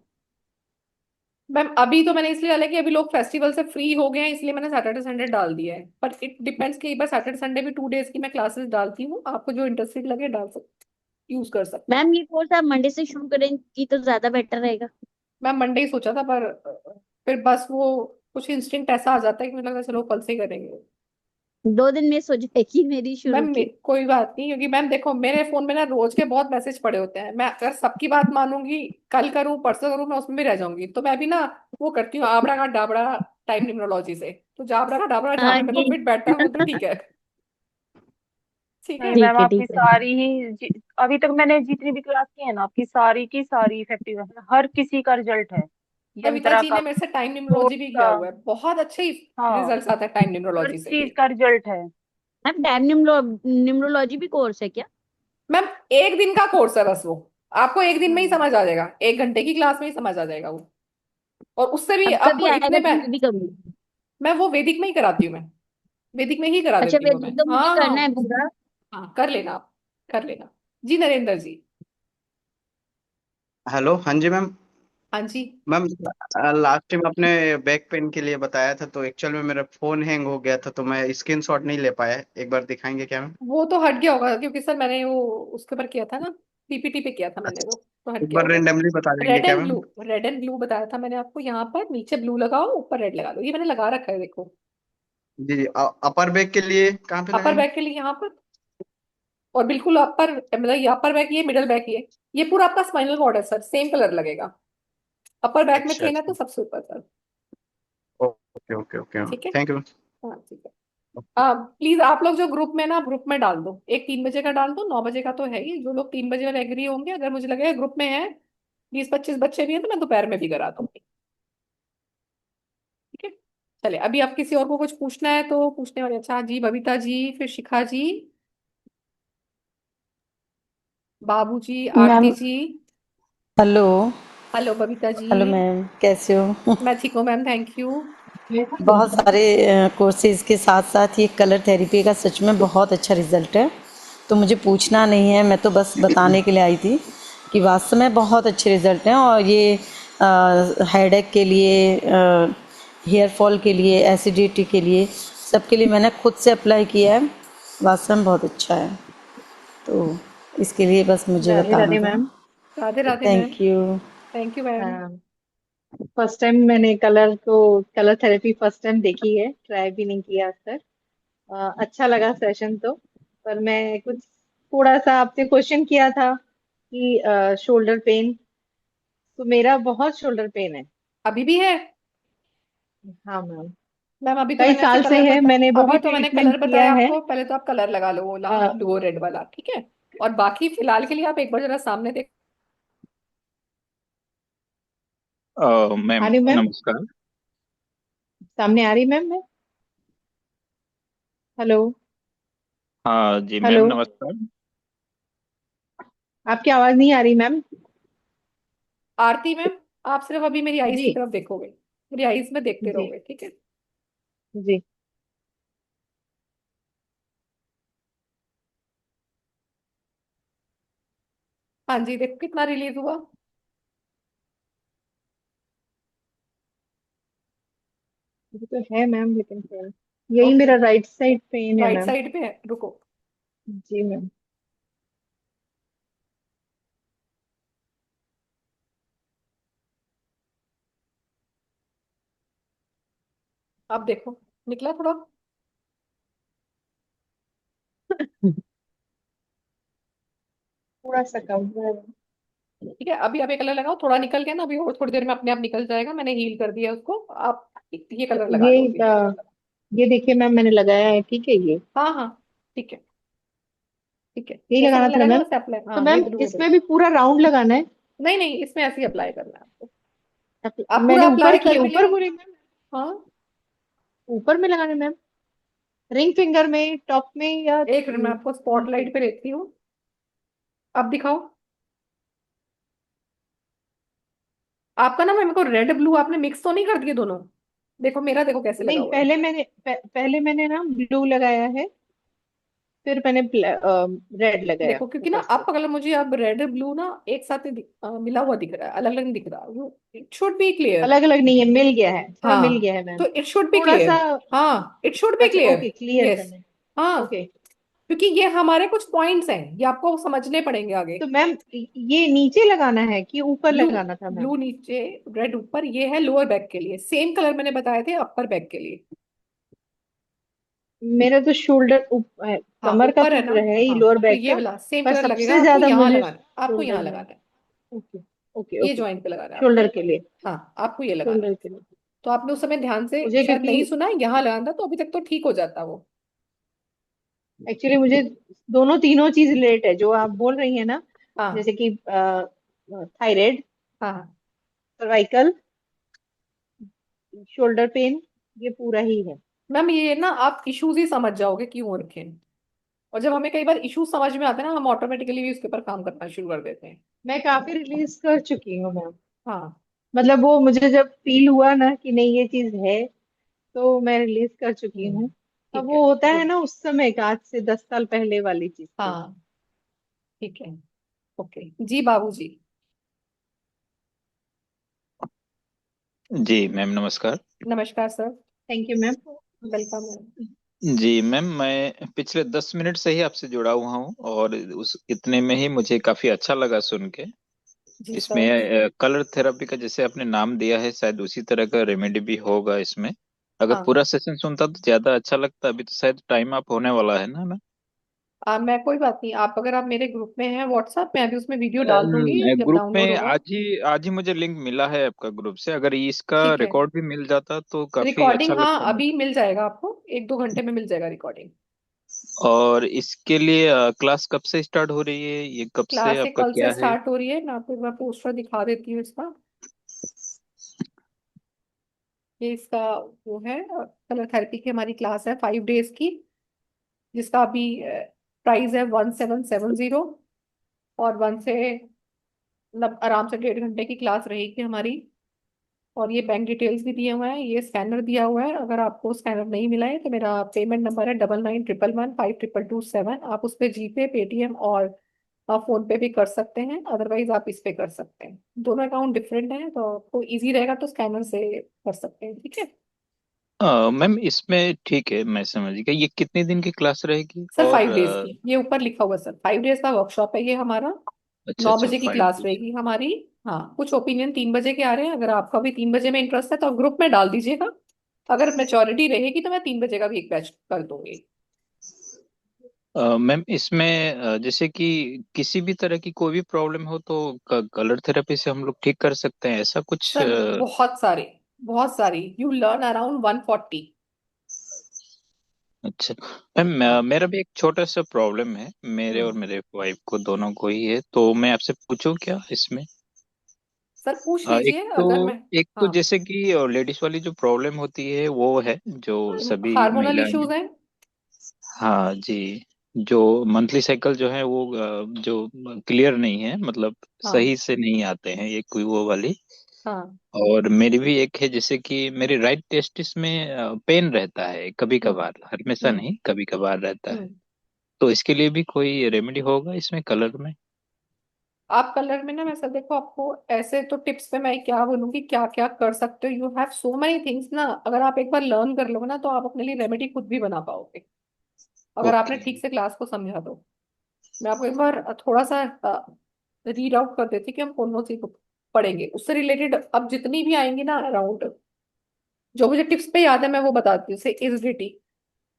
मैम अभी तो मैंने इसलिए डाला कि अभी लोग फेस्टिवल से फ्री हो गए हैं, इसलिए मैंने सैटरडे संडे डाल दिया है, पर इट डिपेंड्स कि एक बार सैटरडे संडे भी 2 डेज की मैं क्लासेस डालती हूँ, आपको जो इंटरेस्टेड लगे डाल सकते, यूज कर सकते हैं। मैम ये कोर्स आप मंडे से शुरू करेंगी तो ज्यादा बेटर रहेगा। मैं मंडे ही सोचा था, पर फिर बस वो कुछ इंस्टिंक्ट ऐसा आ जाता है कि मुझे लगा चलो कल से ही करेंगे। 2 दिन में हो जाएगी मेरी शुरू मैम की। कोई बात नहीं, क्योंकि मैम देखो मेरे फोन में ना रोज के बहुत मैसेज पड़े होते हैं, मैं अगर सबकी बात मानूंगी, कल करूँ परसों करूँ, मैं उसमें भी रह जाऊंगी, तो मैं भी ना वो करती हूँ आबड़ा का डाबड़ा टाइम न्यूमरोलॉजी से, तो जाबड़ा का डाबड़ा जहाँ हाँ पे मेरे को जी। फिट बैठता है वो तो ठीक है। ठीक है। नहीं मैम, ठीक है, आपकी ठीक है। सारी ही अभी तक मैंने जितनी भी क्लास की है ना, आपकी सारी की सारी इफेक्टिव है, हर किसी का रिजल्ट है। कविता यंत्रा जी का, ने मेरे से टाइम न्यूमरोलॉजी कोर्स भी का। किया हुआ है, बहुत अच्छे हाँ। रिजल्ट्स आते हैं टाइम हर न्यूमरोलॉजी से भी। चीज का रिजल्ट है। मैम टाइम न्यूमरोलॉजी भी कोर्स है क्या? मैम एक दिन का कोर्स है बस वो, आपको एक दिन में ही हम्म। समझ आ जाएगा, 1 घंटे की क्लास में ही समझ आ जाएगा वो, और उससे भी अब कभी आपको आएगा इतने तो मैं भी करूंगी। मैं वो वैदिक में ही कराती हूँ, मैं वैदिक में ही करा अच्छा, देती हूँ मैं, वैदिक तो मुझे हाँ हाँ। करना है पूरा। हाँ कर लेना आप, कर लेना। जी नरेंद्र जी। हेलो, हाँ जी मैम। हाँ जी। मैम लास्ट टाइम आपने बैक पेन के लिए बताया था, तो एक्चुअल में मेरा फोन हैंग हो गया था, तो मैं स्क्रीनशॉट नहीं ले पाया, एक बार दिखाएंगे क्या मैम? वो तो हट गया होगा, क्योंकि सर मैंने वो उसके ऊपर किया था ना, पीपीटी पे किया था मैंने अच्छा, तो हट एक गया बार होगा। रेंडमली बता देंगे रेड क्या and ma'am? Blue, red and blue बताया था मैंने आपको। यहाँ पर नीचे ब्लू लगाओ, ऊपर रेड लगा लो। ये मैंने लगा रखा है देखो। जी जी, अपर बैक के लिए कहाँ पे अपर लगाएंगे? बैक के लिए यहाँ पर, और बिल्कुल अपर, मतलब ये अपर बैक, ये मिडल बैक, ये पूरा आपका स्पाइनल कॉर्ड है सर, सेम कलर लगेगा। अपर बैक में अच्छा खेलना है तो अच्छा, सबसे ऊपर सर। ओके ओके ओके, ठीक है। Thank you. हाँ ठीक है। प्लीज आप लोग जो ग्रुप में ना, ग्रुप में डाल दो, एक 3 बजे का डाल दो, 9 बजे का तो है ही। जो लोग 3 बजे वाले एग्री होंगे, अगर मुझे लगेगा ग्रुप में है 20-25 बच्चे भी हैं, तो मैं दोपहर में भी करा दूंगी। ठीक है। चले, अभी आप किसी और को कुछ पूछना है तो पूछने वाले। अच्छा जी, बबीता जी, फिर शिखा जी, बाबू जी, आरती मैम, जी। Hello. Hello Babita ji. Hello ma'am, कैसे हो? मैं ठीक हूँ मैम, थैंक यू। बहुत सारे कोर्सेज के साथ साथ ये कलर थेरेपी का सच में बहुत अच्छा रिजल्ट है। तो मुझे पूछना नहीं है, मैं तो बस बताने के लिए आई थी कि वास्तव में बहुत अच्छे रिजल्ट हैं। और ये हेडेक के लिए, हेयर फॉल के लिए, एसिडिटी के लिए, सबके लिए मैंने खुद से अप्लाई किया है। वास्तव में बहुत अच्छा है। तो इसके लिए बस मुझे राधे बताना राधे था। Ma'am. Radhe Radhe ma'am. Thank you. Thank you ma'am. First time मैंने कलर थेरेपी फर्स्ट टाइम देखी है, ट्राई भी नहीं किया आज तक। अच्छा लगा सेशन तो। पर मैं कुछ थोड़ा सा आपसे क्वेश्चन किया था कि शोल्डर पेन, तो मेरा बहुत शोल्डर पेन है। अभी भी है हाँ मैम, मैम? अभी तो कई मैंने ऐसे साल से कलर है, मैंने वो अभी भी तो मैंने ट्रीटमेंट कलर किया बताया है। आपको। पहले तो आप कलर लगा लो, वो अ, ब्लू और रेड वाला, ठीक है। और बाकी फिलहाल के लिए आप एक बार जरा सामने देख। मैम आ रही मैम, नमस्कार। सामने आ रही मैम? मैं हेलो हाँ जी मैम हेलो, नमस्कार। आपकी आवाज नहीं आ रही मैम। आरती मैम, आप सिर्फ अभी मेरी आईज की जी तरफ देखोगे, मेरी आईज में देखते जी रहोगे, ठीक है। जी। हाँ जी, देखो कितना रिलीज हुआ। ये तो है मैम, लेकिन पेन यही ओके, मेरा राइट साइड पेन है राइट मैम। साइड पे है, रुको। जी मैम। अब देखो, निकला थोड़ा। थोड़ा सा कम है। ठीक है, अभी आप ये कलर लगाओ, थोड़ा निकल गया ना अभी, और थोड़ी देर में अपने आप निकल जाएगा। मैंने हील कर दिया उसको। आप ये तो कलर लगा ये लो अभी। ये देखिए मैम, मैंने लगाया है, ठीक है ये। हाँ हाँ, ठीक है। ठीक है, यही जैसे लगाना मैंने था ना लगाया ना मैम? वैसे अप्लाई, तो हाँ ये मैम ब्लू है इसमें भी पूरा राउंड लगाना है? नहीं नहीं, इसमें ऐसे ही अप्लाई करना है आपको। आप मैंने पूरा ऊपर अप्लाई किए, कर भी ऊपर लिया। बोले मैम? हाँ, ऊपर में लगाना है मैम? रिंग फिंगर में, टॉप में, या एक मिनट मैं आपको नीचे? स्पॉटलाइट पे लेती हूँ। अब दिखाओ। आपका ना, मेरे को रेड ब्लू आपने मिक्स तो नहीं कर दिए दोनों? देखो मेरा, देखो कैसे लगा नहीं, हुआ है। पहले मैंने ना ब्लू लगाया है, फिर मैंने रेड लगाया देखो, क्योंकि ना ऊपर से। आपका कलर मुझे अब रेड ब्लू ना एक साथ ही मिला हुआ दिख रहा है, अलग अलग नहीं दिख रहा। It should be clear. अलग अलग नहीं है, मिल गया है, थोड़ा मिल हाँ, गया है मैम। तो इट शुड बी थोड़ा सा। क्लियर। हाँ, इट शुड बी अच्छा क्लियर। Okay, clear yes. करना है। हाँ, ओके। क्योंकि ये हमारे कुछ पॉइंट्स हैं, ये आपको समझने पड़ेंगे आगे। तो मैम ये नीचे लगाना है कि ऊपर ब्लू, लगाना था मैम? ब्लू नीचे, रेड ऊपर। ये है लोअर बैक के लिए, सेम कलर मैंने बताए थे अपर बैक के लिए। मेरा तो शोल्डर हाँ कमर का ऊपर है ना। तो है ही, हाँ, लोअर तो बैक ये का। वाला सेम पर कलर लगेगा सबसे आपको, ज्यादा यहाँ मुझे लगाना है, आपको शोल्डर यहाँ में। लगाना है। ओके ओके ये ओके। ज्वाइंट पे लगाना है आपको। शोल्डर के लिए। हाँ, आपको ये लगाना है। शोल्डर के लिए तो आपने उस समय ध्यान से मुझे, शायद नहीं क्योंकि सुना, यहाँ लगाना था, तो अभी तक तो ठीक हो जाता वो। एक्चुअली मुझे दोनों तीनों चीज रिलेट है जो आप बोल रही है ना। हाँ जैसे कि थायराइड, हाँ सर्वाइकल, शोल्डर पेन, ये पूरा ही है। मैम, ये ना आप इश्यूज ही समझ जाओगे क्यों हो रखे हैं। और जब हमें कई बार इश्यूज समझ में आते हैं ना, हम ऑटोमेटिकली भी उसके ऊपर काम करना शुरू कर देते हैं। मैं काफी रिलीज कर चुकी हूँ मैम। हाँ मतलब वो मुझे जब फील हुआ ना कि नहीं ये चीज है, तो मैं रिलीज कर चुकी हूँ। अब ठीक है, वो होता है गुड। ना उस समय का, आज से 10 साल पहले वाली चीज थी। हाँ ठीक है। ओके जी, बाबूजी। जी मैम नमस्कार। नमस्कार sir. Thank you ma'am. Welcome ma'am. जी मैम, मैं पिछले 10 मिनट से ही आपसे जुड़ा हुआ हूँ और उस इतने में ही मुझे काफी अच्छा लगा सुन के। जी इसमें सर। कलर थेरेपी का जैसे आपने नाम दिया है, शायद उसी तरह का रेमेडी भी होगा इसमें। अगर हाँ पूरा सेशन सुनता तो ज्यादा अच्छा लगता। अभी तो शायद टाइम अप होने वाला है ना। मैं कोई बात नहीं, आप अगर आप मेरे ग्रुप में हैं व्हाट्सएप में, अभी उसमें वीडियो डाल दूंगी जब ग्रुप डाउनलोड में होगा। आज ही मुझे लिंक मिला है आपका ग्रुप से। अगर इसका ठीक है। रिकॉर्ड भी मिल जाता तो काफी अच्छा रिकॉर्डिंग हाँ लगता अभी मुझे। मिल जाएगा आपको, 1-2 घंटे में मिल जाएगा रिकॉर्डिंग। और इसके लिए क्लास कब से स्टार्ट हो रही है, ये कब से क्लास ये आपका कल से क्या है? स्टार्ट हो रही है, मैं आपको एक बार पोस्टर दिखा देती हूँ इसका। ये इसका वो है, कलर थेरेपी की हमारी क्लास है 5 डेज की, जिसका अभी प्राइस है 1770। और 1 से मतलब आराम से 1.5 घंटे की क्लास रहेगी हमारी। और ये बैंक डिटेल्स भी दिए हुए हैं, ये स्कैनर दिया हुआ है। अगर आपको स्कैनर नहीं मिला है तो मेरा पेमेंट नंबर है 9911152227। आप उस पर जीपे, पेटीएम और आप फोन पे भी कर सकते हैं, अदरवाइज आप इस पे कर सकते हैं। दोनों अकाउंट डिफरेंट हैं, तो आपको इजी रहेगा तो स्कैनर से कर सकते हैं, ठीक है। मैम इसमें ठीक है, मैं समझ गया। ये कितने दिन की क्लास रहेगी? सर और 5 डेज की, ये ऊपर लिखा हुआ है सर, 5 डेज का वर्कशॉप है ये हमारा। अच्छा नौ अच्छा, बजे की फाइव क्लास डेज रहेगी हमारी। हाँ, कुछ ओपिनियन 3 बजे के आ रहे हैं, अगर आपका भी 3 बजे में इंटरेस्ट है तो आप ग्रुप में डाल दीजिएगा। अगर मेचोरिटी रहेगी तो मैं 3 बजे का भी एक बैच कर दूंगी। मैम इसमें जैसे कि किसी भी तरह की कोई भी प्रॉब्लम हो तो कलर थेरेपी से हम लोग ठीक कर सकते हैं, ऐसा कुछ सर बहुत सारी यू लर्न अराउंड 140। अच्छा मैम, हाँ। मेरा भी एक छोटा सा प्रॉब्लम है। मेरे और हम्म। मेरे वाइफ को, दोनों को ही है। तो मैं आपसे पूछूं क्या इसमें? सर पूछ एक लीजिए तो अगर मैं। एक तो हाँ। जैसे कि लेडीज वाली जो प्रॉब्लम होती है वो है, जो सभी हार्मोनल महिलाएं। इश्यूज हैं। हाँ जी। जो मंथली साइकिल जो है वो जो क्लियर नहीं है, मतलब हाँ। सही से नहीं आते हैं, ये कोई वो वाली। हाँ। और मेरी भी एक है, जैसे कि मेरी राइट टेस्टिस में पेन रहता है कभी हम्म। कभार, हमेशा हम्म। नहीं, कभी कभार रहता है। हम्म। तो इसके लिए भी कोई रेमेडी होगा इसमें कलर में? आप कलर में ना, वैसे देखो आपको ऐसे तो टिप्स पे मैं क्या बोलूंगी, क्या क्या कर सकते हो, you have so many things ना। अगर आप एक बार लर्न कर लोगे ना तो आप अपने लिए रेमेडी खुद भी बना पाओगे, अगर आपने ओके। ठीक से क्लास को समझा तो। मैं आपको एक बार थोड़ा सा रीड आउट कर देती कि हम कौन कौन सी book पढ़ेंगे उससे रिलेटेड, अब जितनी भी आएंगी ना अराउंड, जो मुझे टिप्स पे याद है मैं वो बताती हूँ। जैसे एसिडिटी,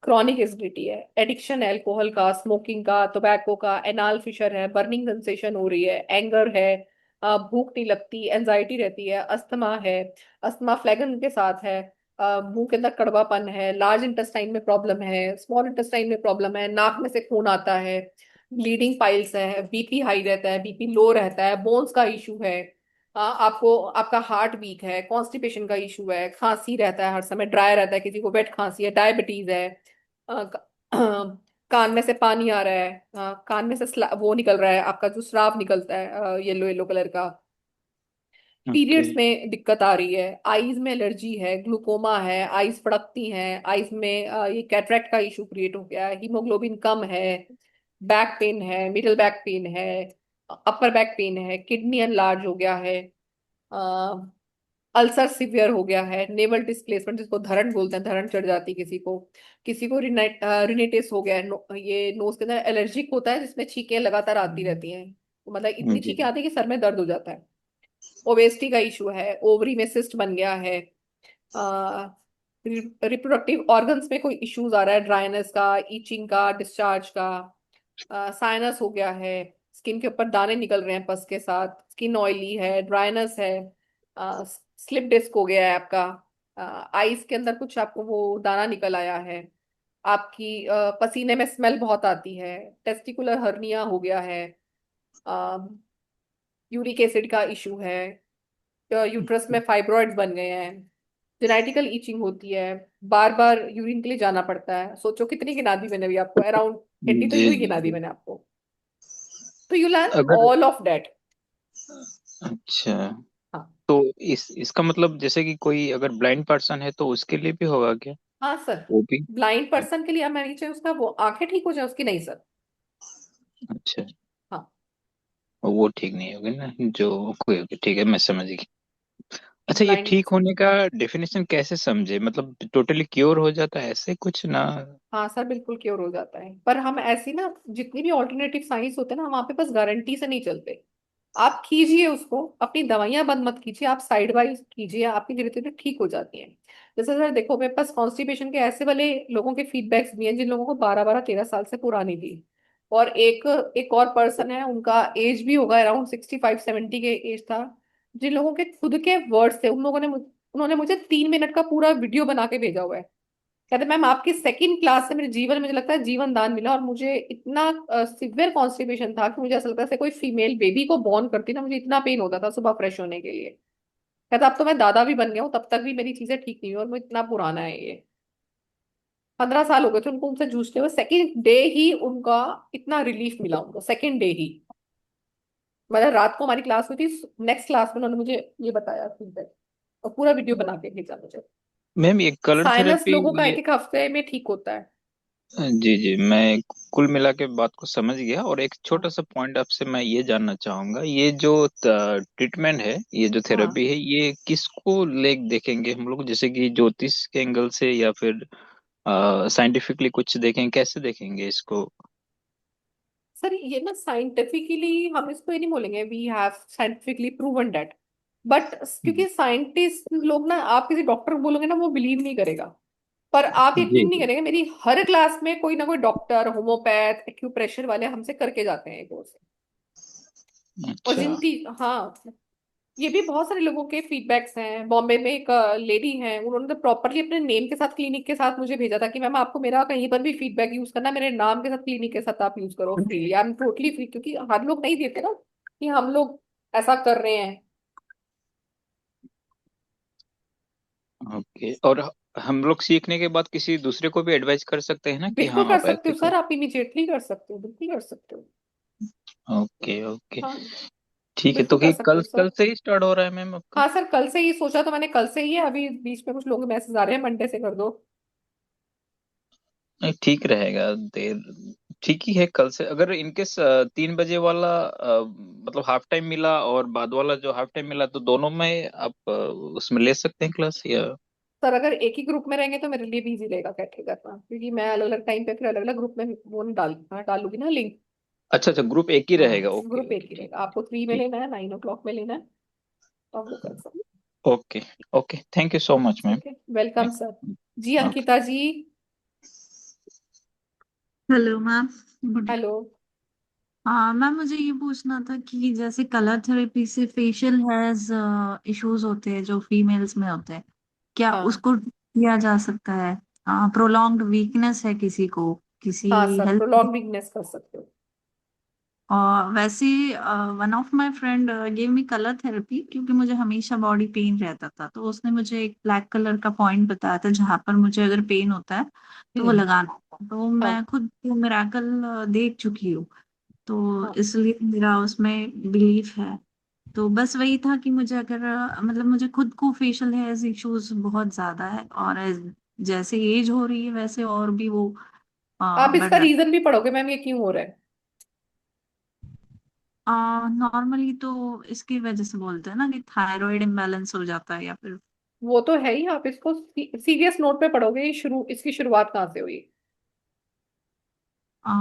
क्रॉनिक एसिडिटी है, एडिक्शन है अल्कोहल का, स्मोकिंग का, टोबैको का, एनाल फिशर है, बर्निंग सेंसेशन हो रही है, एंगर है, भूख नहीं लगती, एंजाइटी रहती है, अस्थमा है, अस्थमा फ्लैगन के साथ है, मुंह के अंदर कड़वापन है, लार्ज इंटेस्टाइन में प्रॉब्लम है, स्मॉल इंटेस्टाइन में प्रॉब्लम है, नाक में से खून आता है, ब्लीडिंग पाइल्स है, बीपी हाई रहता है, बीपी लो रहता है, बोन्स का इशू है, आपको आपका हार्ट वीक है, कॉन्स्टिपेशन का इशू है, खांसी रहता है हर समय, ड्राई रहता है, किसी को वेट खांसी है, डायबिटीज है, अ, कान में से पानी आ रहा है, कान में से वो निकल रहा है आपका जो स्राव निकलता है येलो येलो कलर का, ओके। पीरियड्स में दिक्कत आ रही है, आईज में एलर्जी है, ग्लूकोमा है, आईज फड़कती हैं, आईज में ये कैटरेक्ट का इशू क्रिएट हो गया है, हीमोग्लोबिन कम है, बैक पेन है, मिडल बैक पेन है, अपर बैक पेन है, किडनी अनलार्ज हो गया है, अल्सर सिवियर हो गया है, नेवल डिस्प्लेसमेंट जिसको धरण बोलते हैं, धरण चढ़ जाती है किसी को रिनेटिस हो गया है, ये नोज के अंदर एलर्जिक होता है जिसमें छींकें लगातार आती रहती हैं, तो मतलब इतनी जी। छींकें आती है कि सर में दर्द हो जाता है। ओबेसिटी का इशू है, ओवरी में सिस्ट बन गया है, रिप्रोडक्टिव ऑर्गन्स में कोई इश्यूज आ रहा है, ड्राइनेस का, ईचिंग का, डिस्चार्ज का, साइनस हो गया है, स्किन के ऊपर दाने निकल रहे हैं पस के साथ, स्किन ऑयली है, ड्राइनेस है, स्लिप डिस्क हो गया है आपका, आईज के अंदर कुछ आपको वो दाना निकल आया है, आपकी पसीने में स्मेल बहुत आती है, टेस्टिकुलर हर्निया हो गया है, यूरिक एसिड का इशू है, यूट्रस में फाइब्रॉइड्स बन गए हैं, जेनेटिकल ईचिंग होती है, बार बार यूरिन के लिए जाना पड़ता है। सोचो कितनी गिना दी मैंने अभी आपको, अराउंड 80 तो जी यूं ही जी गिना दी जी। मैंने आपको। तो यू लर्न अगर ऑल ऑफ दैट। अच्छा, हाँ। तो इसका मतलब जैसे कि कोई अगर ब्लाइंड पर्सन है तो उसके लिए भी होगा क्या? हाँ सर, वो भी? ब्लाइंड पर्सन के लिए, अब मैं नीचे उसका वो आंखें ठीक हो जाए उसकी, नहीं सर। अच्छा, हाँ। वो ठीक नहीं होगी ना जो? कोई ठीक है, मैं समझ गई। अच्छा, ये ब्लाइंड। ठीक होने का डेफिनेशन कैसे समझे? मतलब टोटली क्योर हो जाता है ऐसे कुछ ना? हाँ सर, बिल्कुल क्योर हो जाता है, पर हम ऐसी ना, जितनी भी ऑल्टरनेटिव साइंस होते हैं ना, वहां पे बस गारंटी से नहीं चलते। आप कीजिए उसको, अपनी दवाइयां बंद मत कीजिए, आप साइड वाइज कीजिए, आपकी धीरे धीरे ठीक हो जाती हैं। जैसे सर देखो, मेरे पास कॉन्स्टिपेशन के ऐसे वाले लोगों के फीडबैक्स भी हैं जिन लोगों को 12-12 13 साल से पुरानी थी। और एक एक और पर्सन है, उनका एज भी होगा अराउंड 65-70 के एज था। जिन लोगों के खुद के वर्ड्स थे, उन लोगों ने उन्होंने मुझे 3 मिनट का पूरा वीडियो बना के भेजा हुआ है। कहते मैम, आपकी सेकंड क्लास से मेरे जीवन में, मुझे लगता है, जीवन दान मिला, और मुझे इतना सिवियर कॉन्स्टिपेशन था कि मुझे ऐसा लगता है जैसे कोई फीमेल बेबी को बॉर्न करती ना, मुझे इतना पेन होता था सुबह फ्रेश होने के लिए। कहता अब तो मैं दादा भी बन गया हूँ, तब तक भी मेरी चीजें ठीक नहीं हुई, और वो इतना पुराना है ये। 15 साल हो गए थे उनको उनसे जूझते हुए, सेकंड डे ही उनका इतना रिलीफ मिला उनको, सेकंड डे ही। मतलब रात को हमारी क्लास हुई थी, नेक्स्ट क्लास में उन्होंने मुझे ये बताया फीडबैक, और पूरा वीडियो बना के भेजा मुझे। मैम, ये कलर साइनस थेरेपी लोगों का ये 1-1 हफ्ते में ठीक होता है। जी जी, मैं कुल मिला के बात को समझ गया। और एक हाँ। छोटा सा पॉइंट आपसे मैं ये जानना चाहूंगा, ये जो ट्रीटमेंट है, ये जो हाँ थेरेपी है, ये किसको ले देखेंगे हम लोग? जैसे कि ज्योतिष के एंगल से या फिर साइंटिफिकली कुछ देखेंगे? कैसे देखेंगे इसको? सर, ये ना साइंटिफिकली हम इसको ये नहीं बोलेंगे we have scientifically proven that, but क्योंकि साइंटिस्ट लोग ना, आप किसी डॉक्टर को बोलोगे ना, वो बिलीव नहीं करेगा। पर आप जी यकीन नहीं जी। करेंगे, मेरी हर क्लास में कोई ना कोई डॉक्टर, होम्योपैथ, एक्यूप्रेशर वाले हमसे करके जाते हैं ये कोर्स। और अच्छा। जिनकी, हाँ, ये भी बहुत सारे लोगों के फीडबैक्स हैं। बॉम्बे में एक लेडी हैं, उन्होंने तो प्रॉपरली अपने नेम के साथ, क्लिनिक के साथ मुझे भेजा था कि मैम, आपको मेरा कहीं पर भी फीडबैक यूज करना, मेरे नाम के साथ, क्लिनिक के साथ आप यूज करो freely, I am totally free, क्योंकि हर लोग नहीं देते ना कि हम लोग ऐसा कर रहे हैं। ओके। और हम लोग सीखने के बाद किसी दूसरे को भी एडवाइस कर सकते हैं ना कि बिल्कुल हाँ कर आप सकते ऐसे हो सर, करो? आप इमीडिएटली कर सकते हो, बिल्कुल कर सकते हो। Okay okay. हाँ, ठीक है, तो बिल्कुल कर कि सकते कल हो कल सर। से ही स्टार्ट हो रहा है मैम आपका? हाँ सर, कल से ही सोचा तो मैंने, कल से ही है। अभी बीच में कुछ लोग मैसेज आ रहे हैं, मंडे से कर दो। नहीं, ठीक रहेगा। देर ठीक ही है। कल से अगर इनकेस 3 बजे वाला मतलब हाफ टाइम मिला और बाद वाला जो हाफ टाइम मिला, तो दोनों में आप उसमें ले सकते हैं क्लास या? सर, अगर एक ही ग्रुप में रहेंगे तो मेरे लिए भी इजी रहेगा कैटरी करना, क्योंकि मैं अलग अलग टाइम पे फिर अलग अलग ग्रुप में वो नहीं डालूंगी ना लिंक। अच्छा अच्छा, ग्रुप एक ही हाँ, रहेगा। ओके ग्रुप एक ओके, ही ठीक। रहेगा, आपको 3 में ठीक। लेना है, 9 o'clock में लेना है, तो आप वो कर सकते okay okay, thank you so हैं। Much ma'am. ठीक है, वेलकम सर। जी okay. Ankita ji. Hello ma'am. Good. Hello. हाँ मैम, मुझे ये पूछना था कि जैसे कलर थेरेपी से फेशियल हेयर्स इश्यूज होते हैं जो फीमेल्स में होते हैं, क्या हाँ उसको किया जा सकता है? प्रोलॉन्ग्ड वीकनेस है किसी को, किसी हाँ सर, हेल्थ। प्रोलॉन्ग वीकनेस कर सकते हो। और वैसे one of my friend give me colour therapy, क्योंकि मुझे हमेशा बॉडी पेन रहता था, तो उसने मुझे एक ब्लैक कलर का पॉइंट बताया था जहां पर मुझे अगर पेन होता है तो वो हम्म। लगाना है। तो हाँ मैं खुद मिराकल देख चुकी हूँ, तो हाँ। इसलिए मेरा उसमें बिलीफ है। तो बस वही था कि मुझे अगर मतलब मुझे खुद को फेशियल हेयर इश्यूज बहुत ज्यादा है, और जैसे एज हो रही है वैसे और भी वो आप बढ़ इसका रहा है। रीजन भी पढ़ोगे मैम, ये क्यों हो रहा है? नॉर्मली तो इसकी वजह से बोलते हैं ना कि थायराइड इम्बैलेंस हो जाता है, या फिर वो तो है ही, आप इसको सीरियस नोट पे पढ़ोगे। ये इसकी शुरुआत कहाँ से हुई? आ,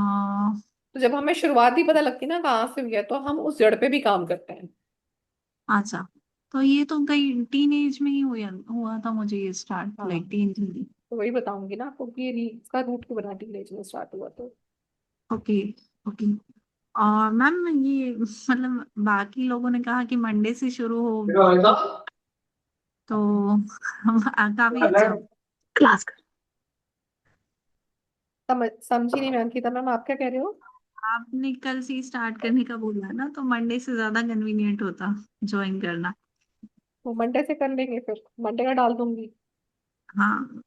तो जब हमें शुरुआत ही पता लगती है ना कहाँ से हुई है, तो हम उस जड़ पे भी काम करते हैं। अच्छा, तो ये तो कई टीन एज में ही हुआ था मुझे ये स्टार्ट, हाँ, लाइक टीन। तो वही बताऊंगी ना आपको कि ये इसका रूट क्यों बना, टीनेज में स्टार्ट हुआ तो। Okay okay. और मैम ये मतलब बाकी लोगों ने कहा कि मंडे से शुरू हो, तो काफी अच्छा क्लास। समझी नहीं मैं अंकिता मैम, आप क्या कह रहे हो? आपने कल से स्टार्ट करने का बोला ना, तो मंडे से ज्यादा कन्वीनियंट होता ज्वाइन करना। वो मंडे से कर लेंगे, फिर मंडे का डाल दूंगी। हाँ।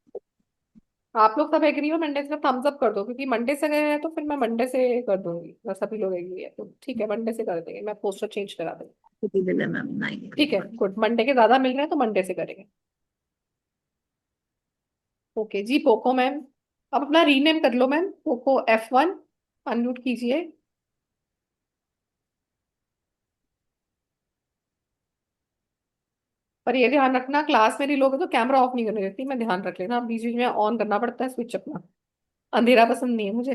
आप लोग सब एग्री हो, मंडे से थम्स अप कर दो, क्योंकि मंडे से गए हैं तो फिर मैं मंडे से कर दूंगी, बस सभी लोग एग्री है तो ठीक है, मंडे से कर देंगे, मैं पोस्टर चेंज करा दूंगी। मैम नहीं। ठीक है, गुड, मंडे के ज्यादा मिल रहे हैं तो मंडे से करेंगे। ओके जी, पोको मैम, अब अपना रीनेम कर लो मैम, पोको F1, अनम्यूट कीजिए। पर ये ध्यान रखना, क्लास मेरी लोग तो कैमरा ऑफ नहीं करने देती, मैं ध्यान रख लेना, बीच बीच में ऑन करना पड़ता है स्विच अपना, अंधेरा पसंद नहीं है मुझे।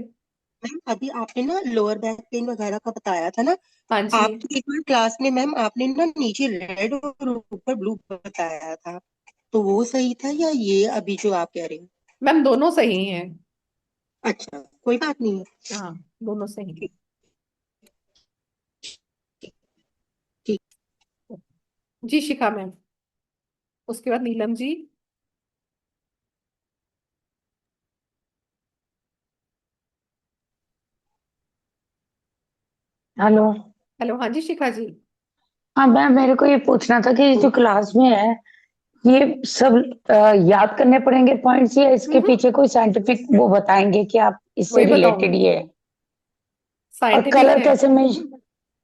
मैम अभी आपने ना लोअर बैक पेन वगैरह का बताया था ना, हाँ जी। आपकी एक बार क्लास में मैम आपने ना नीचे रेड और ऊपर ब्लू बताया था, तो वो सही था या ये अभी जो आप कह रहे हैं? मैम दोनों सही हैं। अच्छा कोई बात नहीं है। हाँ दोनों सही हैं। ठीक। जी शिखा मैम, उसके बाद नीलम जी। हेलो। हेलो, हाँ जी शिखा जी। हाँ मैम, मेरे को ये पूछना था कि जो क्लास में है ये सब याद करने पड़ेंगे पॉइंट्स, या इसके पीछे कोई साइंटिफिक वो बताएंगे कि आप इससे वही रिलेटेड बताऊंगी, ये है? और साइंटिफिक है।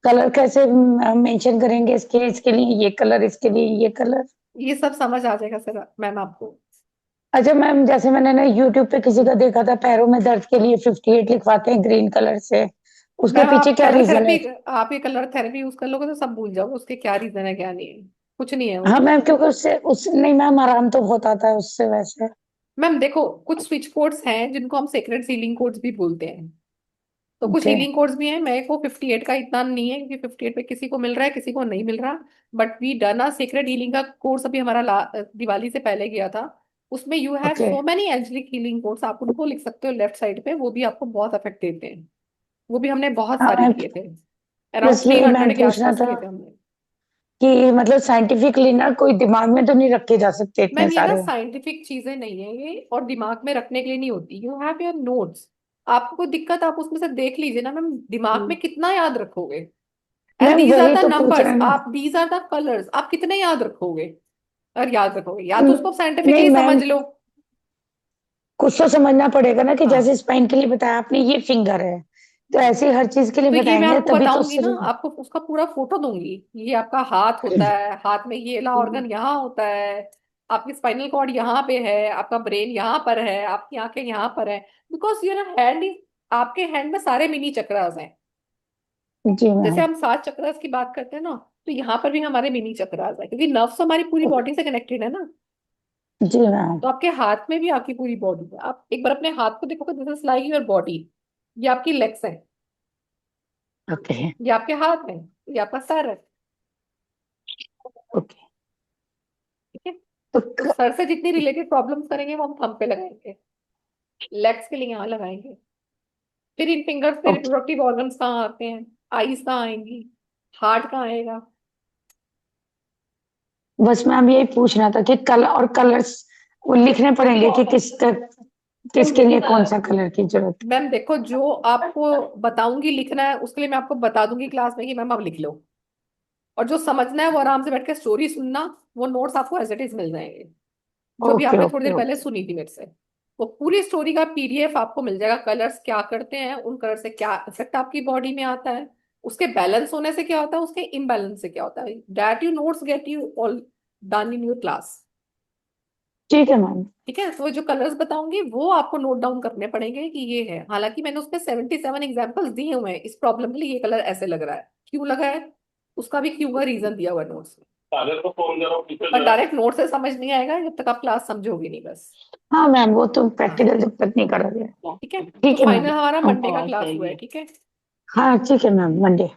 कलर कैसे मेंशन करेंगे, इसके लिए ये कलर, इसके लिए ये कलर? ये सब समझ आ जाएगा सर मैम आपको। अच्छा मैम, जैसे मैंने ना यूट्यूब पे किसी का देखा था, पैरों में दर्द के लिए 58 लिखवाते हैं ग्रीन कलर से, उसके मैम पीछे आप क्या कलर रीजन थेरेपी, है? आप ये कलर थेरेपी यूज कर लोगे तो सब भूल जाओगे, उसके क्या रीजन है क्या नहीं है, कुछ नहीं है हाँ वो। मैम, क्योंकि उससे नहीं मैम, आराम तो बहुत आता है उससे वैसे। मैम देखो, कुछ स्विच कोड्स हैं जिनको हम सेक्रेट सीलिंग कोड्स भी बोलते हैं, तो कुछ ओके। हीलिंग कोड्स भी हैं। मेरे को 58 का इतना नहीं है, क्योंकि 58 पे किसी को मिल रहा है किसी को नहीं मिल रहा, but we done a secret healing का कोर्स अभी हमारा दिवाली से पहले गया था, उसमें you have okay. So many angelic healing codes, आप उनको लिख सकते हो लेफ्ट साइड पे, वो भी आपको बहुत इफेक्ट देते हैं, वो भी हमने बहुत हाँ सारे मैम, किए थे, अराउंड बस यही मैम 300 के पूछना आसपास था किए थे हमने। कि मतलब साइंटिफिकली ना कोई दिमाग में तो नहीं रखे जा सकते इतने मैम ये ना सारे? साइंटिफिक चीजें नहीं है ये, और दिमाग में रखने के लिए नहीं होती, यू हैव योर नोट्स, आपको कोई दिक्कत आप उसमें से देख लीजिए ना मैम, दिमाग में कितना याद रखोगे, एंड मैम दीज आर वही द तो पूछ रहे नंबर्स, हैं ना। आप दीज आर द कलर्स, आप कितने याद रखोगे, और याद रखोगे या तो उसको नहीं साइंटिफिकली मैम, समझ लो। कुछ तो समझना पड़ेगा ना, कि हाँ जैसे स्पाइन के लिए बताया आपने ये फिंगर है, तो ऐसे ही हर चीज के लिए तो ये मैं बताएंगे आपको तभी तो बताऊंगी ना, सिर्फ। आपको उसका पूरा फोटो दूंगी, ये आपका हाथ होता है, हाथ में ये ला ऑर्गन यहाँ होता है, आपकी स्पाइनल कॉर्ड यहाँ पे है, आपका ब्रेन यहाँ पर है, आपकी आंखें यहाँ पर है, बिकॉज यूर हैंड, आपके हैंड में सारे मिनी चक्रास हैं, जी जैसे मैम। हम 7 चक्रास की बात करते हैं ना, तो यहाँ पर भी हमारे मिनी चक्रास है, क्योंकि नर्व्स हमारी पूरी बॉडी से कनेक्टेड है ना, जी मैम। तो आपके हाथ में भी आपकी पूरी बॉडी है, आप एक बार अपने हाथ को देखोगे, this is like your body, ये आपकी लेग्स है, ओके। ये आपके हाथ है, ये आपका सर है, ओके। ठीक है। तो तो सर से जितनी रिलेटेड प्रॉब्लम्स करेंगे वो हम थंब पे लगाएंगे, लेग्स के लिए यहाँ लगाएंगे, फिर इन फिंगर्स पे ओके, रिप्रोडक्टिव ऑर्गन्स कहाँ आते हैं, आईज कहाँ आएंगी, हार्ट कहाँ आएगा। बस मैम यही पूछना था कि कलर्स वो लिखने पड़ेंगे कि किसके लिए कौन सा कलर की जरूरत मैम देखो, जो आपको बताऊंगी लिखना है उसके लिए मैं आपको बता दूंगी क्लास में कि मैम आप लिख लो, और जो समझना है वो आराम से बैठ के स्टोरी सुनना, वो नोट्स आपको एज इट इज मिल जाएंगे, है। जो भी ओके आपने थोड़ी ओके देर पहले ओके। सुनी थी मेरे से, वो पूरी स्टोरी का पीडीएफ आपको मिल जाएगा, कलर्स क्या करते हैं, उन कलर से क्या इफेक्ट आपकी बॉडी में आता है, उसके बैलेंस होने से क्या होता है, उसके इम्बैलेंस से क्या होता है, that you notes get you all done in your class, ठीक है मैम। ठीक है। तो वो जो कलर्स बताऊंगी वो आपको नोट डाउन करने पड़ेंगे कि ये है, हालांकि मैंने उसमें 77 एग्जाम्पल्स दिए हुए हैं, इस प्रॉब्लम के लिए ये कलर ऐसे लग रहा है, क्यों लगा है, उसका भी क्यों का रीजन दिया हुआ है नोट्स में, सागर को फोन करो पीछे पर जरा। डायरेक्ट नोट से समझ नहीं आएगा जब तक आप क्लास समझोगी नहीं, बस। हाँ मैम, वो तो हाँ प्रैक्टिकल जब तक नहीं करोगे। ठीक है, तो ठीक है फाइनल मैम। हमारा मंडे का ओके। क्लास हुआ है, ठीक है। हाँ ठीक है मैम, मंडे।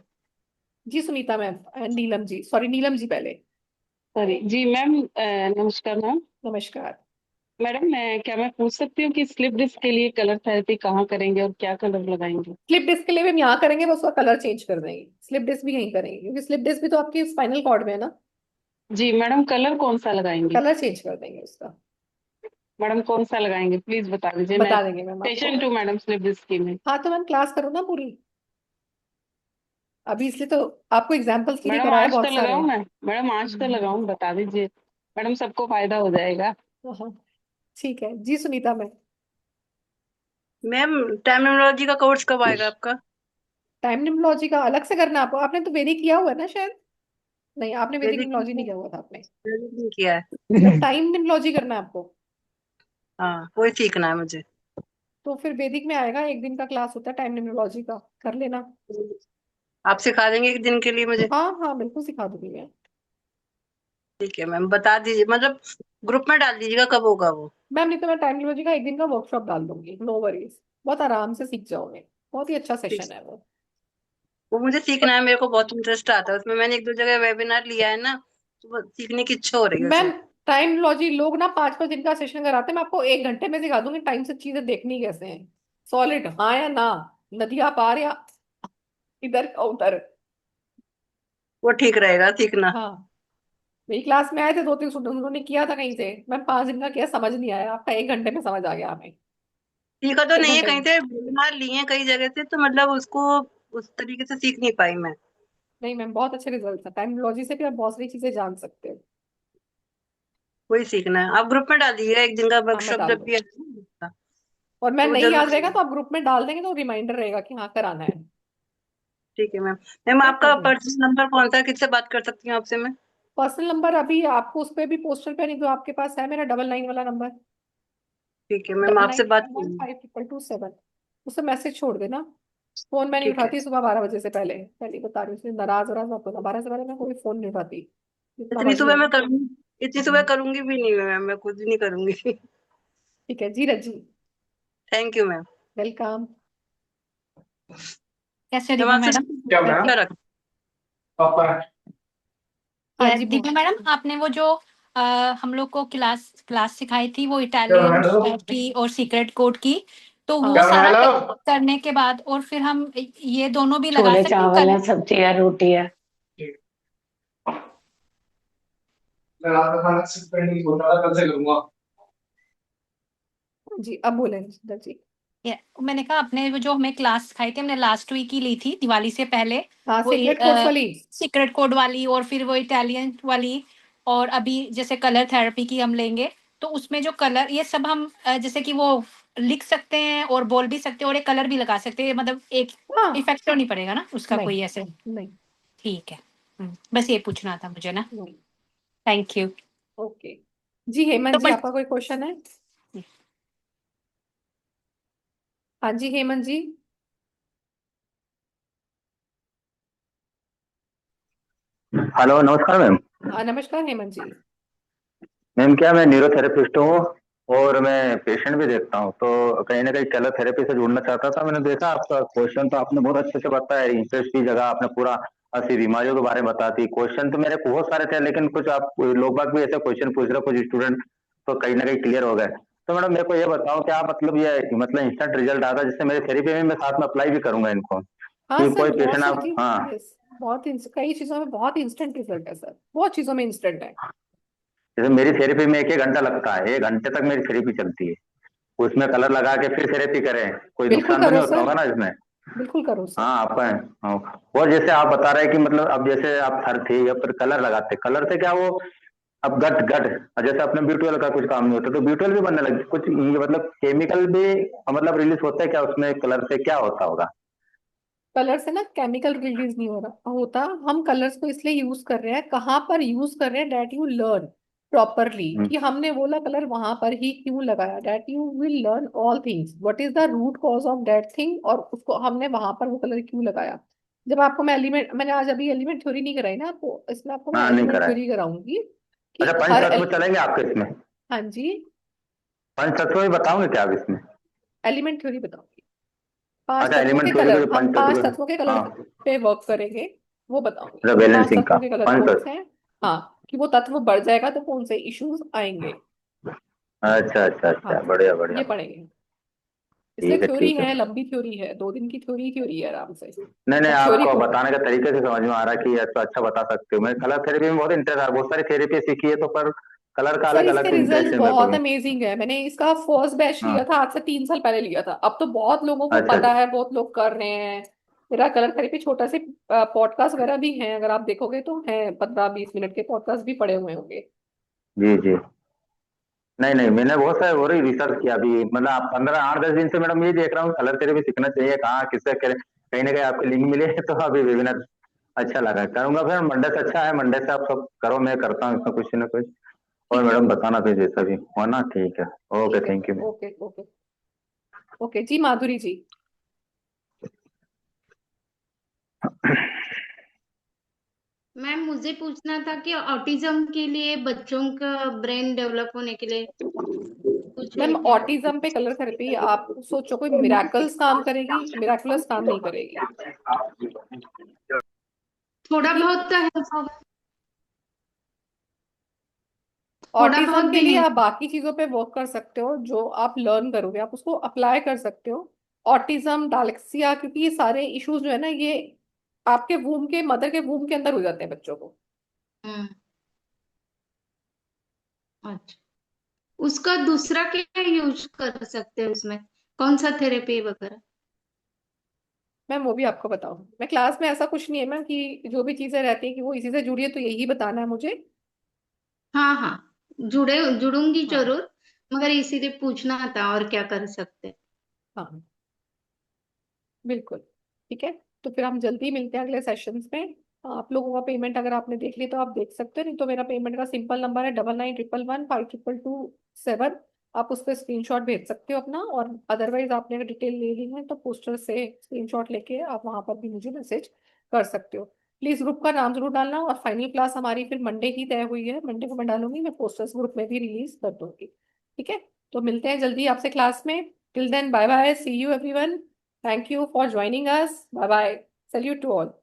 जी सुनीता मैम, नीलम जी, सॉरी नीलम जी पहले। सॉरी जी मैम, नमस्कार मैम। नमस्कार। मैडम मैं पूछ सकती हूँ कि स्लिप डिस्क के लिए कलर थेरेपी कहाँ करेंगे और क्या कलर लगाएंगे? स्लिप डिस्क के लिए भी हम यहाँ करेंगे, बस उसका कलर चेंज कर देंगे, स्लिप डिस्क भी यहीं करेंगे, क्योंकि स्लिप डिस्क भी तो आपकी स्पाइनल कॉर्ड में है ना, जी मैडम, कलर कौन सा लगाएंगे? कलर चेंज कर देंगे उसका, मैडम कौन सा लगाएंगे प्लीज बता दीजिए, मैं बता देंगे मैम आपको। पेशेंट हूँ मैडम स्लिप डिस्क की में। हाँ तो मैम क्लास करो ना पूरी, अभी इसलिए तो आपको एग्जाम्पल्स के लिए मैडम कराया आज तो बहुत सारे। लगाऊं मैं? मैडम आज तो लगाऊं, बता दीजिए, मैडम सबको फायदा हो जाएगा। हाँ ठीक है जी सुनीता मैम। मैम टर्मिनोलॉजी का कोर्स कब आएगा आपका? टाइम निम्नोलॉजी का अलग से करना है आपको, आपने तो वेदिक किया हुआ है ना शायद, नहीं आपने वेदिक वैदिक निम्नोलॉजी नहीं किया हुआ था आपने, नहीं किया है। मतलब टाइम निम्नोलॉजी करना है आपको, हाँ वही सीखना है मुझे। तो फिर वेदिक में आएगा, एक दिन का क्लास होता है टाइम निम्नोलॉजी का, कर लेना। आप सिखा देंगे एक दिन के लिए मुझे? हाँ हाँ बिल्कुल सिखा दूंगी मैं। ठीक है मैम, बता दीजिए, मतलब ग्रुप में डाल दीजिएगा कब होगा वो। मैम नहीं तो मैं टाइमोलॉजी का एक दिन का वर्कशॉप डाल दूंगी, नो वरीज, बहुत आराम से सीख जाओगे, बहुत ही अच्छा ठीक। सेशन है वो। वो मुझे सीखना है, मेरे को बहुत इंटरेस्ट आता है उसमें, मैंने एक दो जगह वेबिनार लिया है ना, तो वो सीखने की इच्छा हो रही है मैम उसे। टाइमोलॉजी लोग ना 5-5 दिन का सेशन कराते हैं, मैं आपको 1 घंटे में सिखा दूंगी टाइम से चीजें देखनी कैसे हैं, सॉलिड हाँ या ना, नदियां पार या इधर का उधर। वो ठीक रहेगा सीखना। हाँ, मेरी क्लास में आए थे 2-3 स्टूडेंट, उन्होंने किया था कहीं से, मैं 5 दिन का किया, समझ नहीं आया, आपका 1 घंटे में समझ आ गया हमें। सीखा तो एक नहीं है, घंटे कहीं में से वेबिनार लिए हैं कई जगह से, तो मतलब उसको उस तरीके से सीख नहीं पाई मैं। नहीं मैम, बहुत अच्छे रिजल्ट है, टाइमोलॉजी से भी आप बहुत सारी चीजें जान सकते हो। वही सीखना है, आप ग्रुप में डाल दीजिएगा एक दिन का हाँ मैं वर्कशॉप डाल जब भी दूंगी, आएगा और मैं तो वो नहीं जरूर याद रहेगा सीख। तो आप ग्रुप में डाल देंगे तो रिमाइंडर रहेगा कि हाँ कराना है। ठीक है मैम। मैम क्या आपका प्रॉब्लम? पर्सनल नंबर कौन सा है, किससे बात कर सकती हूँ आपसे मैं? पर्सनल नंबर अभी आपको उस पर भी पोस्टर पे नहीं, जो आपके पास है मेरा 99 वाला नंबर, ठीक है मैम, डबल आपसे नाइन बात वन वन करूंगी। फाइव ट्रिपल टू सेवन उससे मैसेज छोड़ देना। फोन मैं नहीं ठीक है। उठाती सुबह 12 बजे से पहले, पहले ही बता रही हूँ, इसलिए नाराज वराज मत होना, 12 से पहले मैं कोई फोन नहीं उठाती, जितना इतनी मर्जी सुबह हो मैं जाए। करूंगी, इतनी सुबह करूंगी भी नहीं मैम, मैं खुद नहीं करूंगी। ठीक है जी रजी, थैंक यू मैम। वेलकम। कैसे मैम दीपा आपसे मैडम? क्या मैम? अच्छा रख। हाँ जी बोल। दीपा मैडम, आपने वो जो हम लोग को क्लास क्लास सिखाई थी वो इटालियन की और सीक्रेट कोड की, तो वो हाँ सारा करने के बाद और फिर हम ये दोनों भी लगा छोले सकते हैं चावल है, कलर? सब्जी है, रोटी है। जी अब बोले जी। मैंने कहा आपने वो जो हमें क्लास सिखाई थी, हमने लास्ट वीक ही ली थी दिवाली से पहले, हाँ वो सीक्रेट कोड्स वाली। सीक्रेट कोड वाली और फिर वो इटालियन वाली, और अभी जैसे कलर थेरेपी की हम लेंगे, तो उसमें जो कलर ये सब हम जैसे कि वो लिख सकते हैं और बोल भी सकते हैं और एक कलर भी लगा सकते हैं, मतलब एक हाँ इफेक्ट तो नहीं पड़ेगा ना उसका नहीं कोई ऐसे? नहीं ठीक है। बस ये पूछना था मुझे ना। नहीं। Thank you. ओके जी, हेमंत तो जी बस आपका कोई क्वेश्चन है? हाँ जी हेमंत जी। हेलो नमस्कार मैम। हाँ नमस्कार हेमंत जी। मैम क्या मैं न्यूरोथेरेपिस्ट हूँ और मैं पेशेंट भी देखता हूँ, तो कहीं ना कहीं कलर थेरेपी से जुड़ना चाहता था। मैंने देखा आपका क्वेश्चन तो आपने बहुत अच्छे से बताया, इंटरेस्ट की जगह आपने पूरा 80 बीमारियों के बारे में बता दी। क्वेश्चन तो मेरे को बहुत सारे थे, लेकिन कुछ आप लोग बाग भी ऐसे क्वेश्चन पूछ रहे, कुछ स्टूडेंट तो कहीं ना कहीं क्लियर हो गए। तो मैडम मेरे को ये बताओ क्या मतलब ये मतलब इंस्टेंट रिजल्ट आता है, जिससे मेरी थेरेपी में मैं साथ में अप्लाई भी करूंगा इनको हाँ कि सर, कोई बहुत पेशेंट सारी आप? चीज, हाँ, यस बहुत कई चीजों में बहुत इंस्टेंट रिजल्ट है सर, बहुत चीजों में इंस्टेंट है। जैसे मेरी थेरेपी में 1-1 घंटा लगता है, 1 घंटे तक मेरी थेरेपी चलती है, उसमें कलर लगा के फिर थेरेपी करें, कोई बिल्कुल नुकसान तो करो नहीं होता सर, होगा ना इसमें? बिल्कुल करो सर। हाँ आपका है। हाँ। और जैसे आप बता रहे हैं कि मतलब अब जैसे आप थर थे या फिर कलर लगाते, कलर से क्या वो अब गट गट जैसे अपने ब्यूटुअल का कुछ काम नहीं होता तो ब्यूटुअल भी बनने लगे कुछ, ये मतलब केमिकल भी मतलब रिलीज होता है क्या उसमें, कलर से क्या होता होगा? कलर से ना केमिकल रिलीज नहीं हो रहा होता, हम कलर्स को इसलिए यूज कर रहे हैं, कहाँ पर यूज कर रहे हैं, that you learn properly hmm. कि हमने बोला कलर वहां पर ही क्यों लगाया, that you will learn all things what is the root cause of that thing, और उसको हमने वहां पर वो कलर क्यों लगाया। जब आपको मैं एलिमेंट, मैंने आज अभी एलिमेंट थ्योरी नहीं कराई ना आपको, इसमें आपको मैं हाँ नहीं एलिमेंट करा थ्योरी है। कराऊंगी अच्छा कि हर पंचतत्व चलेंगे आपके इसमें? हाँ जी, पंचतत्व भी बताओगे क्या आप इसमें? एलिमेंट थ्योरी बताऊंगी, 5 अच्छा तत्वों के एलिमेंट थ्योरी को कलर, जो हम पांच पंचतत्व। तत्वों के कलर हाँ, पे वर्क करेंगे, वो बताऊंगी मतलब कि 5 बैलेंसिंग का तत्वों के कलर कौन पंच। से हैं। हाँ, कि वो तत्व बढ़ जाएगा तो कौन से इश्यूज आएंगे। अच्छा अच्छा हाँ अच्छा, बढ़िया ये बढ़िया। पढ़ेंगे, इसलिए ठीक है थ्योरी ठीक है। है, लंबी थ्योरी है, 2 दिन की थ्योरी थ्योरी है आराम से। नहीं नहीं, और थ्योरी आपको को बताने का तरीके से समझ में आ रहा है कि अच्छा अच्छा बता सकते हो। मैं कलर थेरेपी में बहुत इंटरेस्ट है, बहुत सारी थेरेपी सीखी है, तो पर कलर का सर अलग इसके अलग इंटरेस्ट रिजल्ट है मेरे को बहुत भी। अमेजिंग है, मैंने इसका फर्स्ट बैच लिया हाँ। था आज से 3 साल पहले लिया था, अब तो बहुत लोगों को अच्छा पता अच्छा। है, बहुत लोग कर रहे हैं। मेरा कलर थेरेपी छोटा से पॉडकास्ट वगैरह भी हैं, अगर आप देखोगे तो हैं, 15-20 मिनट के पॉडकास्ट भी पड़े हुए होंगे। जी जी। नहीं नहीं, मैंने बहुत सारे और ही रिसर्च किया अभी, मतलब आप 15-8-10 दिन से मैडम ये देख रहा हूँ कलर थेरेपी सीखना चाहिए, कहाँ किससे करें, कहीं ना कहीं आपकी लिंक मिले तो अभी वेबिनार अच्छा लगा, करूंगा फिर मंडे से। अच्छा है, मंडे से आप सब करो, मैं करता हूँ इसमें कुछ ना कुछ। और ठीक है, मैडम बताना फिर जैसा भी हो ना। ठीक है। ओके, ठीक है thank sir, you. Okay okay. Okay जी माधुरी जी। मैम मुझे पूछना था कि ऑटिज्म के लिए बच्चों का ब्रेन डेवलप होने के लिए कुछ है मैम क्या? ऑटिज्म पे कलर थेरेपी आप सोचो कोई मिराकल्स काम करेगी, मिराकुलस काम नहीं करेगी, थोड़ा क्योंकि बहुत तो हेल्प होगा, थोड़ा बहुत ऑटिज्म के भी लिए नहीं। आप बाकी चीजों पे वर्क कर सकते हो, जो आप लर्न करोगे आप उसको अप्लाई कर सकते हो। ऑटिज्म, डायलेक्सिया, क्योंकि ये सारे इश्यूज जो है ना, ये आपके वूम के, मदर के वूम के अंदर हो जाते हैं बच्चों को। हम्म। अच्छा, उसका दूसरा क्या यूज कर सकते हैं, उसमें कौन सा थेरेपी वगैरह? मैम वो भी आपको बताऊँ, मैं क्लास में ऐसा कुछ नहीं है मैम कि जो भी चीजें रहती हैं कि वो इसी से जुड़ी है तो यही बताना है मुझे। हाँ हाँ, जुड़ूंगी हाँ जरूर, मगर इसीलिए पूछना था और क्या कर सकते हैं। हाँ बिल्कुल। ठीक है, तो फिर हम जल्दी मिलते हैं अगले सेशंस में। आप लोगों का पेमेंट अगर आपने देख ली तो आप देख सकते हो, नहीं तो मेरा पेमेंट का सिंपल नंबर है 9911152227। आप उस पर स्क्रीनशॉट भेज सकते हो अपना, और अदरवाइज आपने अगर डिटेल ले ली है तो पोस्टर से स्क्रीनशॉट लेके आप वहां पर भी मुझे मैसेज कर सकते हो। प्लीज ग्रुप का नाम जरूर डालना, और फाइनल क्लास हमारी फिर मंडे की तय हुई है, मंडे को मैं डालूंगी, मैं पोस्टर्स ग्रुप में भी रिलीज कर दूंगी। ठीक है, तो मिलते हैं जल्दी आपसे क्लास में। Till then bye bye, see you everyone. Thank you for joining us. Bye bye. Salute to all.